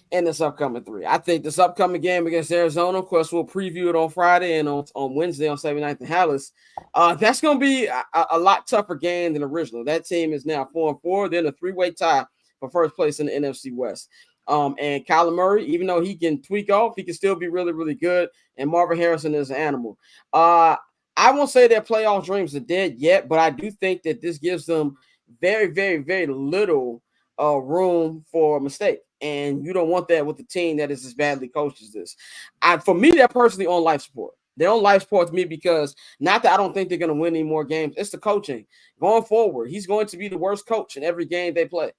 Speaker 1: in this upcoming 3. I think this upcoming game against Arizona, of course, we'll preview it on Friday and on Wednesday on 79th and Hallis. That's going to be a lot tougher game than original. That team is now 4-4. They're in a 3-way tie for first place in the NFC West. And Kyler Murray, even though he can tweak off, he can still be really, really good. And Marvin Harrison is an animal. I won't say their playoff dreams are dead yet, but I do think that this gives them very, very, very little room for a mistake. And you don't want that with a team that is as badly coached as this. For me, they're personally on life support. They're on life support to me because not that I don't think they're going to win any more games. It's the coaching. Going forward, he's going to be the worst coach in every game they play,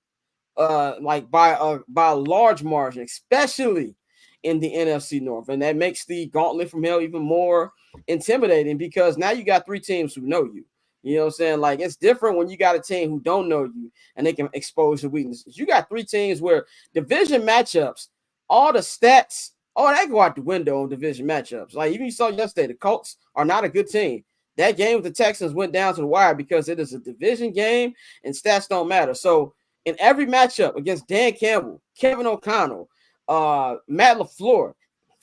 Speaker 1: like by a large margin, especially in the NFC North. And that makes the gauntlet from hell even more intimidating because now you got 3 teams who know you. You know what I'm saying? Like, it's different when you got a team who don't know you and they can expose your weaknesses. You got 3 teams where division matchups, all the stats, they go out the window on division matchups. Like, even you saw yesterday, the Colts are not a good team. That game with the Texans went down to the wire because it is a division game and stats don't matter. So in every matchup against Dan Campbell, Kevin O'Connell, Matt LaFleur,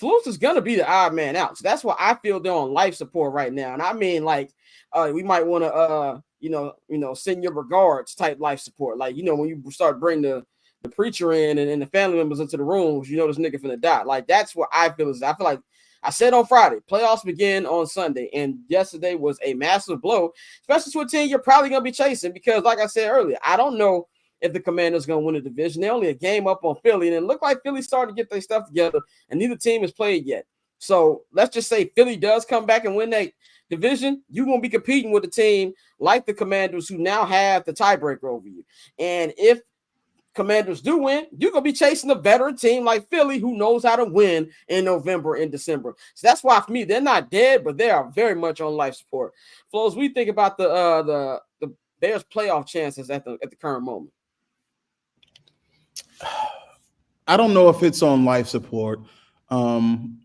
Speaker 1: Flus is going to be the odd man out. So that's why I feel they're on life support right now. And I mean, like, we might want to, send your regards type life support. Like, when you start bringing the preacher in and the family members into the rooms, this nigga finna die. Like, that's what I feel. I feel like I said on Friday, playoffs begin on Sunday. And yesterday was a massive blow, especially to a team you're probably going to be chasing because, like I said earlier, I don't know if the Commanders going to win the division. They're only a game up on Philly, and it looked like Philly started to get their stuff together, and neither team has played yet. So let's just say Philly does come back and win that division. You're going to be competing with a team like the Commanders who now have the tiebreaker over you. And if Commanders do win, you're going to be chasing a veteran team like Philly who knows how to win in November and December. So that's why, for me, they're not dead, but they are very much on life support. Flows, we think about the Bears' playoff chances at the current moment.
Speaker 4: I don't know if it's on life support. When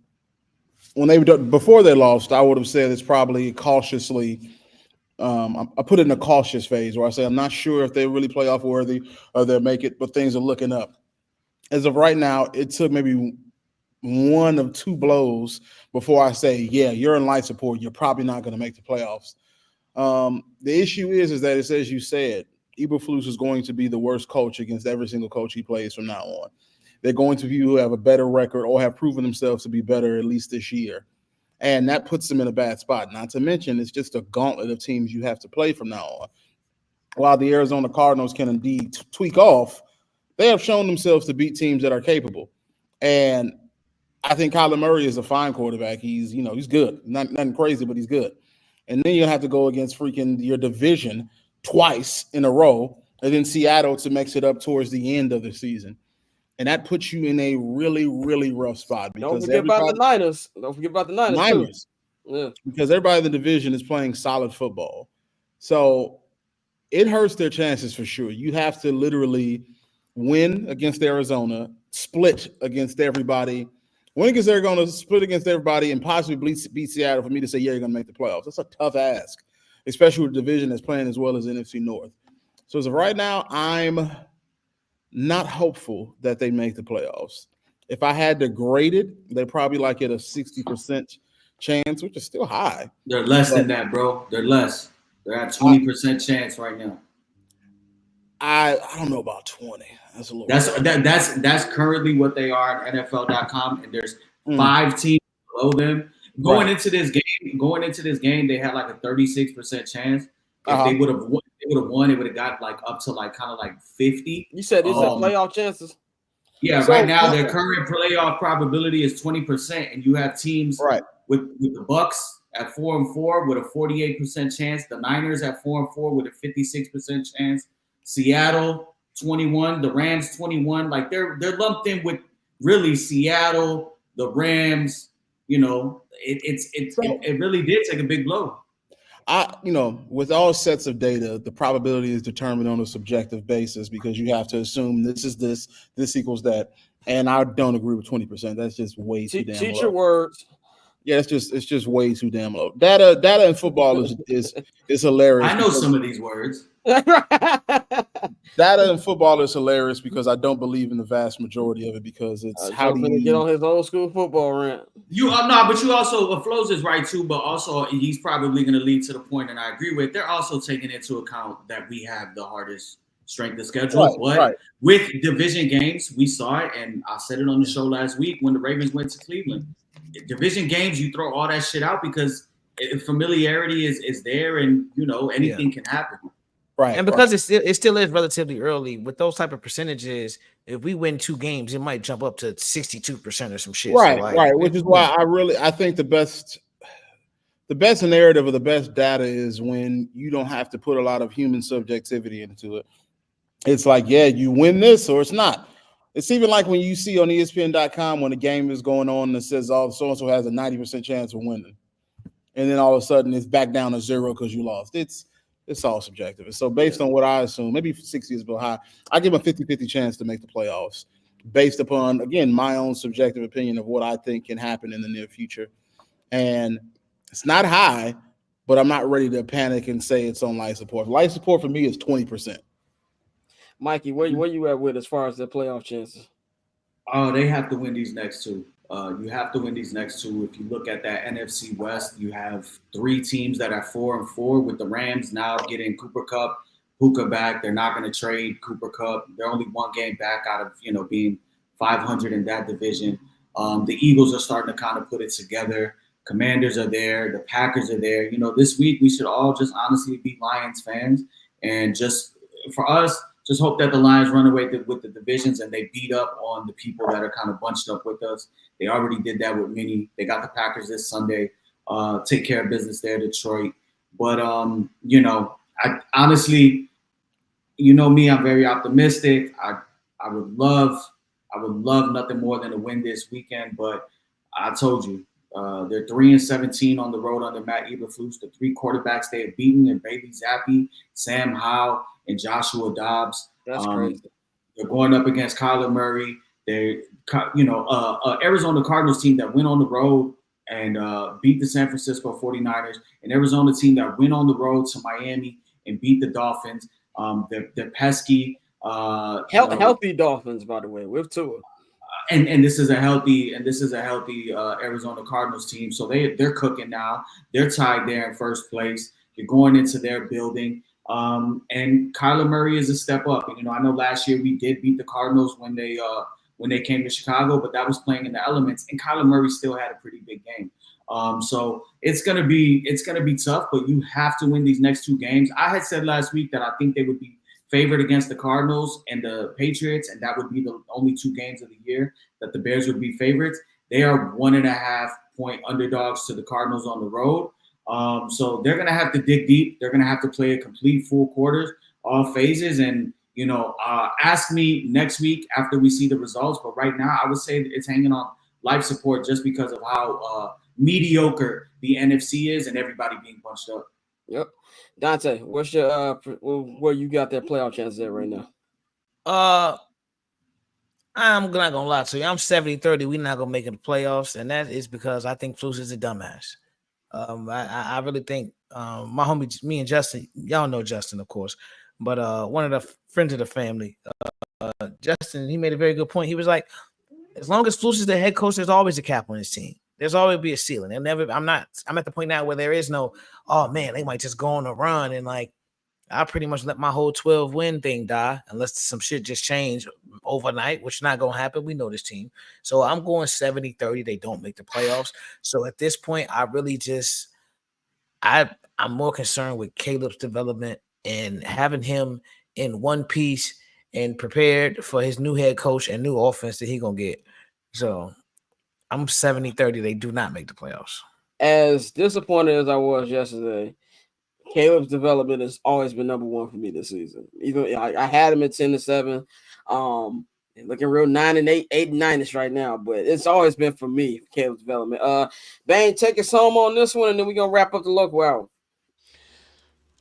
Speaker 4: before they lost, I would have said it's probably cautiously. I put it in a cautious phase where I say I'm not sure if they really playoff worthy or they'll make it, but things are looking up. As of right now, it took maybe 1 of 2 blows before I say, yeah, you're in life support. You're probably not going to make the playoffs. The issue is that it's as you said. Eberflus is going to be the worst coach against every single coach he plays from now on. They're going to be who have a better record or have proven themselves to be better at least this year. And that puts them in a bad spot. Not to mention, it's just a gauntlet of teams you have to play from now on. While the Arizona Cardinals can indeed tweak off, they have shown themselves to beat teams that are capable. And I think Kyler Murray is a fine quarterback. He's good. Nothing crazy, but he's good. And then you're gonna have to go against freaking your division twice in a row, and then Seattle to mix it up towards the end of the season. And that puts you in a really, really rough spot
Speaker 1: Don't
Speaker 4: because
Speaker 1: forget about the
Speaker 4: everybody
Speaker 1: Niners. Don't forget about the Niners too.
Speaker 4: Niners,
Speaker 1: Yeah.
Speaker 4: because everybody in the division is playing solid football. So it hurts their chances for sure. You have to literally win against Arizona, split against everybody, win against Arizona, split against everybody, and possibly beat Seattle for me to say, yeah, you're going to make the playoffs. That's a tough ask, especially with a division that's playing as well as NFC North. So as of right now, I'm not hopeful that they make the playoffs. If I had to grade it, they're probably like at a 60% chance, which is still high.
Speaker 6: They're less than that, bro. They're less. They're at 20% chance right now.
Speaker 4: I don't know about 20. That's a little.
Speaker 6: That's currently what they are at NFL.com, and there's 5 teams below them. Going into this game, they had like a 36% chance. If they would have won, it would have got like up to like kind of like 50.
Speaker 1: You said these are playoff chances.
Speaker 6: Yeah, so, right now their current playoff probability is 20%, and you have teams with the Bucks at 4-4 with a 48% chance, the Niners at 4-4 with a 56% chance, Seattle 21, the Rams 21. Like they're lumped in with really Seattle, the Rams. You know, it really did take a big blow.
Speaker 4: With all sets of data, the probability is determined on a subjective basis because you have to assume this is this equals that. And I don't agree with 20%. That's just way too damn low.
Speaker 1: Teach your words.
Speaker 4: Yeah, it's just way too damn low. Data in football is hilarious.
Speaker 6: I know some of these words.
Speaker 4: Data in football is hilarious because I don't believe in the vast majority of it because it's how do you
Speaker 1: get on his old school football rant.
Speaker 6: But you also Flows is right too, but also he's probably going to lead to the point, and I agree with. They're also taking into account that we have the hardest strength of schedule, with division games, we saw it, and I said it on the show last week when the Ravens went to Cleveland. Division games, you throw all that shit out because familiarity is there, and anything can happen.
Speaker 5: Right, and because it still is relatively early with those type of percentages, if we win 2 games, it might jump up to 62% or some shit.
Speaker 4: Right, so which is why I think the best narrative or the best data is when you don't have to put a lot of human subjectivity into it. It's like, yeah, you win this or it's not. It's even like when you see on ESPN.com when a game is going on and it says, oh, so-and-so has a 90% chance of winning. And then all of a sudden it's back down to 0 because you lost. It's all subjective. And so based on what I assume, maybe 60 is a bit high, I give a 50-50 chance to make the playoffs based upon, again, my own subjective opinion of what I think can happen in the near future. And it's not high, but I'm not ready to panic and say it's on life support. Life support for me is 20%.
Speaker 1: Mikey, where you at with as far as the playoff chances?
Speaker 6: Oh, they have to win these next 2. You have to win these next 2. If you look at that NFC West, you have 3 teams that are 4-4 with the Rams now getting Cooper Kupp, Puka back. They're not going to trade Cooper Kupp. They're only 1 game back out of, being 500 in that division. The Eagles are starting to kind of put it together. Commanders are there. The Packers are there. This week we should all just honestly be Lions fans. And just for us, just hope that the Lions run away with the divisions and they beat up on the people that are kind of bunched up with us. They already did that with many. They got the Packers this Sunday. Take care of business there, Detroit. But, I honestly, me, I'm very optimistic. I would love nothing more than to win this weekend. But I told you, they're 3-17 on the road under Matt Eberflus. The 3 quarterbacks they have beaten are Bailey Zappi, Sam Howell, and Joshua Dobbs.
Speaker 1: That's crazy.
Speaker 6: They're going up against Kyler Murray. They, Arizona Cardinals team that went on the road and beat the San Francisco 49ers, an Arizona team that went on the road to Miami and beat the Dolphins. They're pesky.
Speaker 1: Healthy Dolphins, by the way, with Tua.
Speaker 6: And this is a healthy Arizona Cardinals team. So they're cooking now. They're tied there in first place. They're going into their building. And Kyler Murray is a step up. And, I know last year we did beat the Cardinals when they came to Chicago, but that was playing in the elements. And Kyler Murray still had a pretty big game. So it's gonna be tough, but you have to win these next 2 games. I had said last week that I think they would be favored against the Cardinals and the Patriots, and that would be the only 2 games of the year that the Bears would be favorites. They are 1.5-point underdogs to the Cardinals on the road. So they're going to have to dig deep. They're going to have to play a complete full quarters, all phases. And, ask me next week after we see the results. But right now, I would say it's hanging on life support just because of how mediocre the NFC is and everybody being bunched up.
Speaker 1: Yep. Dante, what's your where you got their playoff chances at right now?
Speaker 5: I'm not gonna lie to you. I'm 70-30. We're not gonna make it the playoffs, and that is because I think Flus is a dumbass. I really think my homie, me and Justin, y'all know Justin, of course, but one of the friends of the family, Justin, he made a very good point. He was like, as long as Flus is the head coach, there's always a cap on his team. There's always be a ceiling. I'm at the point now where there is no, oh man, they might just go on a run and like I pretty much let my whole 12-win thing die unless some shit just change overnight, which is not going to happen. We know this team. So I'm going 70-30. They don't make the playoffs. So at this point, I really just I'm more concerned with Caleb's development and having him in one piece and prepared for his new head coach and new offense that he's going to get. So I'm 70-30. They do not make the playoffs.
Speaker 1: As disappointed as I was yesterday, Caleb's development has always been number one for me this season. Even I had him at 10-7, looking real 9-8, 8-9ish right now. But it's always been for me Caleb's development. Bane, take us home on this one, and then we're gonna wrap up the local hour.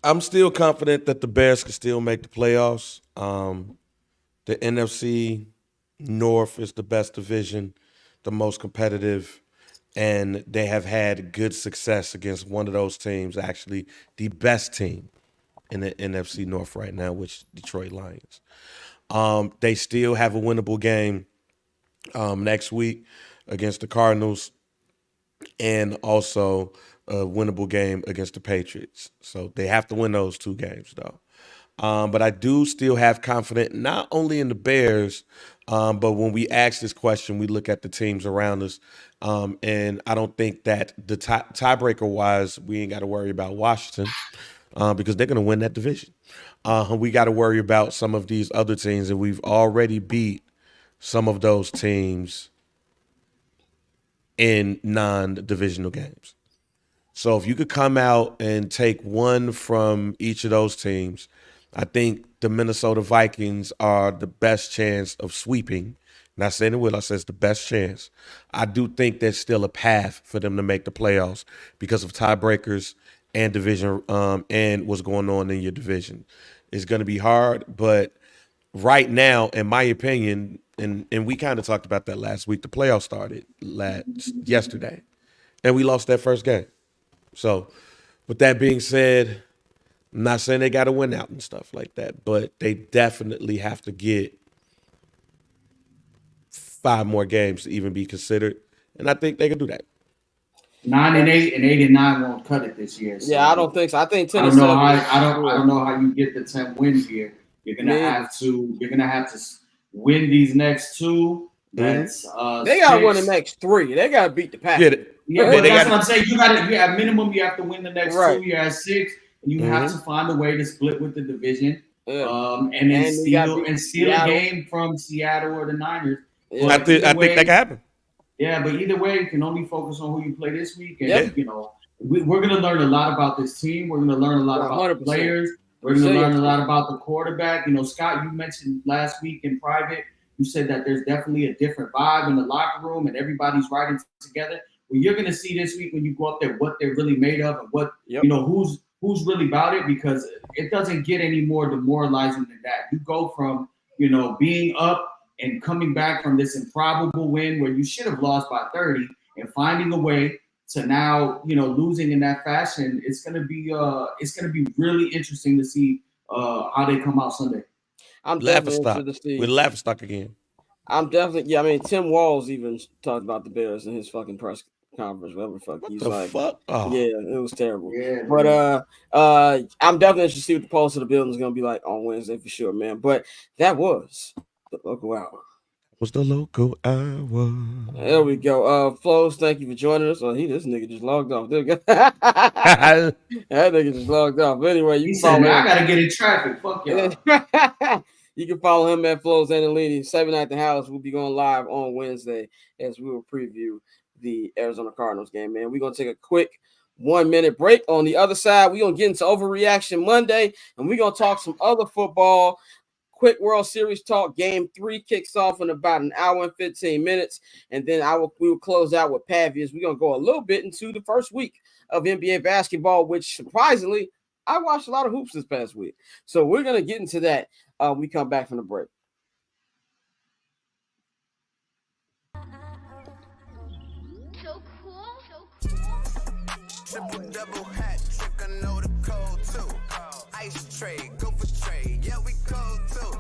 Speaker 2: I'm still confident that the Bears can still make the playoffs. The NFC North is the best division, the most competitive, and they have had good success against one of those teams, actually the best team in the NFC North right now, which is Detroit Lions. They still have a winnable game next week against the Cardinals and also a winnable game against the Patriots. So they have to win those 2 games, though. But I do still have confidence not only in the Bears, but when we ask this question, we look at the teams around us. And I don't think that the tiebreaker-wise, we ain't got to worry about Washington because they're going to win that division. We got to worry about some of these other teams, and we've already beat some of those teams in non-divisional games. So if you could come out and take one from each of those teams, I think the Minnesota Vikings are the best chance of sweeping. Not saying it will, I say it's the best chance. I do think there's still a path for them to make the playoffs because of tiebreakers and division and what's going on in your division. It's going to be hard, but right now, in my opinion, and we kind of talked about that last week, the playoffs started yesterday, and we lost that first game. So with that being said, I'm not saying they got to win out and stuff like that, but they definitely have to get 5 more games to even be considered, and I think they can do that.
Speaker 6: 9-8 and 8-9 won't cut it this year. So
Speaker 1: Yeah, I don't think so. I think 10-7.
Speaker 6: I don't know how you get the 10 wins here. You're gonna have to win these next 2. That's
Speaker 1: they gotta win the next 3. They gotta beat the Packers.
Speaker 6: But that's what I'm saying. You got to at minimum you have to win the next 2. You're at 6, and you have to find a way to split with the division. And then steal a game from Seattle or the Niners.
Speaker 2: Yeah. I think that can happen.
Speaker 6: Yeah, but either way, you can only focus on who you play this week. And, we're going to learn a lot about this team. We're going to learn a lot about the players. We're going to learn a lot about the quarterback. Scott, you mentioned last week in private, you said that there's definitely a different vibe in the locker room and everybody's riding together. Well, you're going to see this week when you go up there what they're really made of and what, who's really about it, because it doesn't get any more demoralizing than that. You go from, being up and coming back from this improbable win where you should have lost by 30 and finding a way to now, losing in that fashion. It's gonna be really interesting to see how they come out Sunday.
Speaker 1: I'm definitely interested to see.
Speaker 2: We're laughing stock again.
Speaker 1: I'm definitely I mean, Tim Walz even talked about the Bears in his fucking press conference, whatever the fuck. He's like,
Speaker 2: fuck? Oh.
Speaker 1: Yeah, it was terrible.
Speaker 6: Yeah,
Speaker 1: but I'm definitely interested to see what the pulse of the building is gonna be like on Wednesday for sure, man. But that was the local hour.
Speaker 2: Was the local hour.
Speaker 1: There we go. Flows, thank you for joining us. Oh, this nigga just logged off. There we go.
Speaker 2: That's
Speaker 1: That nigga just logged off. But anyway, you
Speaker 6: He
Speaker 1: can
Speaker 6: said,
Speaker 1: follow
Speaker 6: man, I
Speaker 1: him.
Speaker 6: gotta get in traffic. Fuck y'all.
Speaker 1: You can follow him at Flows Annalini. 7 at the House. We'll be going live on Wednesday as we will preview the Arizona Cardinals game, man. We're going to take a quick 1-minute break. On the other side, we're going to get into Overreaction Monday, and we're going to talk some other football. Quick World Series talk. Game 3 kicks off in about an hour and 15 minutes, and then we will close out with Pavy. We're going to go a little bit into the first week of NBA basketball, which surprisingly, I watched a lot of hoops this past week. So we're going to get into that when we come back from the break.
Speaker 3: So cool. Triple double hat trick, I know the code too. Ice trade, go for trade, yeah we cold too.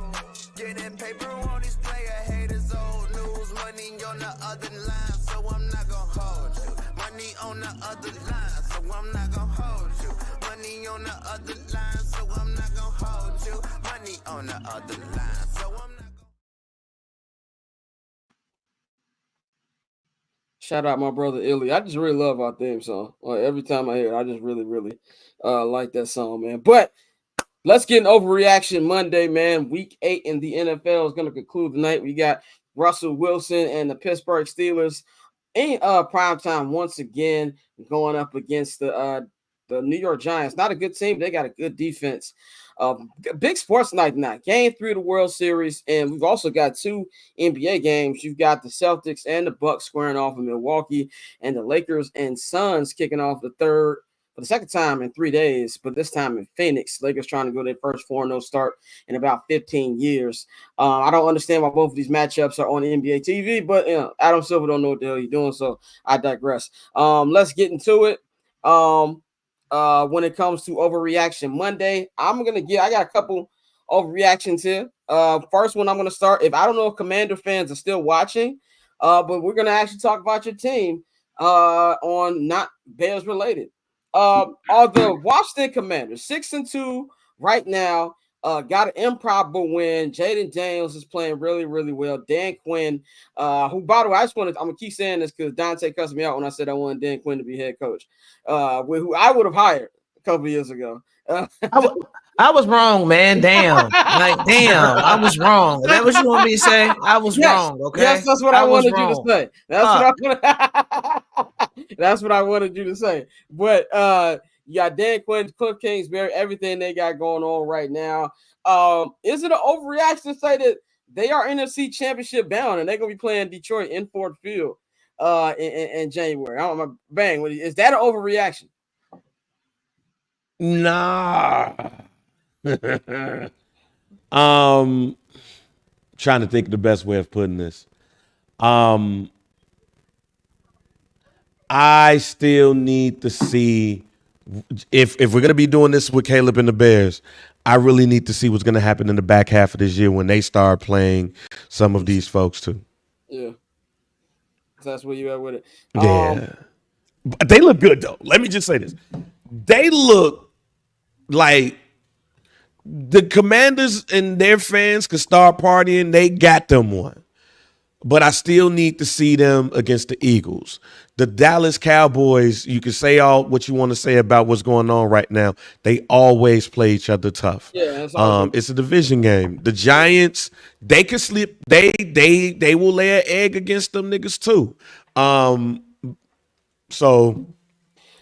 Speaker 3: Getting paper on these player haters, old news. Money on the other line, so I'm not gonna hold you. Money on the other line, so I'm not gonna hold you. Money on the other line, so I'm not gonna hold you. Money on the other line, so I'm not gonna.
Speaker 1: Shout out my brother Illy. I just really love our theme song. Like, every time I hear it, I just really, really like that song, man. But let's get an Overreaction Monday, man. Week 8 in the NFL is going to conclude tonight. We got Russell Wilson and the Pittsburgh Steelers in primetime once again, going up against the New York Giants. Not a good team. They got a good defense. Big sports night tonight. Game 3 of the World Series, and we've also got 2 NBA games. You've got the Celtics and the Bucks squaring off in Milwaukee, and the Lakers and Suns kicking off for the second time in 3 days, but this time in Phoenix. Lakers trying to go their first 4-0 start in about 15 years. I don't understand why both of these matchups are on NBA TV, but Adam Silver don't know what the hell he's doing, so I digress. Let's get into it. When it comes to Overreaction Monday, I got a couple overreactions here. First one I'm gonna start. If I don't know if Commander fans are still watching, but we're gonna actually talk about your team on not Bears related. Are the Washington Commanders 6-2 right now? Got an improbable win. Jaden Daniels is playing really, really well. Dan Quinn, who, by the way, I'm gonna keep saying this because Dante cussed me out when I said I wanted Dan Quinn to be head coach, who I would have hired a couple of years ago.
Speaker 5: I was wrong, man. Damn. Like, damn, I was wrong. Is that what you want me to say? I was wrong. Okay.
Speaker 1: Yes, that's what I wanted you to say. That's what I wanted you to say. But you got Dan Quinn, Cliff Kingsbury, everything they got going on right now. Is it an overreaction to say that they are NFC Championship bound and they're gonna be playing Detroit in Ford Field in January? I don't know. Bang, is that an overreaction?
Speaker 2: Nah. Trying to think of the best way of putting this. I still need to see if we're gonna be doing this with Caleb and the Bears. I really need to see what's gonna happen in the back half of this year when they start playing some of these folks too.
Speaker 1: Yeah, that's where you at with it.
Speaker 2: Yeah, but they look good though. Let me just say this: they look like the Commanders and their fans could start partying. They got them one. But I still need to see them against the Eagles. The Dallas Cowboys, you can say all what you want to say about what's going on right now. They always play each other tough.
Speaker 1: Yeah,
Speaker 2: it's a division game. The Giants, they can sleep. They will lay an egg against them niggas too. So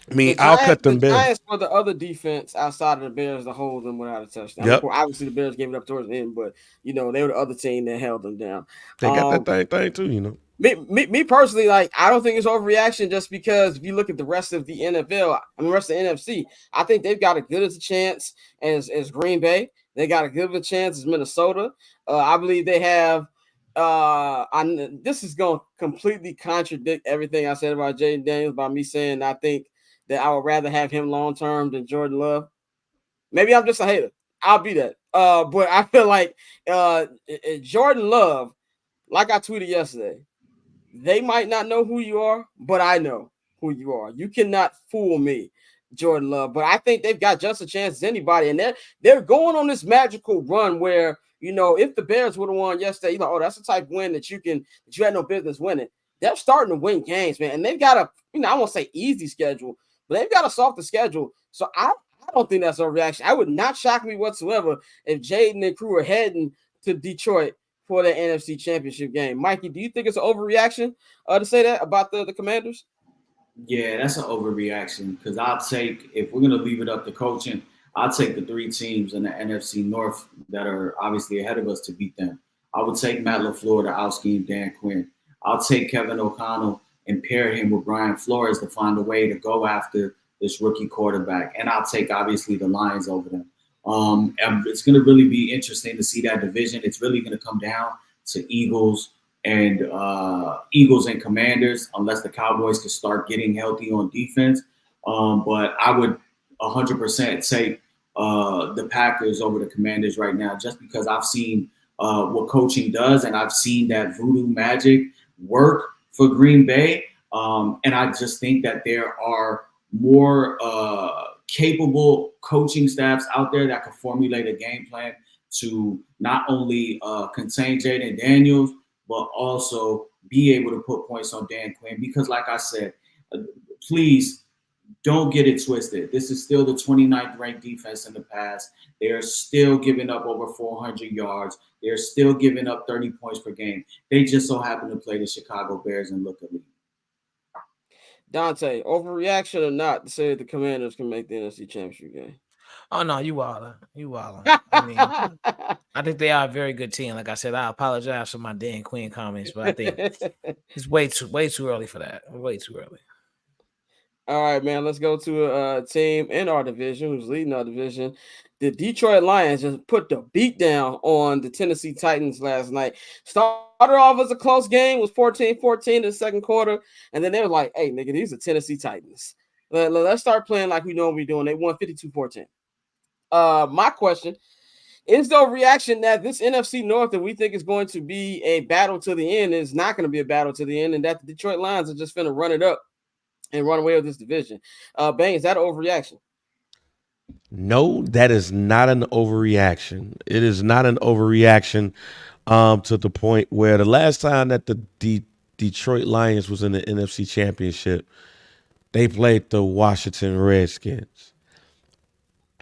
Speaker 2: I mean, I'll cut them
Speaker 1: the
Speaker 2: back.
Speaker 1: Giants were the other defense outside of the Bears to hold them without a touchdown.
Speaker 2: Yep.
Speaker 1: Obviously, the Bears gave it up towards the end, but they were the other team that held them down.
Speaker 2: They got that thing too,
Speaker 1: Me personally, like, I don't think it's overreaction just because if you look at the rest of the NFL, rest of the NFC, I think they've got as good as a chance as Green Bay. They got as good of a chance as Minnesota. I believe they have. This is going to completely contradict everything I said about Jaden Daniels by me saying I think that I would rather have him long term than Jordan Love. Maybe I'm just a hater. I'll be that. But I feel like Jordan Love, like I tweeted yesterday, they might not know who you are, but I know who you are. You cannot fool me, Jordan Love. But I think they've got just a chance as anybody, and they're going on this magical run where If the Bears would have won yesterday, oh, that's the type of win that you had no business winning. They're starting to win games, man, and they've got I won't say easy schedule, but they've got a softer schedule. So I don't think that's a reaction. I would not shock me whatsoever if Jaden and crew are heading to Detroit for the NFC Championship game. Mikey, do you think it's an overreaction to say that about the Commanders?
Speaker 6: Yeah, that's an overreaction because if we're going to leave it up to coaching, I'll take the 3 teams in the NFC North that are obviously ahead of us to beat them. I would take Matt LaFleur to out-scheme Dan Quinn. I'll take Kevin O'Connell and pair him with Brian Flores to find a way to go after this rookie quarterback. And I'll take, obviously, the Lions over them. It's going to really be interesting to see that division. It's really going to come down to Eagles and Commanders, unless the Cowboys can start getting healthy on defense. But I would 100% take the Packers over the Commanders right now, just because I've seen what coaching does, and I've seen that voodoo magic work for Green Bay. And I just think that there are more capable coaching staffs out there that can formulate a game plan to not only contain Jaden Daniels, but also be able to put points on Dan Quinn. Because like I said, please don't get it twisted. This is still the 29th ranked defense in the past. They're still giving up over 400 yards. They're still giving up 30 points per game. They just so happen to play the Chicago Bears and look elite.
Speaker 1: Dante, overreaction or not to say the Commanders can make the NFC Championship game?
Speaker 5: Oh no, you wildin'. I mean, I think they are a very good team. Like I said, I apologize for my Dan Quinn comments, but I think it's way too early for that. Way too early.
Speaker 1: All right, man. Let's go to a team in our division who's leading our division. The Detroit Lions just put the beat down on the Tennessee Titans last night. Started off as a close game, was 14-14 in the second quarter, and then they were like, "Hey, nigga, these are Tennessee Titans. Let's start playing like we know what we're doing." They won 52-14. My question is, the reaction that this NFC North that we think is going to be a battle to the end is not going to be a battle to the end, and that the Detroit Lions are just going to run it up and run away with this division. Bang, is that an overreaction?
Speaker 2: No, that is not an overreaction. It is not an overreaction to the point where the last time that the Detroit Lions was in the NFC Championship, they played the Washington Redskins.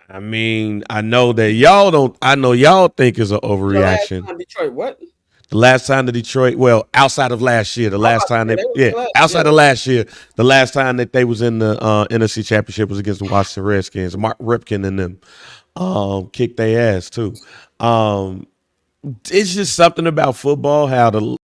Speaker 2: I mean, I know y'all think it's an overreaction.
Speaker 1: Detroit, what?
Speaker 2: The last time the Detroit, well, outside of last year, the last time that they was in the NFC Championship was against the Washington Redskins. Mark Ripken and them kicked their ass too. It's just something about football, how the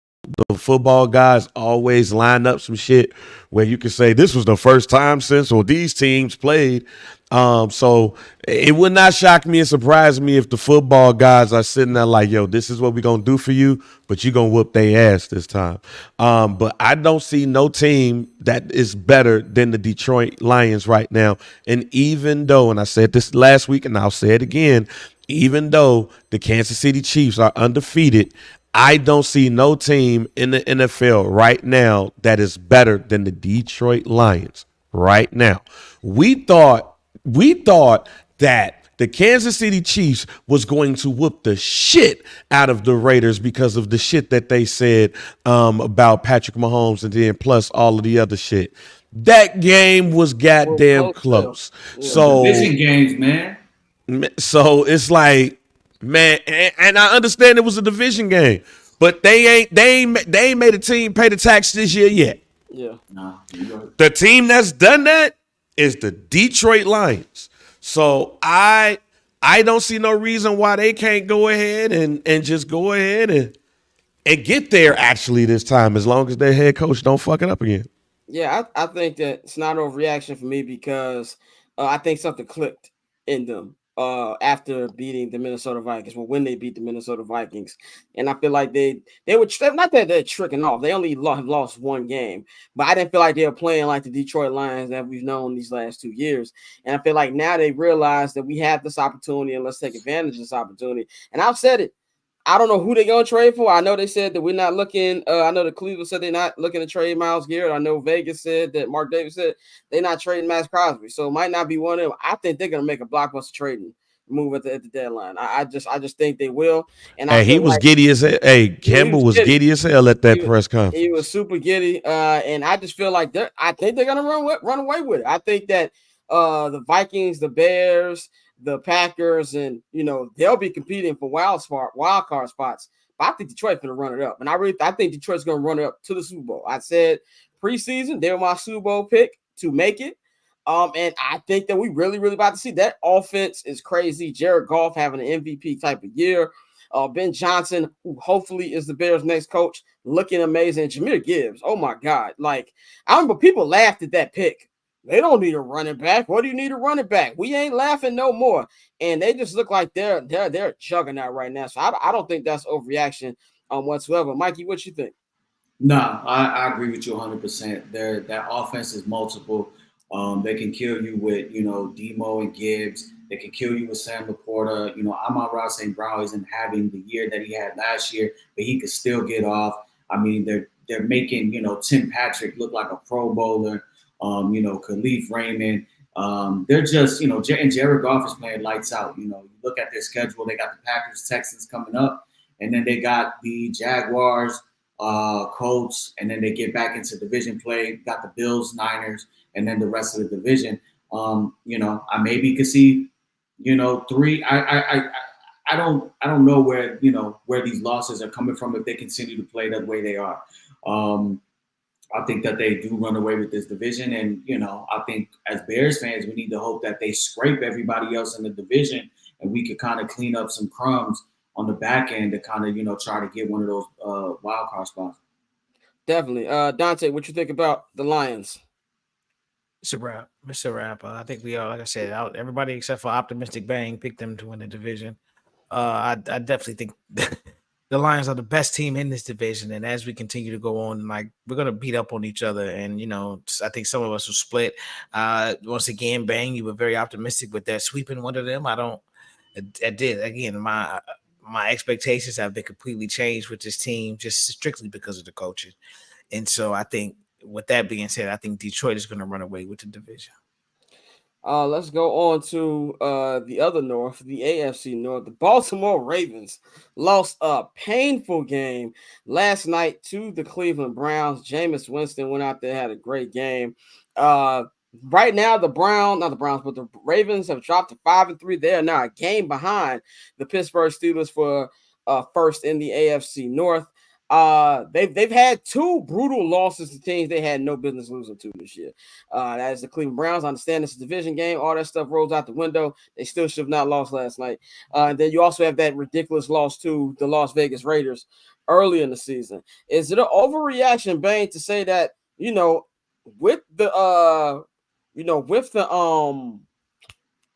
Speaker 2: football guys always line up some shit where you can say this was the first time since, or these teams played. So it would not shock me and surprise me if the football guys are sitting there like, yo, this is what we're going to do for you, but you're going to whoop their ass this time. But I don't see no team that is better than the Detroit Lions right now. And even though, and I said this last week and I'll say it again, even though the Kansas City Chiefs are undefeated, I don't see no team in the NFL right now that is better than the Detroit Lions right now. We thought that the Kansas City Chiefs was going to whoop the shit out of the Raiders because of the shit that they said about Patrick Mahomes, and then plus all of the other shit. That game was goddamn close.
Speaker 1: Yeah.
Speaker 2: So
Speaker 6: Division games, man.
Speaker 2: So it's like, man, and I understand it was a division game, but they ain't made a team pay the tax this year yet.
Speaker 1: Yeah.
Speaker 6: Nah,
Speaker 2: The team that's done that is the Detroit Lions. So I don't see no reason why they can't go ahead and just go ahead and get there actually this time, as long as their head coach don't fuck it up again.
Speaker 1: Yeah, I think that it's not an overreaction for me because I think something clicked in them after beating the Minnesota Vikings. Well, when they beat the Minnesota Vikings, and I feel like they were not that they're tricking off. They only have lost one game, but I didn't feel like they were playing like the Detroit Lions that we've known these last 2 years. And I feel like now they realize that we have this opportunity and let's take advantage of this opportunity. And I've said it. I don't know who they're going to trade for. I know they said that we're not looking. I know the Cleveland said they're not looking to trade Myles Garrett. I know Vegas said that Mark Davis said they're not trading Max Crosby. So it might not be one of them. I think they're going to make a blockbuster trading move at the deadline. I just think they will, and I
Speaker 2: Hey, he
Speaker 1: feel
Speaker 2: was
Speaker 1: like
Speaker 2: giddy as hell. Hey,
Speaker 1: he
Speaker 2: Campbell
Speaker 1: was
Speaker 2: was
Speaker 1: giddy.
Speaker 2: giddy as hell at that
Speaker 1: He,
Speaker 2: press
Speaker 1: he was
Speaker 2: conference.
Speaker 1: super giddy, and I just feel like I think they're gonna run away with it. I think that the Vikings, the Bears, the Packers, and they'll be competing for wild card spots. But I think Detroit's gonna run it up, and I think Detroit's gonna run it up to the Super Bowl. I said preseason they were my Super Bowl pick to make it. And I think that we really about to see that offense is crazy. Jared Goff having an MVP type of year. Ben Johnson, who hopefully is the Bears' next coach, looking amazing. Jahmyr Gibbs, oh my God. Like, I remember people laughed at that pick. They don't need a running back. What do you need a running back? We ain't laughing no more. And they just look like they're juggernaut right now. So I don't think that's overreaction whatsoever. Mikey, what you think?
Speaker 6: No, I agree with you 100%. That offense is multiple. They can kill you with Demo and Gibbs. They can kill you with Sam Laporta. Amon-Ra St. Brown isn't having the year that he had last year, but he could still get off. I mean, they're making Tim Patrick look like a Pro Bowler. Khalif Raymond. They're just and Jared Goff is playing lights out. You look at their schedule. They got the Packers, Texans coming up, and then they got the Jaguars, Colts, and then they get back into division play. Got the Bills, Niners, and then the rest of the division. I maybe could see, three. I don't know where these losses are coming from if they continue to play the way they are. I think that they do run away with this division, and I think as Bears fans, we need to hope that they scrape everybody else in the division, and we could kind of clean up some crumbs on the back end to kind of try to get one of those wild card spots.
Speaker 1: Definitely. Dante, what you think about the Lions?
Speaker 5: It's a wrap. It's a wrap. I think we are, like I said, everybody except for Optimistic Bang picked them to win the division. I definitely think the Lions are the best team in this division, and as we continue to go on, like we're gonna beat up on each other, and I think some of us will split. Once again, Bang, you were very optimistic with that sweeping one of them. I did again. My expectations have been completely changed with this team, just strictly because of the coaching, and so I think. With that being said, I think Detroit is going to run away with the division.
Speaker 1: Let's go on to the other North, the AFC North. The Baltimore Ravens lost a painful game last night to the Cleveland Browns. Jameis Winston went out there, had a great game. Right now, not the Browns, but the Ravens have dropped to 5-3. They are now a game behind the Pittsburgh Steelers for first in the AFC North. They've had two brutal losses to teams they had no business losing to this year. That is the Cleveland Browns. I understand it's a division game. All that stuff rolls out the window. They still should have not lost last night. And then you also have that ridiculous loss to the Las Vegas Raiders early in the season. Is it an overreaction, Bane, to say that with the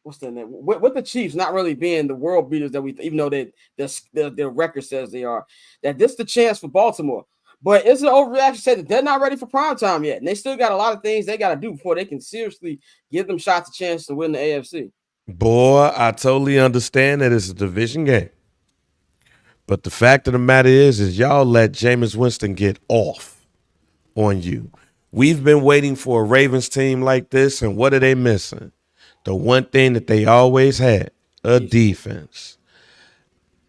Speaker 1: what's the name? With the Chiefs not really being the world beaters that even though their record says they are, that this is the chance for Baltimore. But it's an overreaction to say that they're not ready for prime time yet. And they still got a lot of things they got to do before they can seriously give them shots a chance to win the AFC.
Speaker 2: Boy, I totally understand that it's a division game. But the fact of the matter is y'all let Jameis Winston get off on you. We've been waiting for a Ravens team like this, and what are they missing? The one thing that they always had, a defense.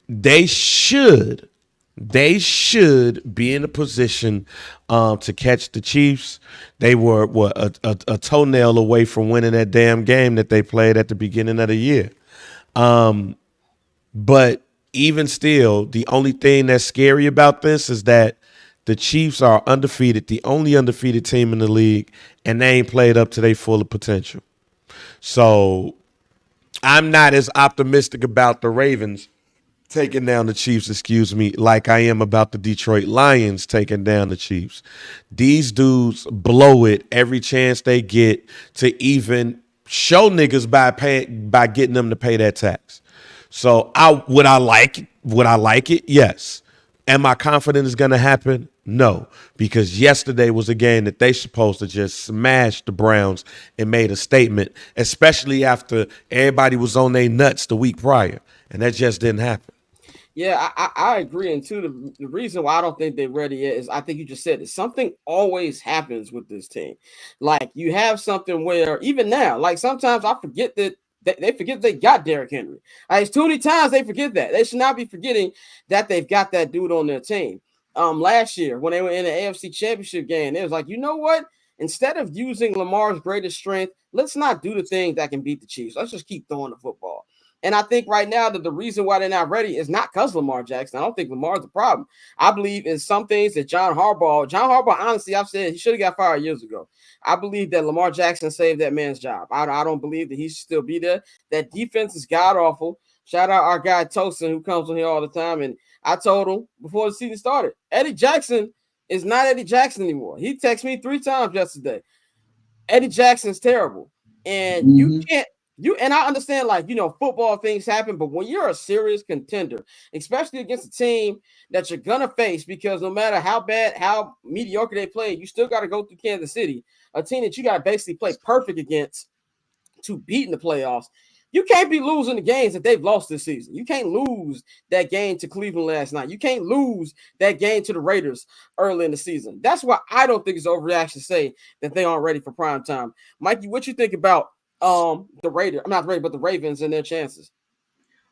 Speaker 2: They should be in a position to catch the Chiefs. They were a toenail away from winning that damn game that they played at the beginning of the year. But even still, the only thing that's scary about this is that the Chiefs are undefeated, the only undefeated team in the league, and they ain't played up to their full potential. So I'm not as optimistic about the Ravens taking down the Chiefs, like I am about the Detroit Lions taking down the Chiefs. These dudes blow it every chance they get to even show niggas by getting them to pay that tax. So would I like it? Yes. Am I confident it's going to happen? No, because yesterday was a game that they supposed to just smash the Browns and made a statement, especially after everybody was on their nuts the week prior, and that just didn't happen.
Speaker 1: Yeah, I agree. And two, the reason why I don't think they're ready yet is I think you just said it. Something always happens with this team. Like you have something where even now, like sometimes I forget that They forget they got Derrick Henry. It's too many times they forget that. They should not be forgetting that they've got that dude on their team. Last year when they were in the AFC Championship game, it was like, you know what? Instead of using Lamar's greatest strength, let's not do the thing that can beat the Chiefs. Let's just keep throwing the football. And I think right now that the reason why they're not ready is not because Lamar Jackson. I don't think Lamar's the problem. I believe in some things that John Harbaugh, honestly, I've said he should have got fired years ago. I believe that Lamar Jackson saved that man's job. I don't believe that he should still be there. That defense is god awful. Shout out our guy Tosin, who comes on here all the time. And I told him before the season started, Eddie Jackson is not Eddie Jackson anymore. He texted me 3 times yesterday. Eddie Jackson's terrible. And you can't, and I understand, like, football things happen, but when you're a serious contender, especially against a team that you're gonna face, because no matter how bad, how mediocre they play, you still got to go through Kansas City, a team that you got to basically play perfect against to beat in the playoffs. You can't be losing the games that they've lost this season. You can't lose that game to Cleveland last night. You can't lose that game to the Raiders early in the season. That's why I don't think it's overreaction to say that they aren't ready for prime time. Mikey, what you think about the Raiders? I'm not the Raiders, but the Ravens and their chances.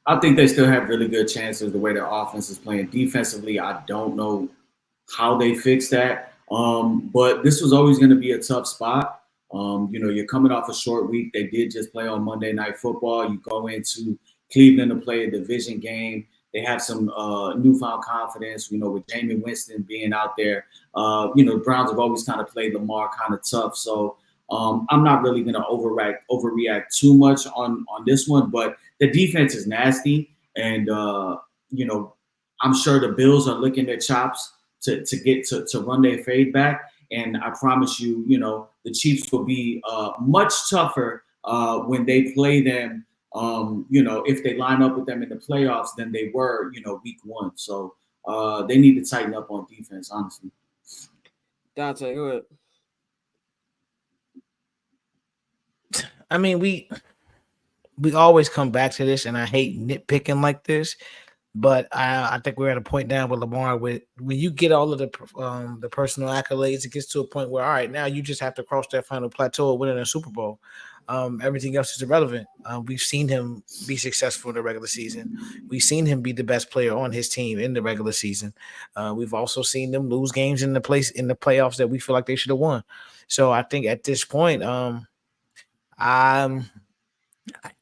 Speaker 6: I think they still have really good chances the way their offense is playing. Defensively, I don't know how they fix that. But this was always going to be a tough spot. You're coming off a short week. They did just play on Monday Night Football. You go into Cleveland to play a division game. They have some newfound confidence, with Jameis Winston being out there. The Browns have always kind of played Lamar kind of tough. So I'm not really going to overreact too much on this one. But the defense is nasty. And, I'm sure the Bills are licking their chops to get to run their fade back. And I promise you, the Chiefs will be much tougher when they play them, if they line up with them in the playoffs than they were, week 1. So they need to tighten up on defense, honestly.
Speaker 1: Dante, go ahead.
Speaker 5: I mean, we always come back to this, and I hate nitpicking like this. But I think we're at a point now with Lamar when you get all of the personal accolades, it gets to a point where, all right, now you just have to cross that final plateau of winning a Super Bowl. Everything else is irrelevant. We've seen him be successful in the regular season. We've seen him be the best player on his team in the regular season. We've also seen them lose games in the playoffs that we feel like they should have won. So I think at this point,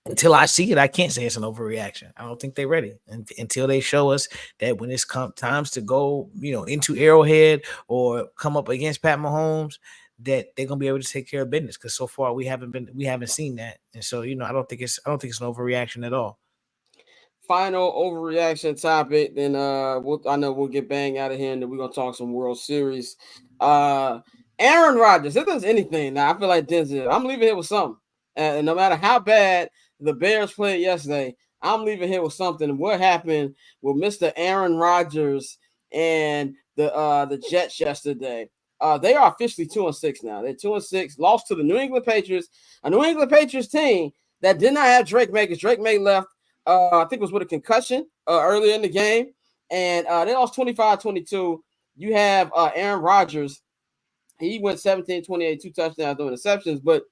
Speaker 5: until I see it, I can't say it's an overreaction. I don't think they're ready until they show us that when it's times to go, into Arrowhead or come up against Pat Mahomes, that they're gonna be able to take care of business. Because so far we haven't seen that, and so I don't think it's an overreaction at all.
Speaker 1: Final overreaction topic. Then I know we'll get bang out of here, and then we're gonna talk some World Series. Aaron Rodgers. If there's anything now, I feel like Denzel. I'm leaving here with something. And no matter how bad the Bears played yesterday, I'm leaving here with something. What happened with Mr. Aaron Rodgers and the Jets yesterday? They are officially 2-6 now. They're 2-6, lost to the New England Patriots, a New England Patriots team that did not have Drake May, because Drake May left, I think it was with a concussion earlier in the game, and they lost 25-22. You have Aaron Rodgers. He went 17-28, 2 touchdowns, no interceptions, but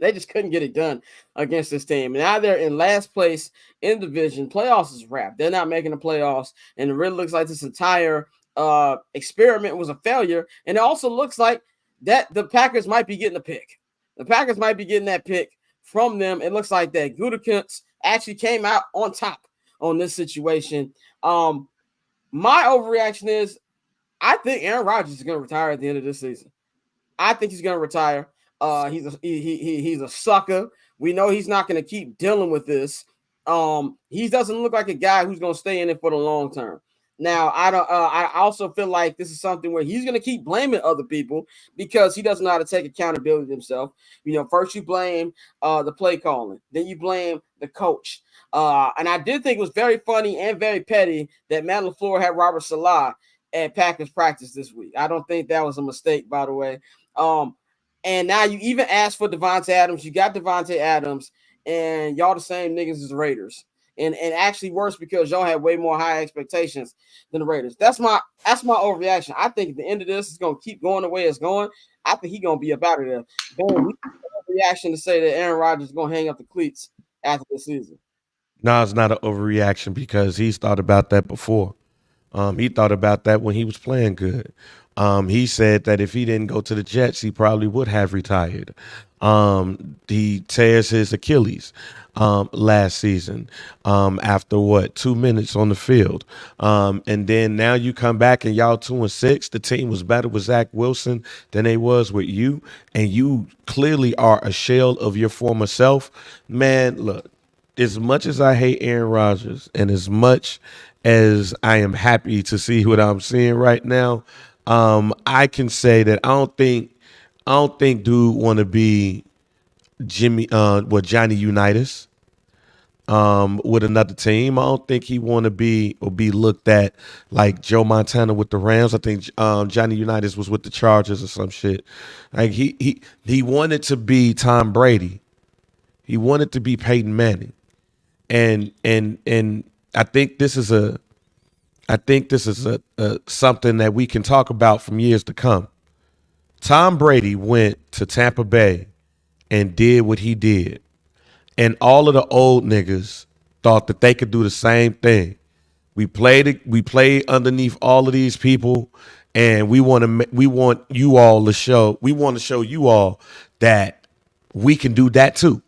Speaker 1: they just couldn't get it done against this team. And now they're in last place in the division. Playoffs is wrapped. They're not making the playoffs. And it really looks like this entire experiment was a failure. And it also looks like that the Packers might be getting a pick. The Packers might be getting that pick from them. It looks like that Gutekunst actually came out on top on this situation. My overreaction is I think Aaron Rodgers is going to retire at the end of this season. I think he's going to retire. He's a sucker. We know he's not going to keep dealing with this. He doesn't look like a guy who's going to stay in it for the long term. Now, I also feel like this is something where he's going to keep blaming other people because he doesn't know how to take accountability himself. First you blame the play calling, then you blame the coach. And I did think it was very funny and very petty that Matt LaFleur had Robert Salah at Packers practice this week. I don't think that was a mistake, by the way. And now you even asked for Devontae Adams. You got Devontae Adams, and y'all the same niggas as the Raiders. And actually worse because y'all had way more high expectations than the Raiders. That's my overreaction. I think at the end of this, it's going to keep going the way it's going. I think he's going to be up out of there. Overreaction to say that Aaron Rodgers is going to hang up the cleats after the season.
Speaker 2: No, it's not an overreaction because he's thought about that before. He thought about that when he was playing good. He said that if he didn't go to the Jets, he probably would have retired. He tears his Achilles last season after what 2 minutes on the field, and then now you come back and y'all 2-6. The team was better with Zach Wilson than they was with you, and you clearly are a shell of your former self. Man, look, as much as I hate Aaron Rodgers and as much as I am happy to see what I'm seeing right now, I can say that I don't think dude want to be Johnny Unitas with another team. I don't think he want to be or be looked at like Joe Montana with the Rams. I think Johnny Unitas was with the Chargers or some shit. Like he wanted to be Tom Brady. He wanted to be Peyton Manning. And I think this is a something that we can talk about from years to come. Tom Brady went to Tampa Bay and did what he did, and all of the old niggas thought that they could do the same thing. We played underneath all of these people, and we want you all to show. We want to show you all that we can do that too.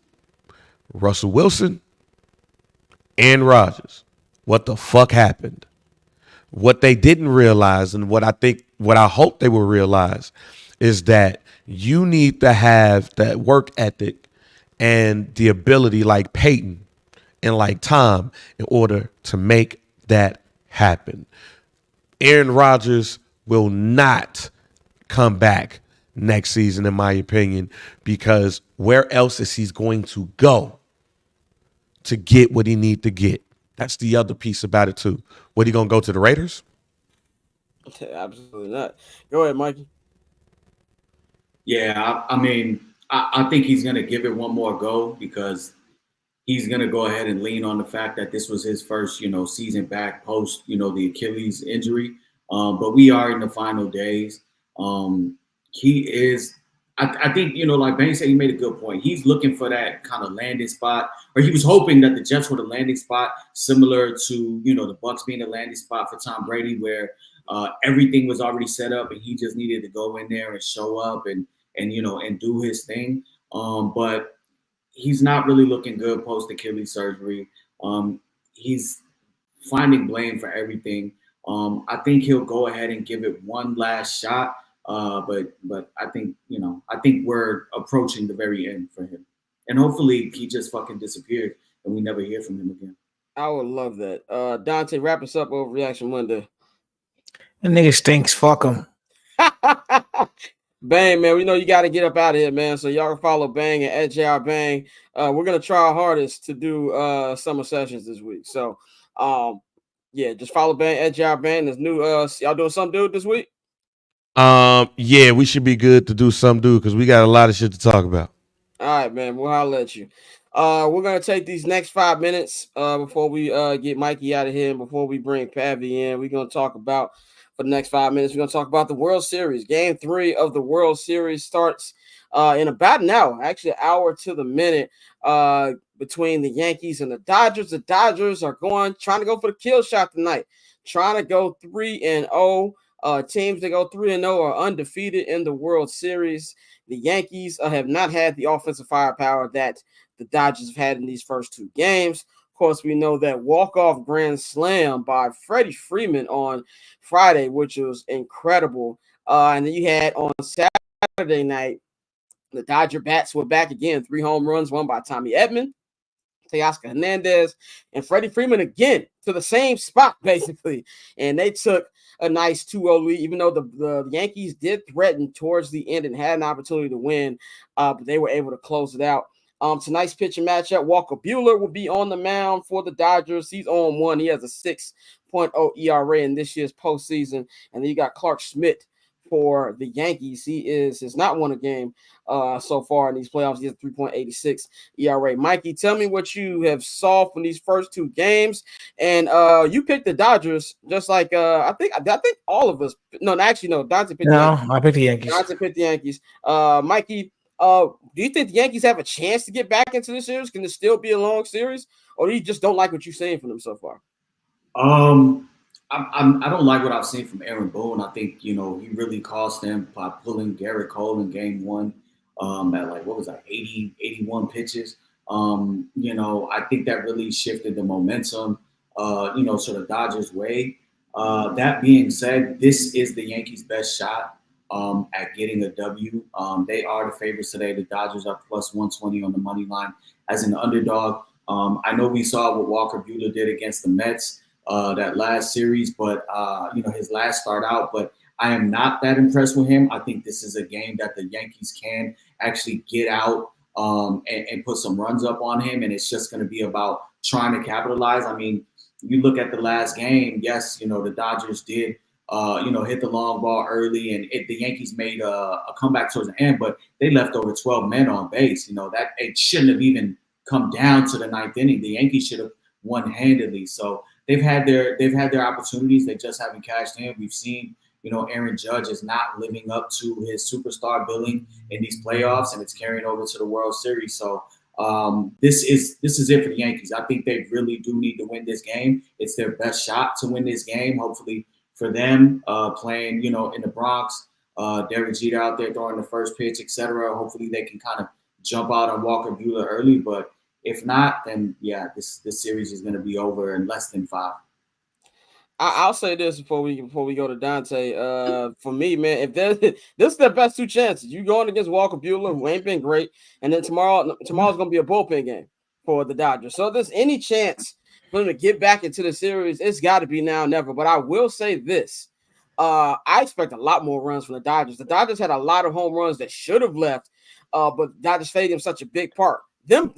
Speaker 2: Russell Wilson, Aaron Rodgers. What the fuck happened? What they didn't realize, and what I hope they will realize, is that you need to have that work ethic and the ability like Peyton and like Tom in order to make that happen. Aaron Rodgers will not come back next season, in my opinion, because where else is he going to go to get what he need to get? That's the other piece about it too. What, he gonna go to the Raiders?
Speaker 1: Absolutely not. Go ahead, Mikey.
Speaker 6: Yeah, I mean, I think he's going to give it one more go because he's going to go ahead and lean on the fact that this was his first, season back post, the Achilles injury. But we are in the final days. He is, I think, like Bang said, he made a good point. He's looking for that kind of landing spot, or he was hoping that the Jets were the landing spot, similar to, the Bucs being the landing spot for Tom Brady, where everything was already set up and he just needed to go in there and show up and do his thing. But he's not really looking good post Achilles surgery. He's finding blame for everything. I think he'll go ahead and give it one last shot. But I think we're approaching the very end for him, and hopefully he just fucking disappears and we never hear from him again.
Speaker 1: I would love that. Dante, wrap us up over Reaction Monday.
Speaker 5: That nigga stinks. Fuck him.
Speaker 1: Bang, man. We know you got to get up out of here, man. So y'all can follow Bang and @JR Bang. We're gonna try our hardest to do summer sessions this week. So yeah, just follow Bang @JR Bang. There's new y'all doing something, dude, this week?
Speaker 2: Yeah, we should be good to do something, dude, because we got a lot of shit to talk about.
Speaker 1: All right, man. We'll holler at you. We're gonna take these next 5 minutes before we get Mikey out of here and before we bring Pavy in. We're gonna talk about for the next 5 minutes. We're gonna talk about the World Series. Game 3 of the World Series starts in about an hour, actually an hour to the minute, between the Yankees and the Dodgers. The Dodgers are trying to go for the kill shot tonight, trying to go 3-0. Teams that go 3-0 are undefeated in the World Series. The Yankees have not had the offensive firepower that the Dodgers have had in these first 2 games. Of course, we know that walk-off grand slam by Freddie Freeman on Friday, which was incredible. And then you had on Saturday night, the Dodger bats were back again. 3 home runs, one by Tommy Edman, Teoscar Hernandez, and Freddie Freeman again to the same spot, basically. And they took a nice 2-0 lead, even though the Yankees did threaten towards the end and had an opportunity to win, but they were able to close it out. Tonight's pitching matchup, Walker Buehler will be on the mound for the Dodgers. He's on 1. He has a 6.0 ERA in this year's postseason. And then you got Clark Schmidt for the Yankees. He has not won a game so far in these playoffs. He has 3.86 ERA. Mikey, tell me what you have saw from these first 2 games. And you picked the Dodgers, just like I think all of us. No, actually, no. Dante picked
Speaker 5: No, I picked the Yankees.
Speaker 1: Dante picked the Yankees. Mikey, Do you think the Yankees have a chance to get back into this series? Can it still be a long series, or do you just don't like what you're seeing from them so far?
Speaker 6: I don't like what I've seen from Aaron Boone. I think he really cost them by pulling Garrett Cole in Game 1 at like what was that 80, 81 pitches. I think that really shifted the momentum. Sort of Dodgers' way. That being said, this is the Yankees' best shot at getting a W. They are the favorites today. The Dodgers are plus 120 on the money line as an underdog. I know we saw what Walker Buehler did against the Mets that last series, but his last start out. But I am not that impressed with him. I think this is a game that the Yankees can actually get out and put some runs up on him, and it's just going to be about trying to capitalize. I mean, you look at the last game. Yes, the Dodgers did. Hit the long ball early, and the Yankees made a comeback towards the end, but they left over 12 men on base. That it shouldn't have even come down to the ninth inning. The Yankees should have won handedly. So they've had their opportunities. They just haven't cashed in. We've seen, Aaron Judge is not living up to his superstar billing in these playoffs, and it's carrying over to the World Series. So this is it for the Yankees. I think they really do need to win this game. It's their best shot to win this game. Hopefully for them, playing, in the Bronx, Derek Jeter out there throwing the first pitch, etc. Hopefully they can kind of jump out on Walker Buehler early, but if not, then yeah, this series is going to be over in less than 5.
Speaker 1: I'll say this before we go to Dante. For me, man, if this is their best 2 chances. You going against Walker Buehler, who ain't been great, and then tomorrow's going to be a bullpen game for the Dodgers. So if there's any chance for them to get back into the series, it's got to be now or never. But I will say this. I expect a lot more runs from the Dodgers. The Dodgers had a lot of home runs that should have left, but Dodger Stadium is such a big part. Them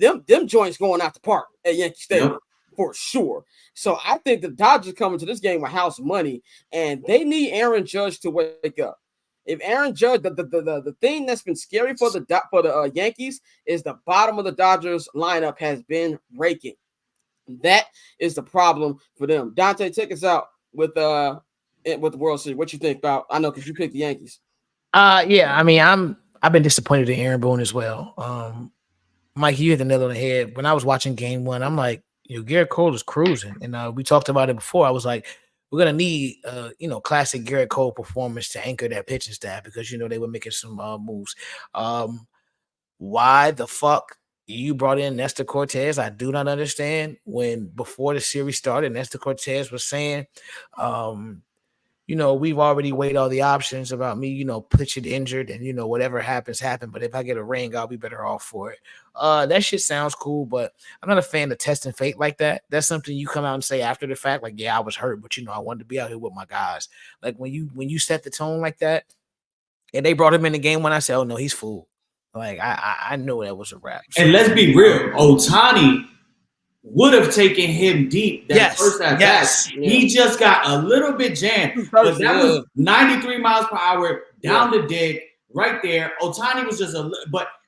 Speaker 1: joints going out the park at Yankee Stadium for sure. So I think the Dodgers coming to this game with house money, and they need Aaron Judge to wake up. If Aaron Judge, the thing that's been scary for the Yankees is the bottom of the Dodgers lineup has been raking. That is the problem for them. Dante, take us out with the World Series. What you think about? I know because you picked the Yankees.
Speaker 5: Yeah. I mean, I've been disappointed in Aaron Boone as well. Mike, you hit the nail on the head. When I was watching Game 1, I'm like, Garrett Cole is cruising, and we talked about it before. I was like, we're gonna need classic Garrett Cole performance to anchor that pitching staff because they were making some moves. Why the fuck you brought in Nestor Cortez? I do not understand. When before the series started, Nestor Cortez was saying, we've already weighed all the options about me, pitching injured and, whatever happens, happen. But if I get a ring, I'll be better off for it. That shit sounds cool, but I'm not a fan of testing fate like that. That's something you come out and say after the fact, like, yeah, I was hurt, but, I wanted to be out here with my guys. Like when you set the tone like that and they brought him in the game when I said, oh, no, he's fooled. Like I knew that was a wrap.
Speaker 6: So, and let's be real, Ohtani would have taken him deep that first at bat. He just got a little bit jammed. But that was 93 miles per hour down the dick right there. Ohtani was just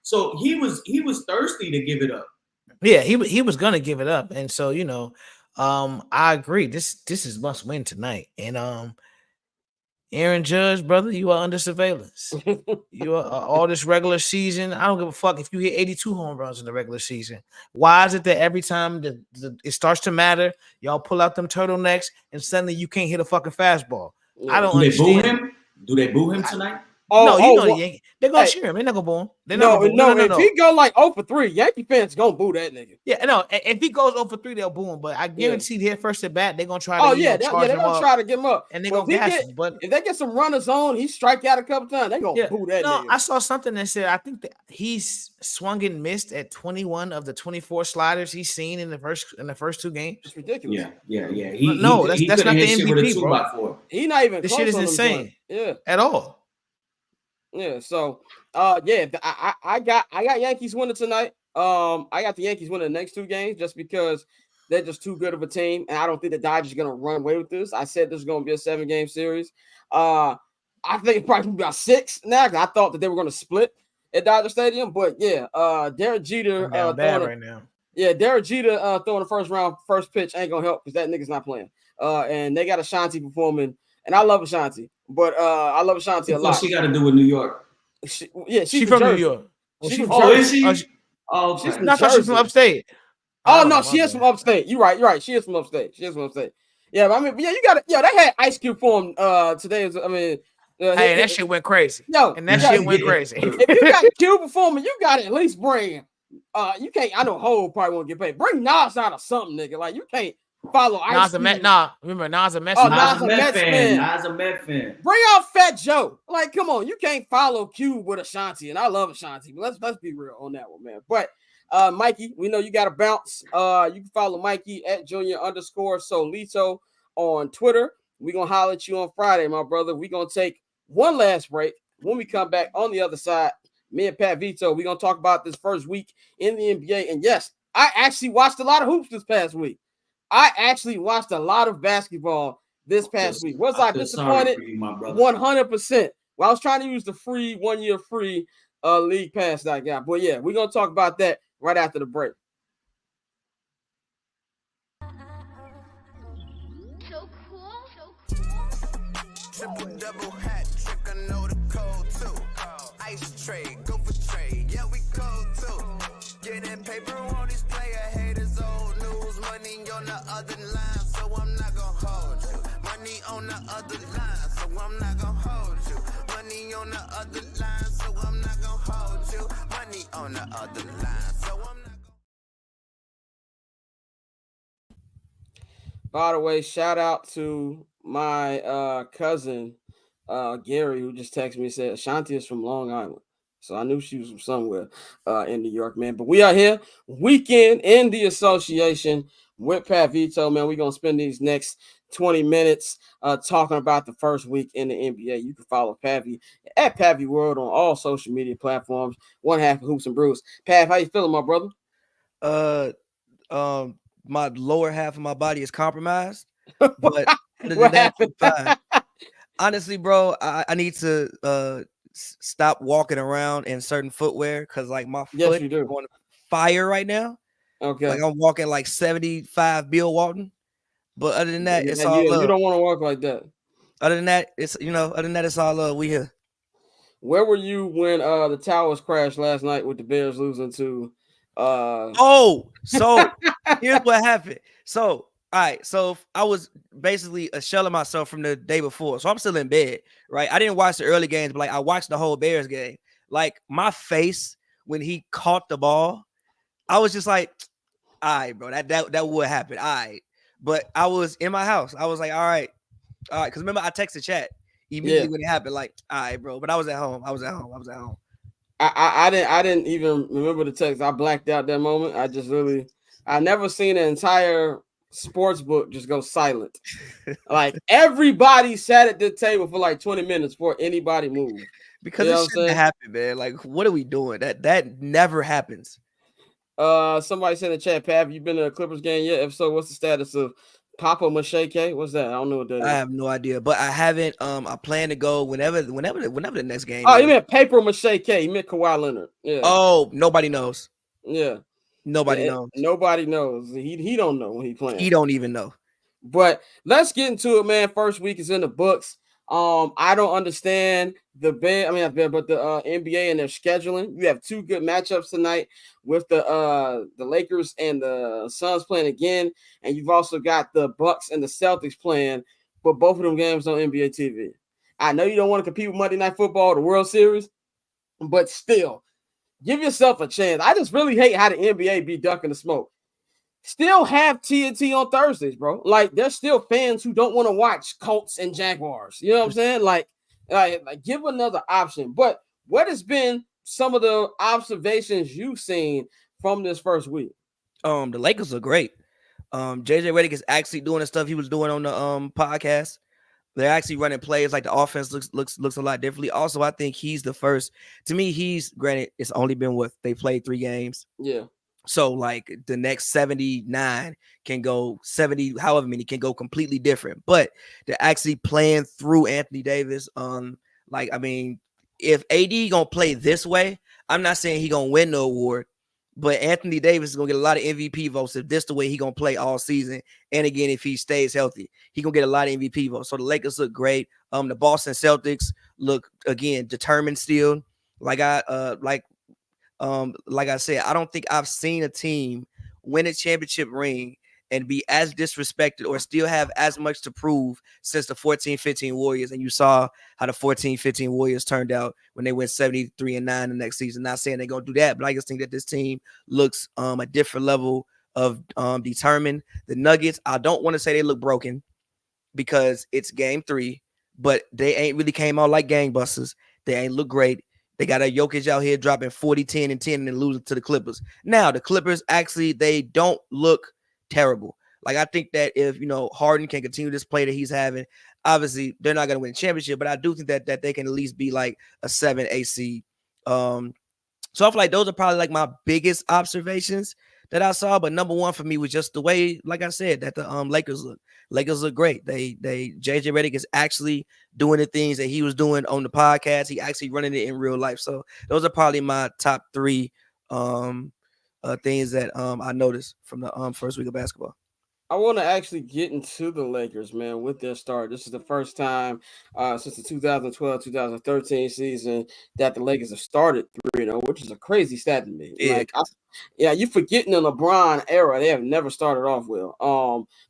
Speaker 6: so he was thirsty to give it up.
Speaker 5: Yeah, he was gonna give it up. And so, I agree. This is must win tonight. And Aaron Judge, brother, you are under surveillance. You are all this regular season. I don't give a fuck if you hit 82 home runs in the regular season. Why is it that every time it starts to matter, y'all pull out them turtlenecks and suddenly you can't hit a fucking fastball? I don't understand.
Speaker 6: Do they boo him tonight?
Speaker 5: They're gonna cheer him. They're not gonna boo him.
Speaker 1: No. If he go like 0 for 3, Yankee fans gonna boo that nigga.
Speaker 5: Yeah, no. If he goes 0 for 3, they'll boo him. But I guarantee their first at bat, they're gonna try to.
Speaker 1: They're gonna try to get him up,
Speaker 5: and they're gonna gas him. But
Speaker 1: if they get some runners on, he strike out a couple times. They gonna boo that nigga.
Speaker 5: I saw something that said I think that he's swung and missed at 21 of the 24 sliders he's seen in the first 2 games.
Speaker 1: It's ridiculous.
Speaker 6: Yeah.
Speaker 5: That's not the MVP, bro.
Speaker 1: He not even.
Speaker 5: This
Speaker 1: close
Speaker 5: shit is
Speaker 1: on
Speaker 5: insane. At all.
Speaker 1: Yeah, so I got Yankees winning tonight. I got the Yankees winning the next 2 games just because they're just too good of a team, and I don't think the Dodgers are gonna run away with this. I said this is gonna be a 7-game series. I think it's probably about 6 now because I thought that they were gonna split at Dodger Stadium, but Derek Jeter
Speaker 5: bad right now.
Speaker 1: Yeah, Derek Jeter throwing the first pitch ain't gonna help because that nigga's not playing. And they got Ashanti performing, and I love Ashanti. But I love Ashanti a lot.
Speaker 6: What she got to do with New York?
Speaker 1: She's
Speaker 5: from New York. Well,
Speaker 1: She's
Speaker 5: she
Speaker 1: from
Speaker 5: from
Speaker 6: Oh, is
Speaker 1: Jersey.
Speaker 6: she? Oh,
Speaker 1: She's
Speaker 6: okay.
Speaker 1: from
Speaker 5: I thought she was from
Speaker 1: Jersey.
Speaker 5: upstate.
Speaker 1: Oh
Speaker 5: Oh,
Speaker 1: no,
Speaker 5: my
Speaker 1: she is
Speaker 5: bad.
Speaker 1: from upstate. You're right. She is from upstate. Yeah, but I mean, yeah, you got it. Yo, they had Ice Cube for him today. I mean,
Speaker 5: Hey, that shit went crazy.
Speaker 1: yo,
Speaker 5: And that
Speaker 1: yo,
Speaker 5: shit went crazy.
Speaker 1: if you got Cube performing, you got to at least bring. You can't. I know Hov probably won't get paid. Bring Nas out of something, nigga. Like you can't follow Ice Cube.
Speaker 5: Remember Nas a Mets.
Speaker 1: Oh,
Speaker 6: Nas
Speaker 1: Nas
Speaker 6: a
Speaker 1: a
Speaker 6: Met
Speaker 1: Mets
Speaker 6: fan.
Speaker 1: fan.
Speaker 6: Nas a Met fan.
Speaker 1: Bring out Fat Joe. Like, come on, you can't follow Cube with Ashanti, and I love Ashanti. But let's be real on that one, man. But Mikey, we know you got to bounce. You can follow Mikey at Junior_Solito on Twitter. We're gonna holler at you on Friday, my brother. We're gonna take one last break. When we come back on the other side, me and Pat Vito, we're gonna talk about this first week in the NBA. And yes, I actually watched a lot of hoops this past week. I actually watched a lot of basketball this past week. Was I disappointed? 100%. Well, I was trying to use the free 1 year free league pass that I got. But yeah, we're gonna talk about that right after the break.
Speaker 3: So cool. Triple double hat trick, I know the code too. Ice trade, go for trade, yeah we cold too. Getting paper on display, haters old news. Money on the other line, so I'm not gonna hold you. Money on the other line, so I'm not gonna hold you. Money on the other line, so I'm not gonna hold you. Money on the other line, so I'm not gonna.
Speaker 1: By the way, shout out to my cousin Gary, who just texted me and said Ashanti is from Long Island. So I knew she was from somewhere in New York, man. But we are here, weekend in the association with Pat Vito, man. We're going to spend these next 20 minutes talking about the first week in the NBA. You can follow Pavy at Pavy World on all social media platforms. One half of Hoops and Brews. Pav, how you feeling, my brother?
Speaker 7: My lower half of my body is compromised, but other
Speaker 1: What
Speaker 7: than that, I'm
Speaker 1: happened?
Speaker 7: fine. Honestly, bro, I need to stop walking around in certain footwear because like my
Speaker 1: Yes,
Speaker 7: foot
Speaker 1: you
Speaker 7: is
Speaker 1: do.
Speaker 7: on fire right now.
Speaker 1: Okay.
Speaker 7: Like I'm walking like 75 Bill Walton. But other than that, it's
Speaker 1: Yeah,
Speaker 7: all
Speaker 1: you
Speaker 7: love.
Speaker 1: don't want to walk like that.
Speaker 7: Other than that, it's it's all love. We here.
Speaker 1: Where were you when the towers crashed last night with the Bears losing to
Speaker 7: So here's what happened. So all right, so I was basically a shell of myself from the day before. So I'm still in bed, right? I didn't watch the early games, but like I watched the whole Bears game. Like my face when he caught the ball, I was just like, all right, bro, that would happen. All right. But I was in my house. I was like, all right. Because remember, I texted chat immediately when it happened, like, all right, bro. But I was at home.
Speaker 1: I didn't even remember the text. I blacked out that moment. I never seen an entire sports book just go silent. Like everybody sat at the table for like 20 minutes before anybody moved.
Speaker 7: Because it shouldn't happen, man. Like, what are we doing? That never happens.
Speaker 1: Somebody said in the chat, Pat, have you been to a Clippers game yet? If so, what's the status of Papa Macheke? What's that? I don't know what that is.
Speaker 7: I have no idea, but I haven't. I plan to go whenever the next game.
Speaker 1: Oh, you meant Paper Macheke. You meant Kawhi Leonard. Yeah.
Speaker 7: Oh, nobody knows.
Speaker 1: Yeah.
Speaker 7: Nobody knows.
Speaker 1: Nobody knows. He don't know when he playing.
Speaker 7: He don't even know.
Speaker 1: But let's get into it, man. First week is in the books. I don't understand the NBA and their scheduling. You have two good matchups tonight with the Lakers and the Suns playing again, and you've also got the Bucks and the Celtics playing, but both of them games on NBA TV. I know you don't want to compete with Monday Night Football, the World Series, but still, give yourself a chance. I just really hate how the NBA be ducking the smoke. Still have TNT on Thursdays, bro. Like, there's still fans who don't want to watch Colts and Jaguars. You know what I'm saying? Like give another option. But what has been some of the observations you've seen from this first week?
Speaker 7: The Lakers are great. JJ Redick is actually doing the stuff he was doing on the podcast. They're actually running plays. Like the offense looks a lot differently. Also, I think he's the first. To me, granted, it's only been they played 3 games.
Speaker 1: Yeah.
Speaker 7: So like the next 79 can go 70, however many can go completely different. But they're actually playing through Anthony Davis. Like, I mean, if AD gonna play this way, I'm not saying he gonna win no award, but Anthony Davis is gonna get a lot of MVP votes if this the way he gonna play all season. And again, if he stays healthy, he gonna get a lot of MVP votes. So the Lakers look great. The Boston Celtics look again determined still. like I said, I don't think I've seen a team win a championship ring and be as disrespected or still have as much to prove since the 14-15 Warriors. And you saw how the 14-15 Warriors turned out when they went 73-9 the next season. Not saying they're going to do that, but I just think that this team looks a different level of determined. The Nuggets, I don't want to say they look broken because it's game 3, but they ain't really came out like gangbusters. They ain't look great. They got a Jokic out here dropping 40, 10, and 10 and then losing to the Clippers. Now, the Clippers actually, they don't look terrible. Like, I think that if, Harden can continue this play that he's having, obviously they're not going to win a championship, but I do think that they can at least be like a 7-8 seed. So I feel like those are probably like my biggest observations that I saw. But number one for me was just the way, like I said, that the Lakers look. Lakers look great. They JJ Redick is actually doing the things that he was doing on the podcast. He actually running it in real life. So those are probably my top 3 things that I noticed from the first week of basketball.
Speaker 1: I want to actually get into the Lakers, man, with their start. This is the first time since the 2012-2013 season that the Lakers have started 3-0, which is a crazy stat to me.
Speaker 7: Yeah.
Speaker 1: You forgetting the LeBron era, they have never started off well.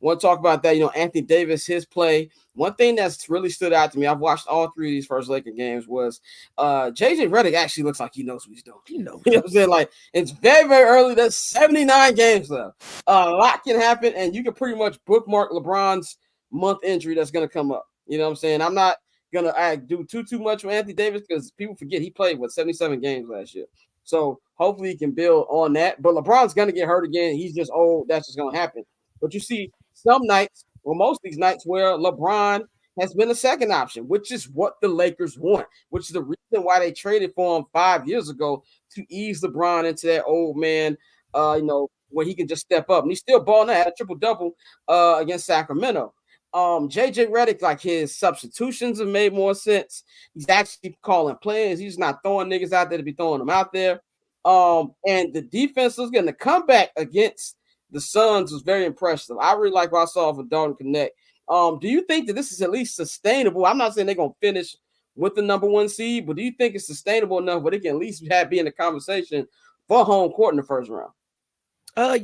Speaker 1: Want to talk about that, Anthony Davis, his play. One thing that's really stood out to me, I've watched all 3 of these first Laker games, was JJ Redick actually looks like he knows what he's doing.
Speaker 7: You know
Speaker 1: what I'm saying? Like, it's very, very early. There's 79 games left. A lot can happen, and you can pretty much bookmark LeBron's month injury that's going to come up. You know what I'm saying? I'm not going to do too much with Anthony Davis because people forget he played, 77 games last year. So hopefully he can build on that. But LeBron's going to get hurt again. He's just old. That's just going to happen. But you see some nights, most of these nights, where LeBron has been a second option, which is what the Lakers want, which is the reason why they traded for him 5 years ago to ease LeBron into that old man, where he can just step up. And he's still balling out, had a triple-double against Sacramento. JJ Redick, like, his substitutions have made more sense. He's actually calling plays. He's not throwing niggas out there to be throwing them out there. And the defense was getting the comeback against the Suns was very impressive. I really like what I saw from Dalton Connect. Do you think that this is at least sustainable? I'm not saying they're going to finish with the number 1 seed, but do you think it's sustainable enough where they can at least be in the conversation for home court in the first round?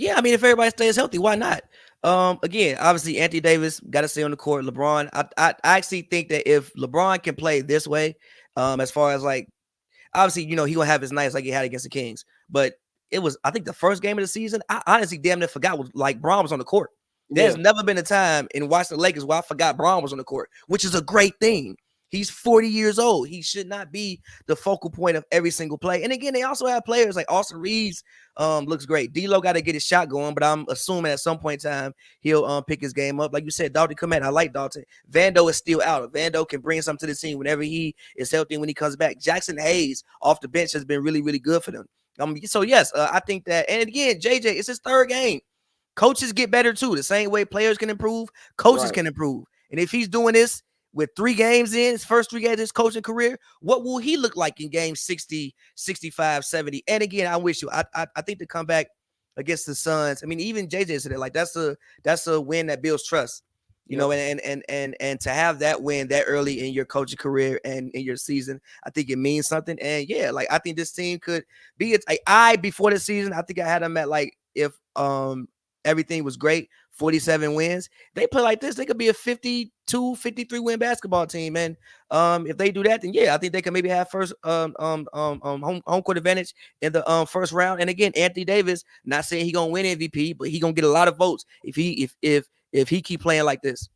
Speaker 7: Yeah, I mean, if everybody stays healthy, why not? Again, obviously Anthony Davis got to stay on the court. LeBron, I actually think that if LeBron can play this way, as far as like, obviously, he gonna have his nights like he had against the Kings, but it was, I think, the first game of the season, I honestly damn near forgot Bron was on the court. There's never been a time in watching the Lakers where I forgot Bron was on the court, which is a great thing. He's 40 years old. He should not be the focal point of every single play. And again, they also have players like Austin Reeves, looks great. D'Lo got to get his shot going, but I'm assuming at some point in time he'll pick his game up. Like you said, Dalton Connect, I like Dalton. Vando is still out. Vando can bring something to the team whenever he is healthy and when he comes back. Jackson Hayes off the bench has been really, really good for them. So yes, I think that. And again, JJ, it's his 3rd game. Coaches get better too. The same way players can improve, coaches can improve. And if he's doing this with 3 games in, his first 3 games of his coaching career, what will he look like in game 60, 65, 70? And again, I think the comeback against the Suns, I mean, even JJ said it, like, that's a win that builds trust. You know, and to have that win that early in your coaching career and in your season, I think it means something. And yeah, like, I think this team could be before the season, I think I had them at, like, if everything was great, 47 wins. They play like this, they could be a 52, 53 win basketball team. And if they do that, then yeah, I think they can maybe have first home court advantage in the first round. And again, Anthony Davis, not saying he gonna win MVP, but he gonna get a lot of votes if he keep playing like this.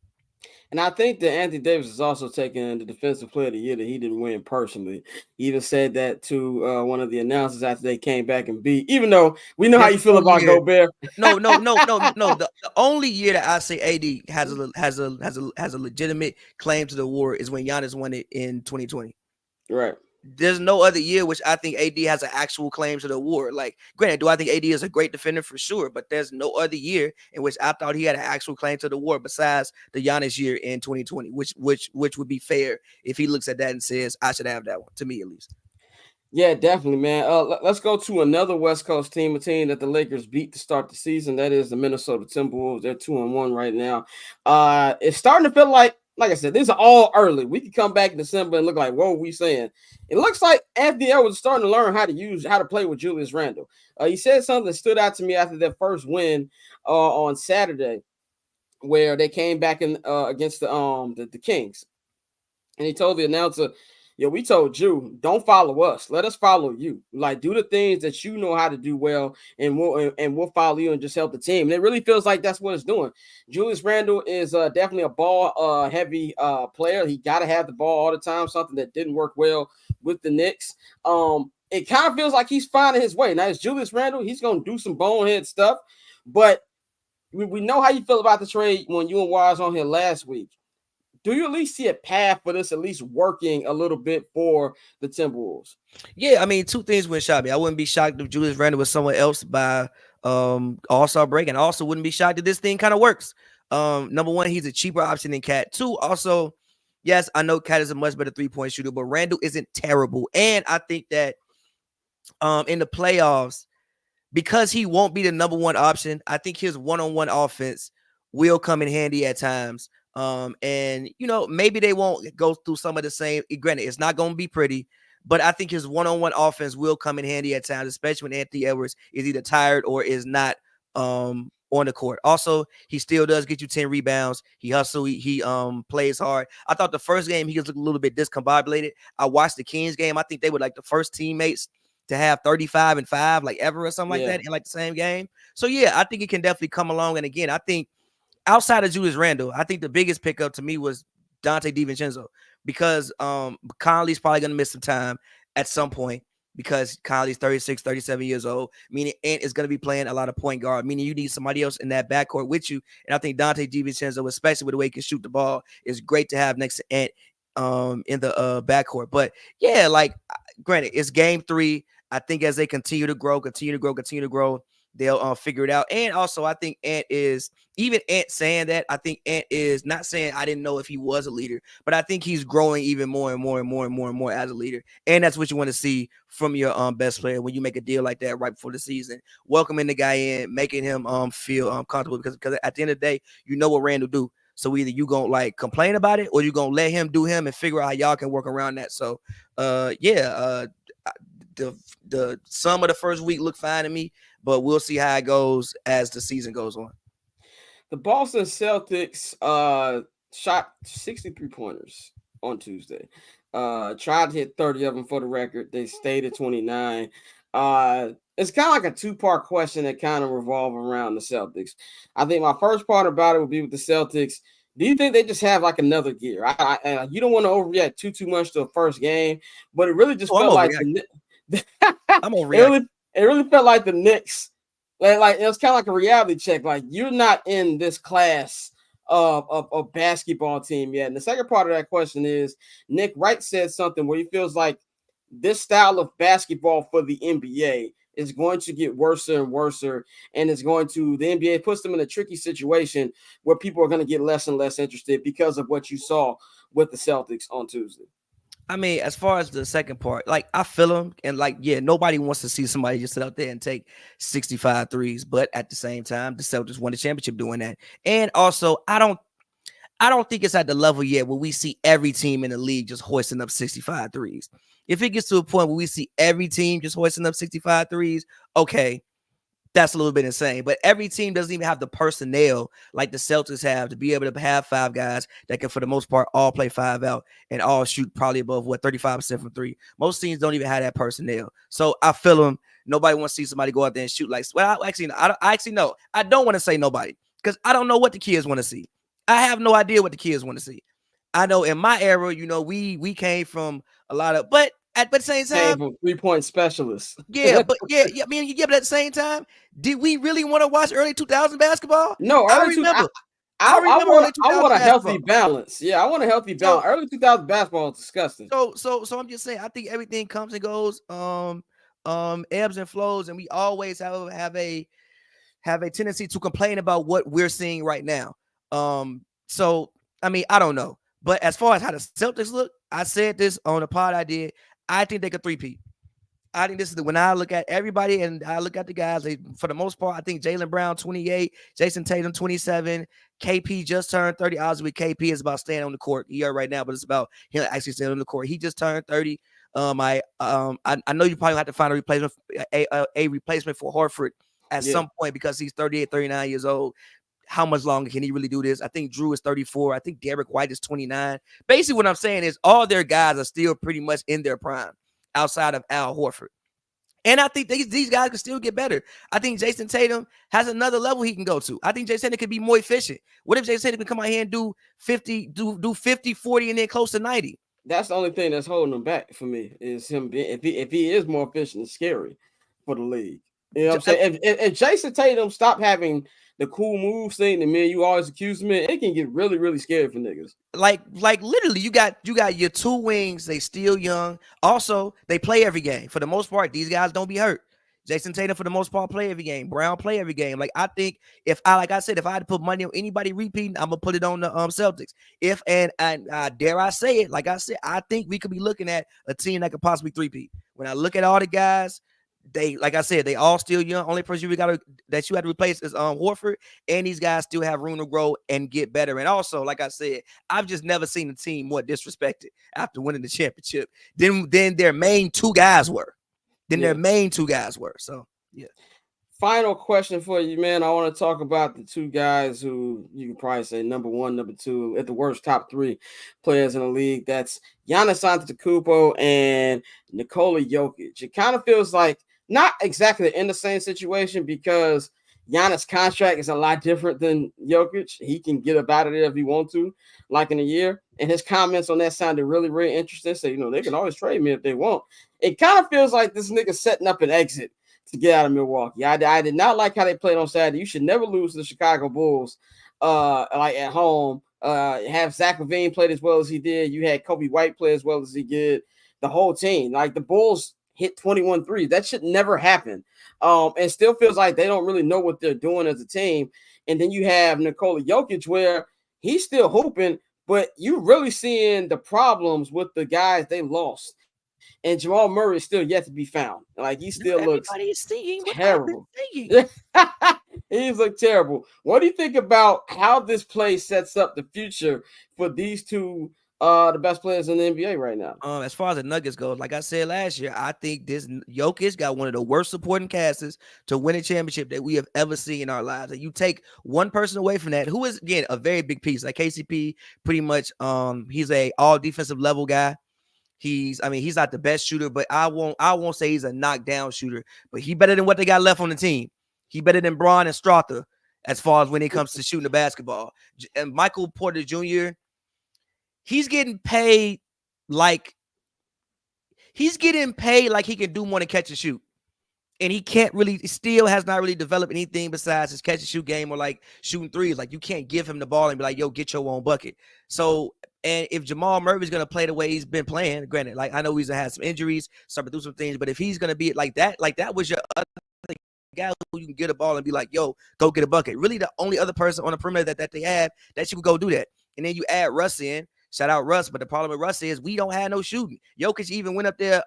Speaker 1: And I think that Anthony Davis is also taking the Defensive Player of the Year that he didn't win personally. He even said that to one of the announcers after they came back and beat, even though we know how you feel about Gobert.
Speaker 7: No. The only year that I say AD has a legitimate claim to the award is when Giannis won it in 2020.
Speaker 1: Right.
Speaker 7: There's no other year which I think AD has an actual claim to the award. Like, granted, do I think AD is a great defender? For sure, but there's no other year in which I thought he had an actual claim to the award besides the Giannis year in 2020, which would be fair if he looks at that and says, I should have that one, to me at least.
Speaker 1: Yeah, definitely, man. Let's go to another West Coast team, a team that the Lakers beat to start the season. That is the Minnesota Timberwolves. They're 2-1 right now. It's starting to feel like like I said, these are all early. We can come back in December and look like, what were we saying? It looks like Anthony Edwards is starting to learn how to play with Julius Randle. He said something that stood out to me after their first win on Saturday, where they came back in against the Kings. And he told the announcer, "Yo, we told you, don't follow us. Let us follow you. Like, do the things that you know how to do well, and we'll follow you and just help the team." And it really feels like that's what it's doing. Julius Randle is definitely a ball heavy player. He got to have the ball all the time. Something that didn't work well with the Knicks. It kind of feels like he's finding his way. Now, it's Julius Randle. He's going to do some bonehead stuff, but we know how you feel about the trade when you and Wise on here last week. Do you at least see a path for this at least working a little bit for the Timberwolves?
Speaker 7: Yeah, I mean, two things wouldn't shock me. I wouldn't be shocked if Julius Randle was someone else by All-Star break, and I also wouldn't be shocked if this thing kind of works. Number one, he's a cheaper option than Cat. Two, also, yes, I know Cat is a much better three-point shooter, but Randle isn't terrible. And I think that in the playoffs, because he won't be the number one option, I think his one-on-one offense will come in handy at times. And maybe they won't go through some of the same. Granted, it's not going to be pretty, but I think his one-on-one offense will come in handy at times, especially when Anthony Edwards is either tired or is not on the court. Also, he still does get you 10 rebounds. He hustles. He plays hard. I thought the first game he was a little bit discombobulated. I watched the Kings game. I think they were like the first teammates to have 35 and 5 like ever or something like that in like the same game. So yeah, I think it can definitely come along. And again, I think outside of Julius Randle, I think the biggest pickup to me was Dante DiVincenzo, because Conley's probably going to miss some time at some point because Conley's 36, 37 years old, meaning Ant is going to be playing a lot of point guard, meaning you need somebody else in that backcourt with you. And I think Dante DiVincenzo, especially with the way he can shoot the ball, is great to have next to Ant in the backcourt. But yeah, like granted, it's game 3. I think as they continue to grow, they'll figure it out. And also, I think Ant saying that, I think Ant is not saying I didn't know if he was a leader, but I think he's growing even more and more and more and more and more as a leader. And that's what you want to see from your best player when you make a deal like that right before the season. Welcoming the guy in, making him feel comfortable, because at the end of the day, you know what Randall do. So either you gonna like complain about it or you gonna let him do him and figure out how y'all can work around that. So the some of the first week looked fine to me, but we'll see how it goes as the season goes on.
Speaker 1: The Boston Celtics shot 63 pointers on Tuesday. Tried to hit 30 of them for the record. They stayed at 29. It's kind of like a two-part question that kind of revolve around the Celtics. I think my first part about it would be with the Celtics. Do you think they just have like another gear? You don't want to overreact too much to the first game, but it really just felt like it really felt like the Knicks. Like it was kind of like a reality check. Like, you're not in this class of basketball team yet. And the second part of that question is, Nick Wright said something where he feels like this style of basketball for the NBA is going to get worse and worse, and the NBA puts them in a tricky situation where people are going to get less and less interested because of what you saw with the Celtics on Tuesday.
Speaker 7: I mean, as far as the second part, like, I feel him, and like, yeah, nobody wants to see somebody just sit out there and take 65 threes, but at the same time, the Celtics won the championship doing that. And also, I don't think it's at the level yet where we see every team in the league just hoisting up 65 threes. If it gets to a point where we see every team just hoisting up 65 threes, okay, that's a little bit insane. But every team doesn't even have the personnel like the Celtics have to be able to have 5 guys that can, for the most part, all play 5 out and all shoot probably above 35% from 3. Most teams don't even have that personnel. So I feel them. Nobody wants to see somebody go out there and shoot like. Well, I don't want to say nobody, because I don't know what the kids want to see. I have no idea what the kids want to see. I know in my era, we came from a lot of, but at the same time,
Speaker 1: 3-point specialists.
Speaker 7: Yeah, but but at the same time, did we really want to watch early 2000 basketball?
Speaker 1: No,
Speaker 7: I remember.
Speaker 1: I want a healthy balance. Yeah, I want a healthy balance. Early 2000 basketball is disgusting.
Speaker 7: So I'm just saying, I think everything comes and goes, ebbs and flows, and we always have a tendency to complain about what we're seeing right now. So I mean, I don't know. But as far as how the Celtics look, I said this on the pod I did. I think they could 3-peat. I think this is when I look at everybody and I look at the guys, for the most part, I think Jaylen Brown 28, Jason Tatum 27, KP just turned 30. Obviously, with KP is about staying on the court. He are right now, but it's about him actually staying on the court. He just turned 30. I know you probably have to find a replacement for Horford at some point because he's 38, 39 years old. How much longer can he really do this? I think Drew is 34. I think Derek White is 29. Basically, what I'm saying is all their guys are still pretty much in their prime outside of Al Horford. And I think these guys can still get better. I think Jason Tatum has another level he can go to. I think Jason Tatum could be more efficient. What if Jason Tatum can come out here and do 50, 40, and then close to 90?
Speaker 1: That's the only thing that's holding him back for me is him being if he is more efficient, it's scary for the league. You know what I'm saying? If Jason Tatum stopped having the cool moves thing that you always accuse me, it can get really, really scary for niggas.
Speaker 7: Like literally, you got your two wings. They still young. Also, they play every game. For the most part, these guys don't be hurt. Jason Tatum, for the most part, play every game. Brown play every game. Like I think if I had to put money on anybody repeating, I'm gonna put it on the Celtics. And dare I say it, like I said, I think we could be looking at a team that could possibly three-peat. When I look at all the guys, like I said, they all still young. Only person you had to replace is Horford, and these guys still have room to grow and get better. And also, like I said, I've just never seen a team more disrespected after winning the championship than their main two guys were. So yeah.
Speaker 1: Final question for you, man. I want to talk about the two guys who you can probably say number one, number two, at the worst top three players in the league. That's Giannis Antetokounmpo and Nikola Jokic. It kind of feels like not exactly in the same situation because Giannis' contract is a lot different than Jokic. He can get up out of there if he wants to, like in a year. And his comments on that sounded really, really interesting. So, they can always trade me if they want. It kind of feels like this nigga setting up an exit to get out of Milwaukee. I did not like how they played on Saturday. You should never lose to the Chicago Bulls like at home. Have Zach LaVine played as well as he did. You had Kobe White play as well as he did. The whole team. Like the Bulls hit 21 threes. That should never happen. And still feels like they don't really know what they're doing as a team. And then you have Nikola Jokic where he's still hooping, but you really seeing the problems with the guys they lost. And Jamal Murray is still yet to be found. Like he still looks terrible. He's looked terrible. What do you think about how this play sets up the future for these two the best players in the NBA right now?
Speaker 7: As far as the Nuggets goes, like I said last year, I think this Jokic got one of the worst supporting casts to win a championship that we have ever seen in our lives. And you take one person away from that, who is again a very big piece. Like KCP, pretty much, he's a all defensive level guy. He's not the best shooter, but I won't say he's a knockdown shooter, but he better than what they got left on the team. He better than Braun and Strother as far as when it comes to shooting the basketball. And Michael Porter Jr., he's getting paid like he can do more than catch and shoot. And he still has not really developed anything besides his catch and shoot game or like shooting threes. Like you can't give him the ball and be like, yo, get your own bucket. So, and if Jamal Murray's going to play the way he's been playing, granted, like I know he's had some injuries, started to do some things, but if he's going to be like that was your other guy who you can get a ball and be like, yo, go get a bucket. Really the only other person on the perimeter that they have that you could go do that. And then you add Russ in. Shout out Russ, but the problem with Russ is we don't have no shooting. Jokic even went up there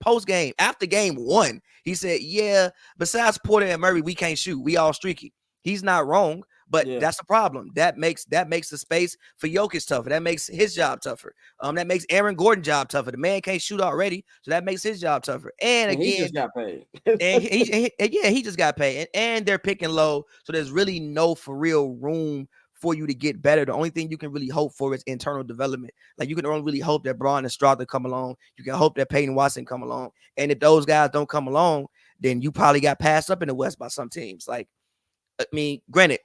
Speaker 7: post-game, after game one. He said, yeah, besides Porter and Murray, we can't shoot. We all streaky. He's not wrong, but that's the problem. That makes the space for Jokic tougher. That makes his job tougher. That makes Aaron Gordon's job tougher. The man can't shoot already, so that makes his job tougher. And again,
Speaker 1: he just got paid.
Speaker 7: and he just got paid. And they're picking low, so there's really no for real room for you to get better. The only thing you can really hope for is internal development. Like you can only really hope that Braun and Strother come along. You can hope that Peyton Watson come along. And if those guys don't come along, then you probably got passed up in the West by some teams. Like, I mean, granted,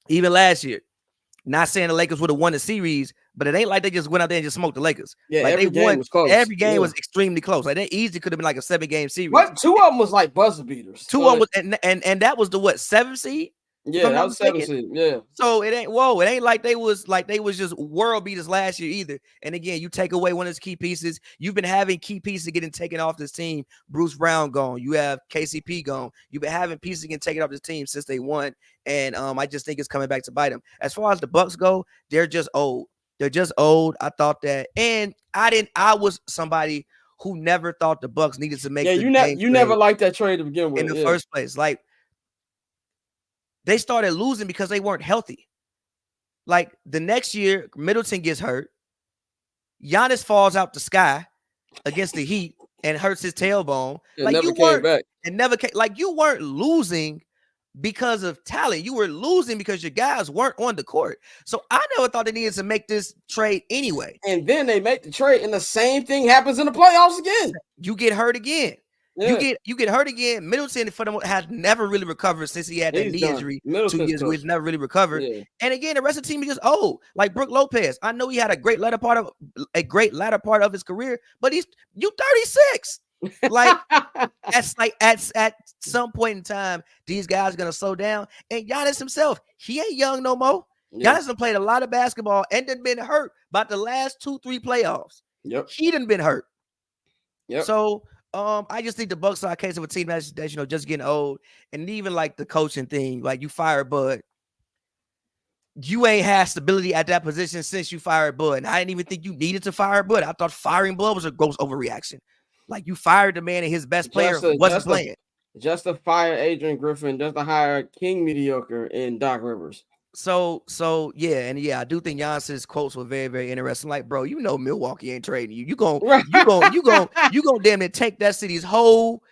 Speaker 7: even last year, not saying the Lakers would have won the series, but it ain't like they just went out there and just smoked the Lakers.
Speaker 1: Yeah,
Speaker 7: like
Speaker 1: every game was close.
Speaker 7: Every game was extremely close. Like that easily could have been like a 7-game series.
Speaker 1: What? Two of them was like buzzer beaters.
Speaker 7: Two of them was, and that was the 7th seed?
Speaker 1: Yeah, that was 7 seed. Yeah.
Speaker 7: So it ain't like they was just world beaters last year either. And again, you take away one of his key pieces. You've been having key pieces getting taken off this team. Bruce Brown gone. You have KCP gone. You've been having pieces getting taken off this team since they won. And I just think it's coming back to bite them. As far as the Bucks go, they're just old. They're just old. I thought that, and I was somebody who never thought the Bucks needed to make
Speaker 1: Yeah,
Speaker 7: the
Speaker 1: you never liked that trade to begin with
Speaker 7: in the first place. Like, they started losing because they weren't healthy. Like, the next year, Middleton gets hurt. Giannis falls out the sky against the Heat and hurts his tailbone.
Speaker 1: It
Speaker 7: Like,
Speaker 1: never
Speaker 7: you
Speaker 1: came
Speaker 7: weren't
Speaker 1: back.
Speaker 7: and never came. Like, you weren't losing because of talent. You were losing because your guys weren't on the court. So I never thought they needed to make this trade anyway.
Speaker 1: And then they make the trade, and the same thing happens in the playoffs again.
Speaker 7: You get hurt again.
Speaker 1: Yeah.
Speaker 7: You get hurt again. Middleton, for them, has never really recovered since he had that knee injury 2 years ago. He's never really recovered. Yeah. And again, the rest of the team is just old. Like Brook Lopez, I know he had a great latter part of his career, but you 36. Like, that's like at some point in time, these guys are gonna slow down. And Giannis himself, he ain't young no more. Yeah. Giannis done played a lot of basketball and done been hurt about the last 2-3 playoffs.
Speaker 1: Yep.
Speaker 7: He done been hurt.
Speaker 1: Yep.
Speaker 7: So I just think the Bucks are a case of a team that's just getting old. And even like the coaching thing, like, you fired Bud. You ain't had stability at that position since you fired Bud. And I didn't even think you needed to fire Bud. I thought firing Bud was a gross overreaction. Like, you fired the man and his best player wasn't playing.
Speaker 1: Just to fire Adrian Griffin, just to hire King Mediocre and Doc Rivers.
Speaker 7: So yeah, I do think Giannis's quotes were very, very interesting. Like, bro, you know Milwaukee ain't trading you. You gonna damn near take that city's whole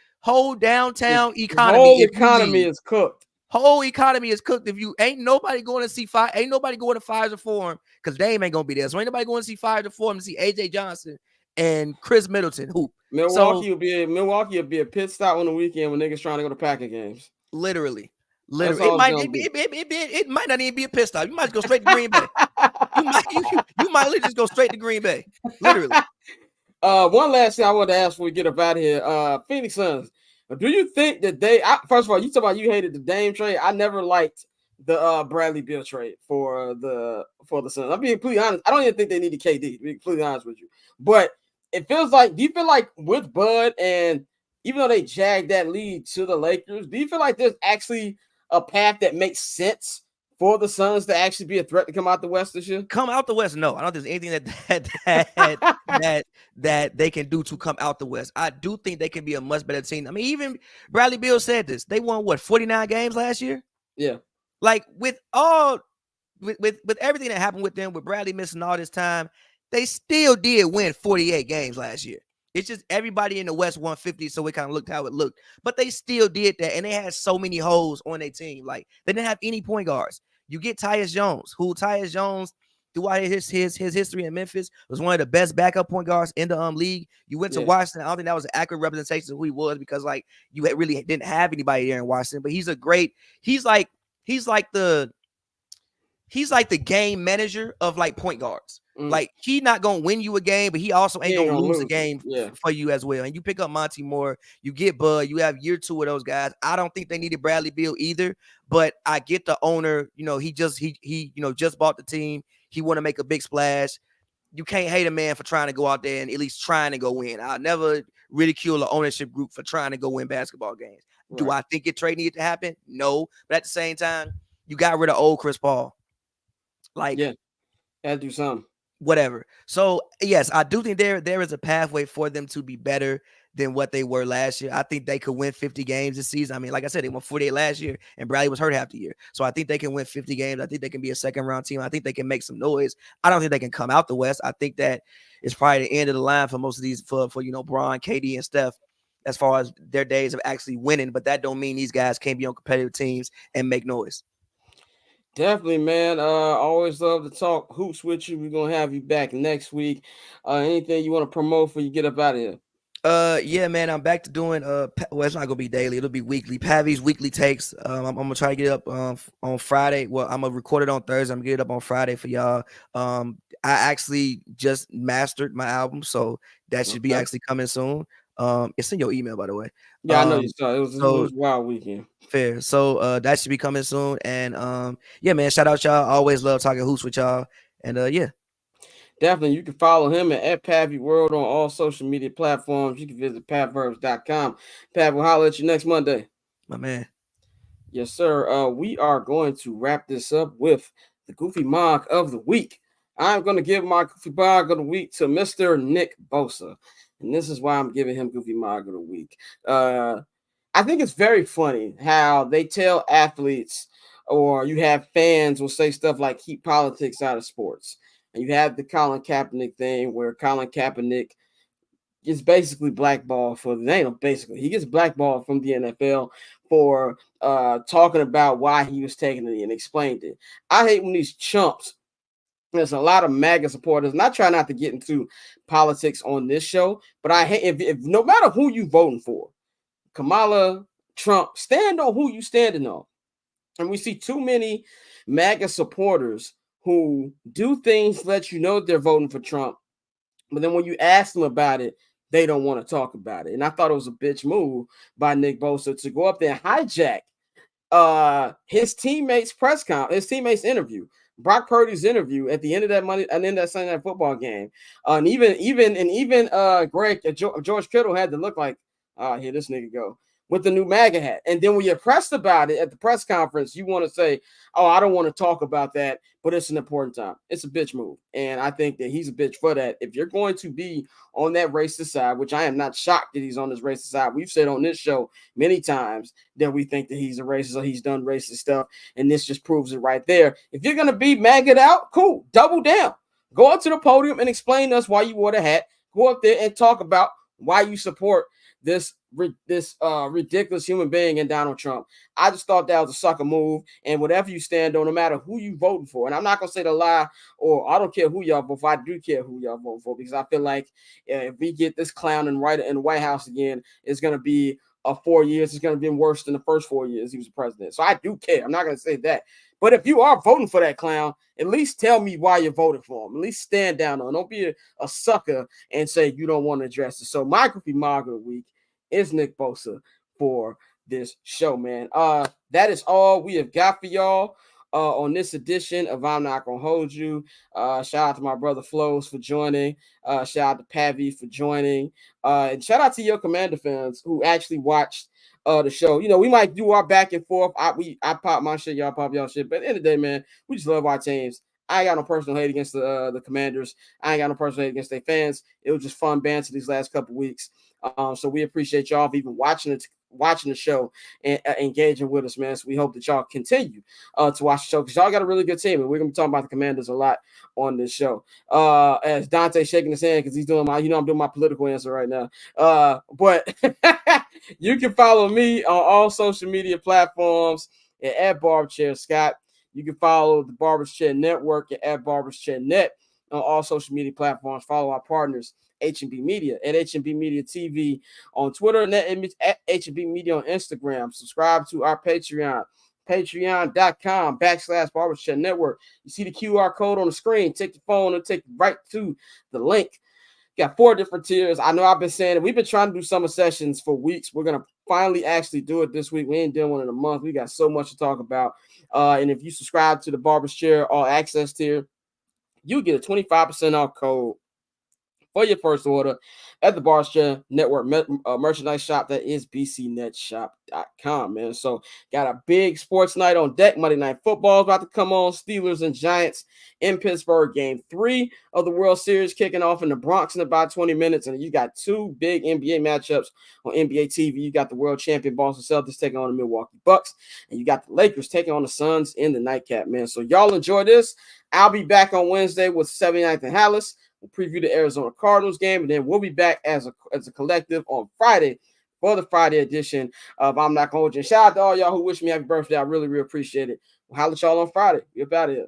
Speaker 7: downtown economy.
Speaker 1: Whole economy is cooked.
Speaker 7: Whole economy is cooked. If you ain't nobody going to see ain't nobody going to Pfizer Forum because Dame ain't gonna be there. So ain't nobody going to see Pfizer Forum to see AJ Johnson and Chris Middleton hoop.
Speaker 1: Milwaukee will be a pit stop on the weekend when niggas trying to go to Packer games.
Speaker 7: Literally. It might not even be a pit stop. You might go straight to Green Bay. You might just go straight to Green Bay. Literally.
Speaker 1: One last thing I want to ask before we get up out of here. Phoenix Suns. Do you think that first of all, you talk about you hated the Dame trade. I never liked the Bradley Beal trade for the Suns. I'm being completely honest. I don't even think they needed KD, to be completely honest with you. But it feels like, do you feel like with Bud, and even though they jagged that lead to the Lakers, do you feel like there's actually a path that makes sense for the Suns to actually be a threat to come out the West this year?
Speaker 7: Come out the West? No, I don't think there's anything that they can do to come out the West. I do think they can be a much better team. I mean, even Bradley Beal said this. They won 49 games last year?
Speaker 1: Yeah.
Speaker 7: Like, with everything that happened with them, with Bradley missing all this time, they still did win 48 games last year. It's just everybody in the West won 50, so it kind of looked how it looked. But they still did that, and they had so many holes on their team. Like, they didn't have any point guards. You get Tyus Jones, throughout his history in Memphis, was one of the best backup point guards in the league. You went to Washington. I don't think that was an accurate representation of who he was, because, like, you really didn't have anybody there in Washington. But he's like the game manager of, like, point guards. Like, he not gonna win you a game, but he also ain't gonna lose a game for you as well. And you pick up Monty Moore, you get Bud, you have year 2 of those guys. I don't think they needed Bradley Beal either, but I get the owner. He just bought the team. He want to make a big splash. You can't hate a man for trying to go out there and at least trying to go win. I'll never ridicule the ownership group for trying to go win basketball games. Right. Do I think a trade needed to happen? No, but at the same time, you got rid of old Chris Paul. Like,
Speaker 1: had to do something.
Speaker 7: Whatever. So yes, I do think there is a pathway for them to be better than what they were last year. I think they could win 50 games this season. I mean, like I said, they won 48 last year, and Bradley was hurt half the year. So I think they can win 50 games. I think they can be a second-round team. I think they can make some noise. I don't think they can come out the West. I think that it's probably the end of the line for most of these, for Bron, KD, and Steph, as far as their days of actually winning. But that don't mean these guys can't be on competitive teams and make noise.
Speaker 1: Definitely, man. Always love to talk hoops with you. We're gonna have you back next week. Anything you want to promote before you get up out of here?
Speaker 7: Yeah, man. I'm back to doing well, it's not gonna be daily, it'll be weekly. Pavy's weekly takes. I'm gonna try to get it up on Friday. Well, I'm gonna record it on Thursday. I'm gonna get it up on Friday for y'all. I actually just mastered my album, so that should be actually coming soon. It's in your email, by the way.
Speaker 1: Yeah, I know you saw it. It was a wild weekend.
Speaker 7: Fair. So that should be coming soon. And yeah, man, shout out y'all. Always love talking hoops with y'all. And yeah.
Speaker 1: Definitely, you can follow him at Pavy World on all social media platforms. You can visit patverbs.com. Pat, will holler at you next Monday.
Speaker 7: My man.
Speaker 1: Yes, sir. We are going to wrap this up with the Goofy Mog of the Week. I'm going to give my Goofy Mog of the Week to Mr. Nick Bosa. And this is why I'm giving him Goofy Mog of the Week. I think it's very funny how they tell athletes, or you have fans will say stuff like keep politics out of sports. And you have the Colin Kaepernick thing where Colin Kaepernick gets basically blackballed for the name. Basically, he gets blackballed from the NFL for talking about why he was taking it and explained it. I hate when these chumps, there's a lot of MAGA supporters, and I try not to get into politics on this show, but I hate if no matter who you voting for, Kamala, Trump, stand on who you standing on. And we see too many MAGA supporters who do things let you know they're voting for Trump, but then when you ask them about it, they don't want to talk about it. And I thought it was a bitch move by Nick Bosa to go up there and hijack his teammates' his teammates' interview, Brock Purdy's interview at the end of that Monday and then that Sunday night football game. And even George Kittle had to look like, here this nigga go with the new MAGA hat. And then when you're pressed about it at the press conference, you want to say, oh, I don't want to talk about that, but it's an important time. It's a bitch move. And I think that he's a bitch for that. If you're going to be on that racist side, which I am not shocked that he's on this racist side. We've said on this show many times that we think that he's a racist or he's done racist stuff. And this just proves it right there. If you're going to be MAGA'd out, cool, double down. Go up to the podium and explain to us why you wore the hat. Go up there and talk about why you support this ridiculous human being in Donald Trump. I just thought that was a sucker move. And whatever you stand on, no matter who you voting for, and I'm not gonna say the lie, or I don't care who y'all vote for. I do care who y'all vote for, because I feel like if we get this clown in the White House again, it's gonna be 4 years. It's gonna be worse than the first 4 years he was president. So I do care. I'm not gonna say that. But if you are voting for that clown, at least tell me why you're voting for him. At least stand down on him. Don't be a sucker and say you don't want to address it. So my Goofy Mog of the Week is Nick Bosa for this show, man. That is all we have got for y'all on this edition of I'm Not Gonna Hold You. Shout out to my brother Flows for joining. Shout out to Pavy for joining. And shout out to your Commander fans who actually watched the show. You know, we might do our back and forth. I pop my shit, y'all pop y'all shit. But at the end of the day, man, we just love our teams. I ain't got no personal hate against the Commanders. I ain't got no personal hate against their fans. It was just fun banter these last couple weeks. So we appreciate y'all for even watching the show and engaging with us, man. So we hope that y'all continue to watch the show, because y'all got a really good team, and we're gonna be talking about the Commanders a lot on this show. As Dante shaking his hand because he's doing I'm doing my political answer right now. But you can follow me on all social media platforms at Barberchair Scott. You can follow the Barbers Chair Network at Barbers Chair Net on all social media platforms. Follow our partners, H&B Media at H&B Media TV on Twitter, and at H&B Media on Instagram. Subscribe to our Patreon, patreon.com/Barbers Chair Network. You see the QR code on the screen. Take your phone and take you right to the link. Got 4 different tiers. I know I've been saying it. We've been trying to do summer sessions for weeks. We're going to finally actually do it this week. We ain't doing one in a month. We got so much to talk about. And if you subscribe to the Barber's Chair All Access tier, you get a 25% off code for your first order at the Barber's Chair Network merchandise shop. That is bcnetshop.com, man. So got a big sports night on deck. Monday Night Football is about to come on. Steelers and Giants in Pittsburgh. Game 3 of the World Series kicking off in the Bronx in about 20 minutes. And you got 2 big NBA matchups on NBA TV. You got the world champion Boston Celtics taking on the Milwaukee Bucks. And you got the Lakers taking on the Suns in the nightcap, man. So y'all enjoy this. I'll be back on Wednesday with 79th and Hallis. We'll preview the Arizona Cardinals game, and then we'll be back as a collective on Friday for the Friday edition of I'm Not Gonna Hold You. Shout out to all y'all who wish me happy birthday. I really, really appreciate it. We'll holler at y'all on Friday. We're about here.